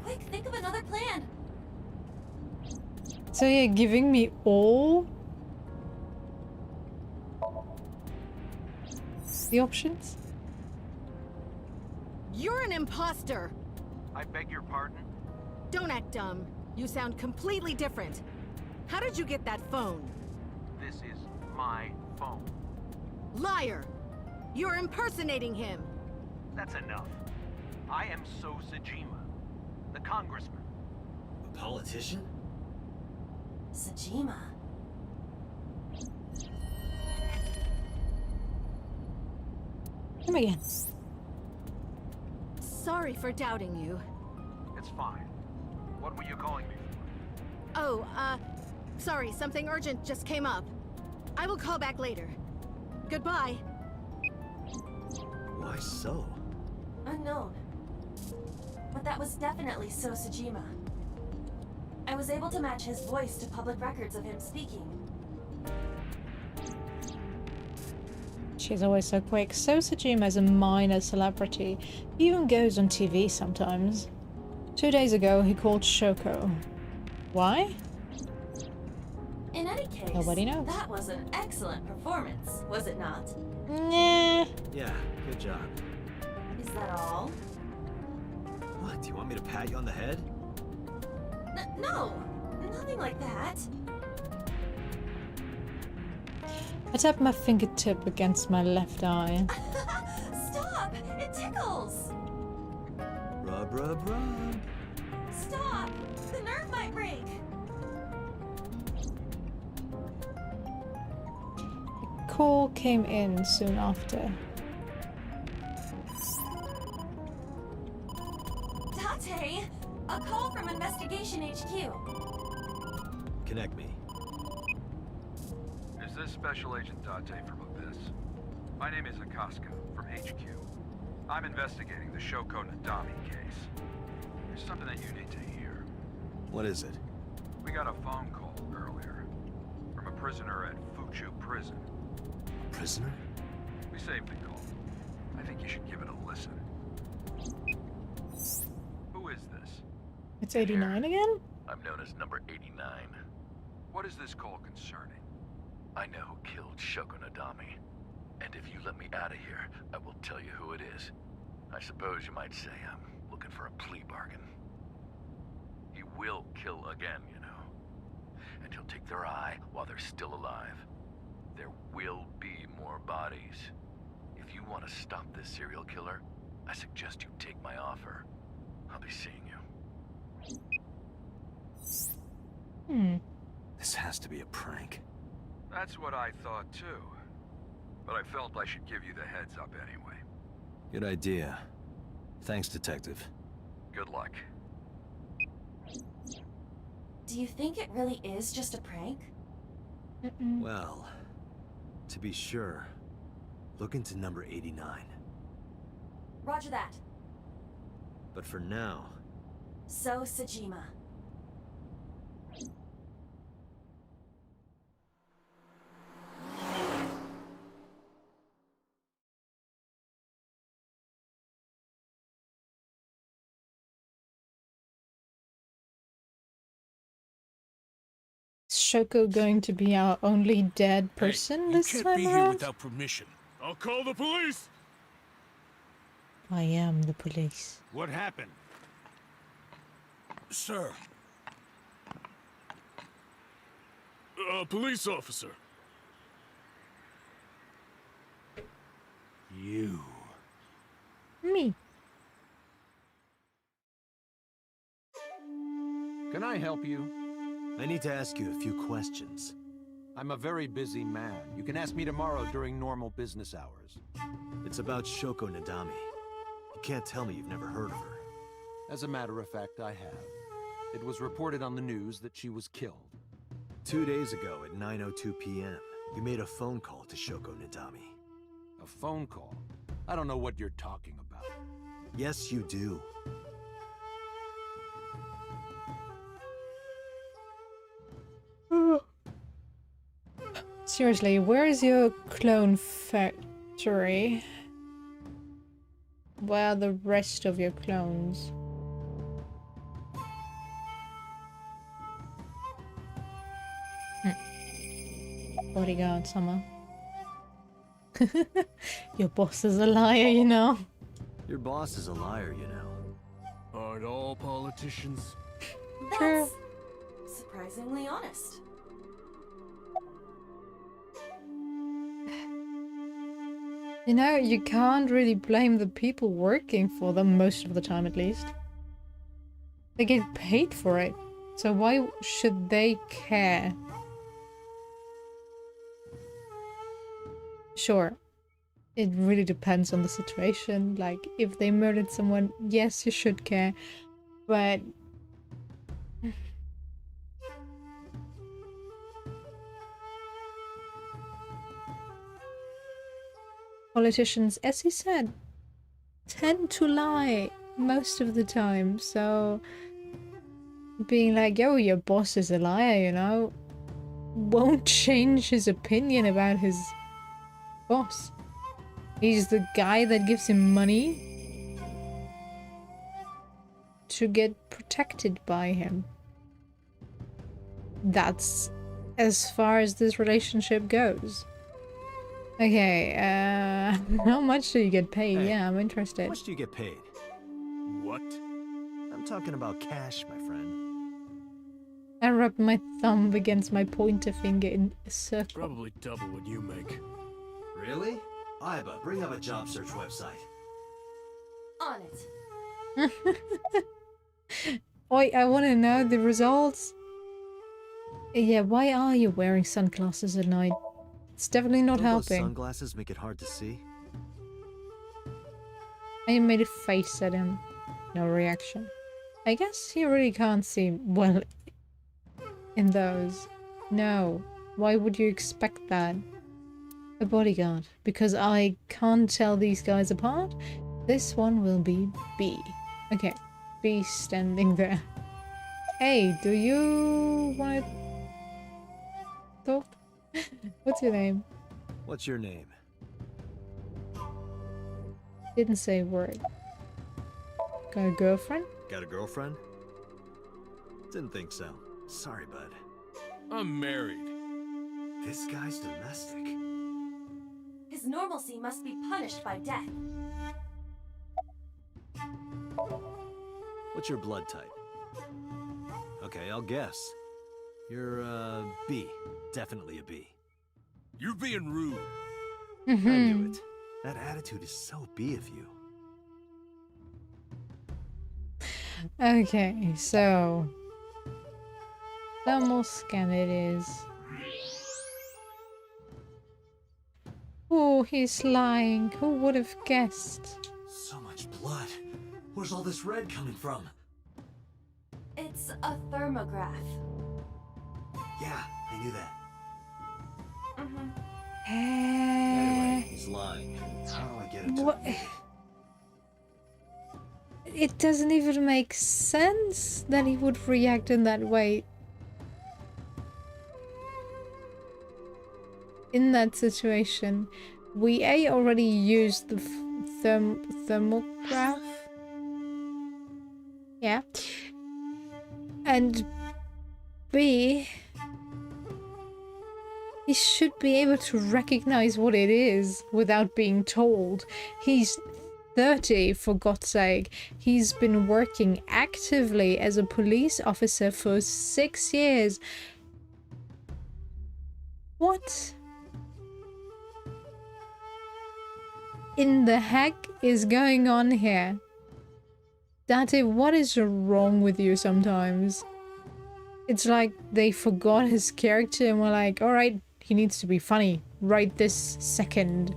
Quick, think of another plan. So you're giving me all the options? You're an imposter! I beg your pardon? Don't act dumb. You sound completely different. How did you get that phone? This is my phone. Liar! You're impersonating him! That's enough. I am So Sajima, the congressman. A politician? Sajima. Come again. Sorry for doubting you. It's fine. What were you calling me for? Oh, sorry, something urgent just came up. I will call back later. Goodbye. Why so? Unknown. But that was definitely So Sajima. I was able to match his voice to public records of him speaking. She's always so quick. So Sajima is a minor celebrity. He even goes on TV sometimes. 2 days ago, he called Shoko. Why? In any case, Nobody knows. that was an excellent performance, was it not? Nah. Yeah, good job. Is that all? What, do you want me to pat you on the head? No! Nothing like that. I tap my fingertip against my left eye. Stop! It tickles! Rub, rub, rub. Stop! The nerve might break! A call came in soon after. Tate! A call from Investigation HQ. Connect me. Is this Special Agent Date from Abyss? My name is Akaska from HQ. I'm investigating the Shoko Nadami case. There's something that you need to hear. What is it? We got a phone call earlier from a prisoner at Fuchu Prison. A prisoner? We saved the call. I think you should give it a listen. Who is this? It's 89 again? I'm known as number 89. What is this call concerning? I know who killed Shoko Nadami. And if you let me out of here, I will tell you who it is. I suppose you might say I'm looking for a plea bargain. He will kill again, you know. And he'll take their eye while they're still alive. There will be more bodies. If you want to stop this serial killer, I suggest you take my offer. I'll be seeing you. This has to be a prank. That's what I thought too. But I felt I should give you the heads up anyway. Good idea. Thanks, Detective. Good luck. Do you think it really is just a prank? Well, to be sure, look into number 89. Roger that. But for now... So, Sajima. Is Shoko going to be our only dead person this You time can't be here around? without permission. I'll call the police! I am the police. What happened? Sir. A police officer. You. Me. Can I help you? I need to ask you a few questions. I'm a very busy man. You can ask me tomorrow during normal business hours. It's about Shoko Nadami. You can't tell me you've never heard of her. As a matter of fact, I have. It was reported on the news that she was killed. 2 days ago at 9:02 p.m., you made a phone call to Shoko Nadami. A phone call? I don't know what you're talking about. Yes, you do. Seriously, where is your clone factory? Where are the rest of your clones? Bodyguard, Summer. Your boss is a liar, you know. Your boss is a liar, you know. Aren't all politicians? True. That's surprisingly honest. You know, you can't really blame the people working for them, most of the time at least. They get paid for it, so why should they care? Sure, it really depends on the situation. Like, if they murdered someone, yes, you should care, but... Politicians, as he said, tend to lie most of the time, so being like, yo, your boss is a liar, you know, won't change his opinion about his boss. He's the guy that gives him money to get protected by him. That's as far as this relationship goes. Okay, how much do you get paid? Hey, yeah, I'm interested. How much do you get paid? What? talking about cash, my friend. I rub my thumb against my pointer finger in a circle. Probably double what you make. Really? Iba, bring up a job search website. On it. Oi, I want to know the results. Yeah, why are you wearing sunglasses at night? It's definitely not Don't those helping. sunglasses make it hard to see? I made a face at him. No reaction. I guess he really can't see well in those. No. Why would you expect that? A bodyguard. Because I can't tell these guys apart? This one will be B. Okay. B standing there. Hey, do you want to talk? What's your name? What's your name? Didn't say a word. Got a girlfriend? Got a girlfriend? Didn't think so. Sorry, bud. I'm married. This guy's domestic. His normalcy must be punished by death. What's your blood type? Okay, I'll guess. You're, B. Definitely a B. You're being rude. I knew it. That attitude is so B of you. Okay, so... thermal scan it is. Oh, he's lying. Who would have guessed? So much blood. Where's all this red coming from? It's a thermograph. Yeah, I knew that. Anyway, he's lying. How do I get him to what? admit it? It doesn't even make sense that he would react in that way. In that situation, we A, already used the thermograph. Yeah. And B, he should be able to recognize what it is without being told. He's 30, for God's sake. He's been working actively as a police officer for 6 years. What in the heck is going on here? Dante, what is wrong with you sometimes? It's like they forgot his character and were like, alright, he needs to be funny right this second.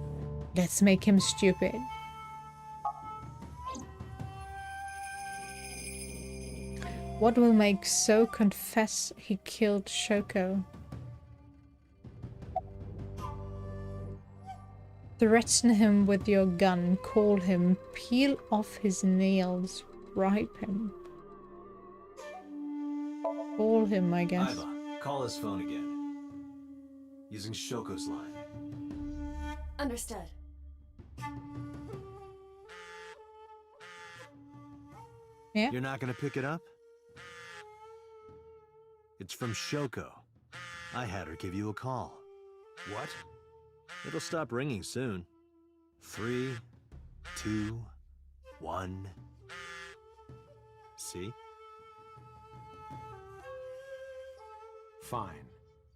Let's make him stupid. What will make So confess he killed Shoko? Threaten him with your gun, call him, peel off his nails, bribe him. Call him, I guess. Iba, call his phone again. Using Shoko's line. Understood. Yeah? You're not gonna pick it up? It's from Shoko. I had her give you a call. What? It'll stop ringing soon. 3, 2, 1. See? Fine.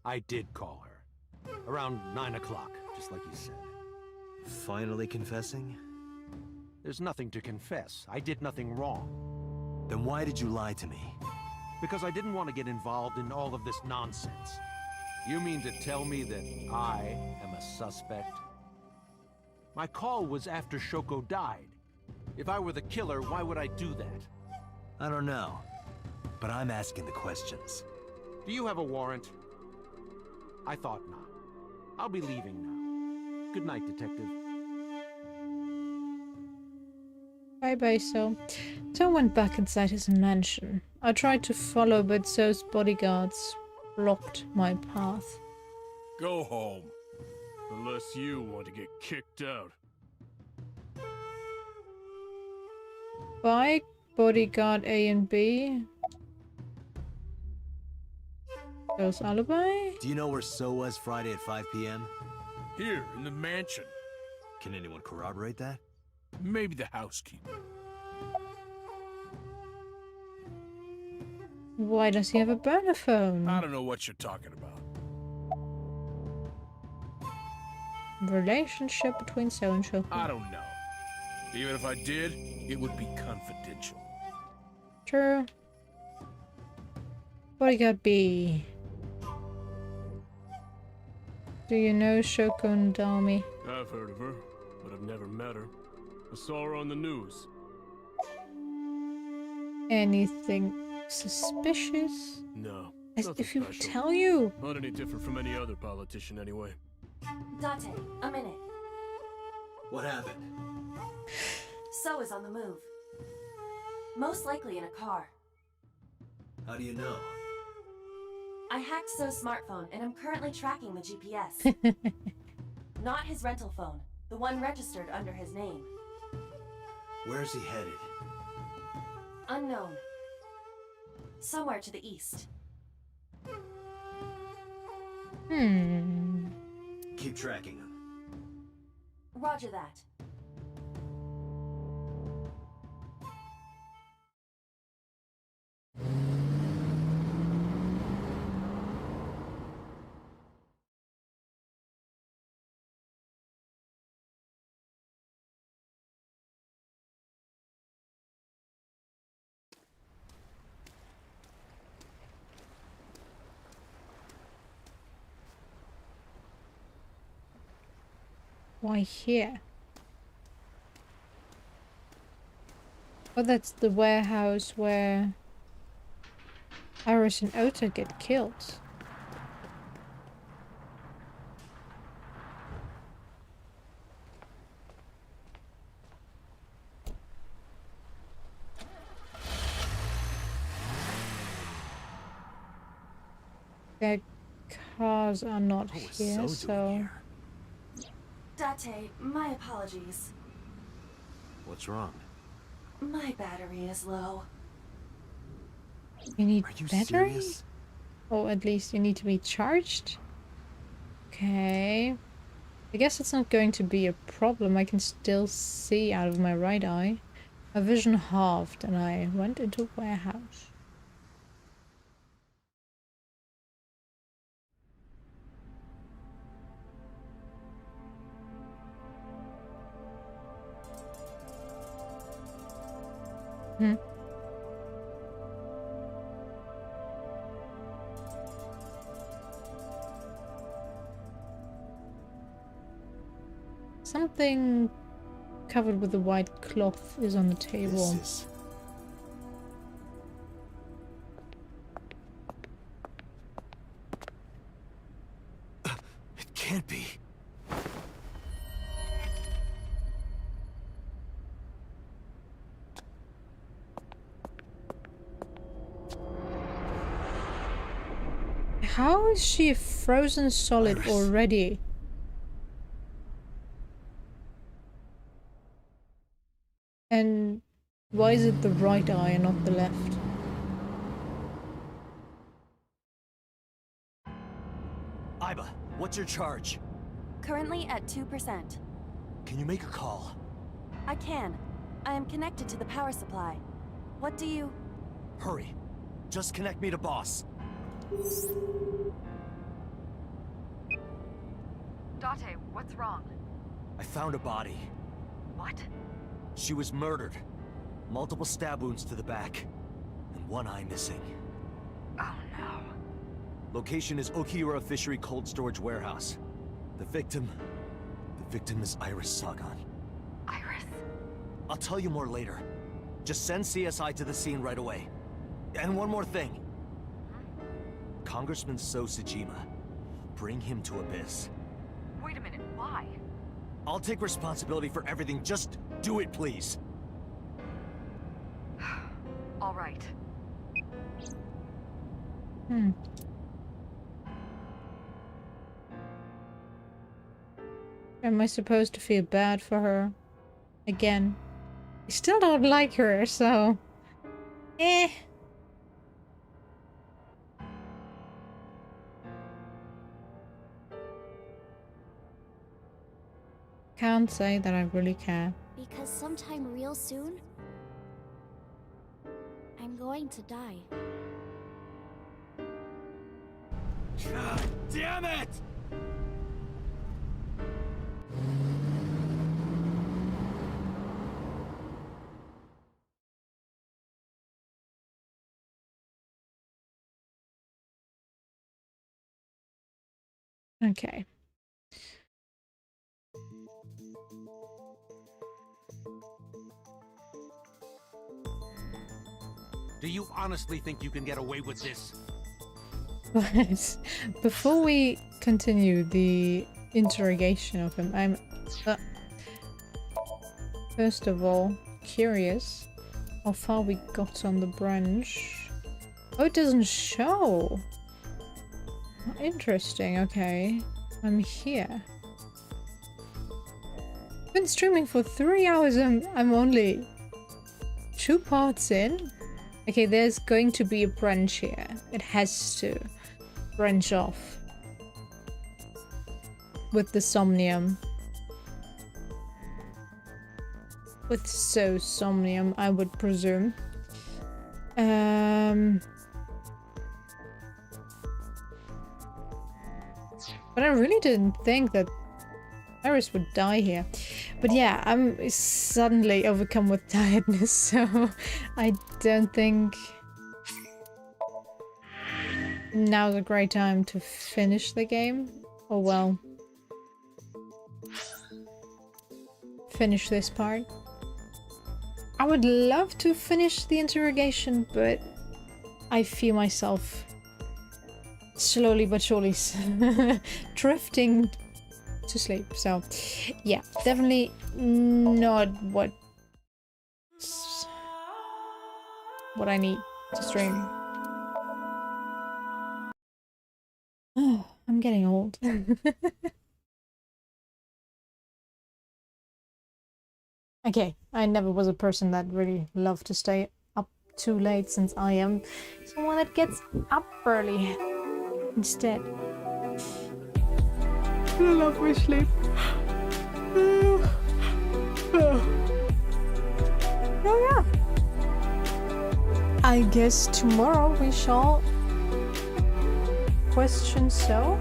I did call her. Around 9 o'clock, just like you said. Finally confessing? There's nothing to confess. I did nothing wrong. Then why did you lie to me? Because I didn't want to get involved in all of this nonsense. You mean to tell me that I am a suspect? My call was after Shoko died. If I were the killer, why would I do that? I don't know. But I'm asking the questions. Do you have a warrant? I thought not. I'll be leaving now. Good night, Detective. Bye-bye, So. Tom went back inside his mansion. I tried to follow, but So's bodyguards blocked my path. Go home. Unless you want to get kicked out. Bye, bodyguard A and B. So's alibi? Do you know where So was Friday at 5 p.m.? Here, in the mansion. Can anyone corroborate that? Maybe the housekeeper. Why does he have a burner phone? I don't know what you're talking about. Relationship between so and so. I don't know. Even if I did, it would be confidential. True. Bodyguard B. Do you know Shoko Nadami? I've heard of her, but I've never met her. I saw her on the news. Anything suspicious? No. As nothing if he would special. tell you. Not any different from any other politician, anyway. Date, a minute. What happened? So is on the move. Most likely in a car. How do you know? I hacked So's smartphone and I'm currently tracking the GPS. Not his rental phone, the one registered under his name. Where's he headed? Unknown. Somewhere to the east. Keep tracking him. Roger that. Why here? Oh, that's the warehouse where Iris and Ota get killed. Their cars are not here, so... Date, my apologies. What's wrong? My battery is low. You need you battery? serious? Or at least you need to be charged? Okay. I guess it's not going to be a problem. I can still see out of my right eye. My vision halved and I went into a warehouse. Something covered with a white cloth is on the table. It can't be. How is she frozen solid Iris. already? And why is it the right eye and not the left? Iba, what's your charge? Currently at 2%. Can you make a call? I can. I am connected to the power supply. What do you... Hurry. Just connect me to boss. Date, what's wrong? I found a body. What? She was murdered. Multiple stab wounds to the back. And one eye missing. Oh no. Location is Okiura Fishery Cold Storage Warehouse. The victim is Iris Sagan. Iris? I'll tell you more later. Just send CSI to the scene right away. And one more thing. Congressman So Sejima. Bring him to Abyss. Wait a minute, why? I'll take responsibility for everything. Just do it, please. All right. Am I supposed to feel bad for her? Again. I still don't like her, so... Can't say that I really care. Because sometime real soon, I'm going to die. God damn it! Okay. Do you honestly think you can get away with this? But before we continue the interrogation of him, I'm first of all curious how far we got on the branch. Oh, it doesn't show. Interesting. Okay, I'm here. Been streaming for 3 hours and I'm only 2 parts in. Okay, there's going to be a branch here. It has to branch off with the Somnium. With Somnium, I would presume. But I really didn't think that Iris would die here. But yeah, I'm suddenly overcome with tiredness, so I don't think now's a great time to finish the game. Oh well. Finish this part. I would love to finish the interrogation, but I feel myself slowly but surely drifting to sleep. So yeah, definitely not what I need to stream. Oh, I'm getting old. Okay, I never was a person that really loved to stay up too late, since I am someone that gets up early instead. I love my sleep. Oh yeah. I guess tomorrow we shall question So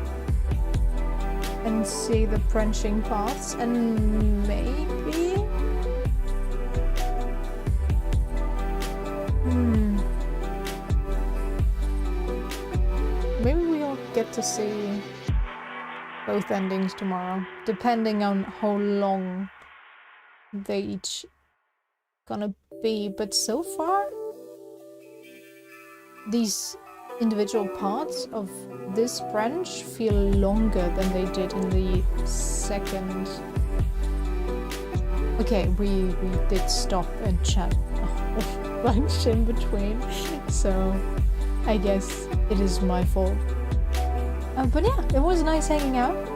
and see the branching paths, and maybe maybe we'll get to see both endings tomorrow, depending on how long they each gonna be. But so far, these individual parts of this branch feel longer than they did in the second. Okay, we did stop and chat a whole bunch in between, so I guess it is my fault. But yeah, it was nice hanging out.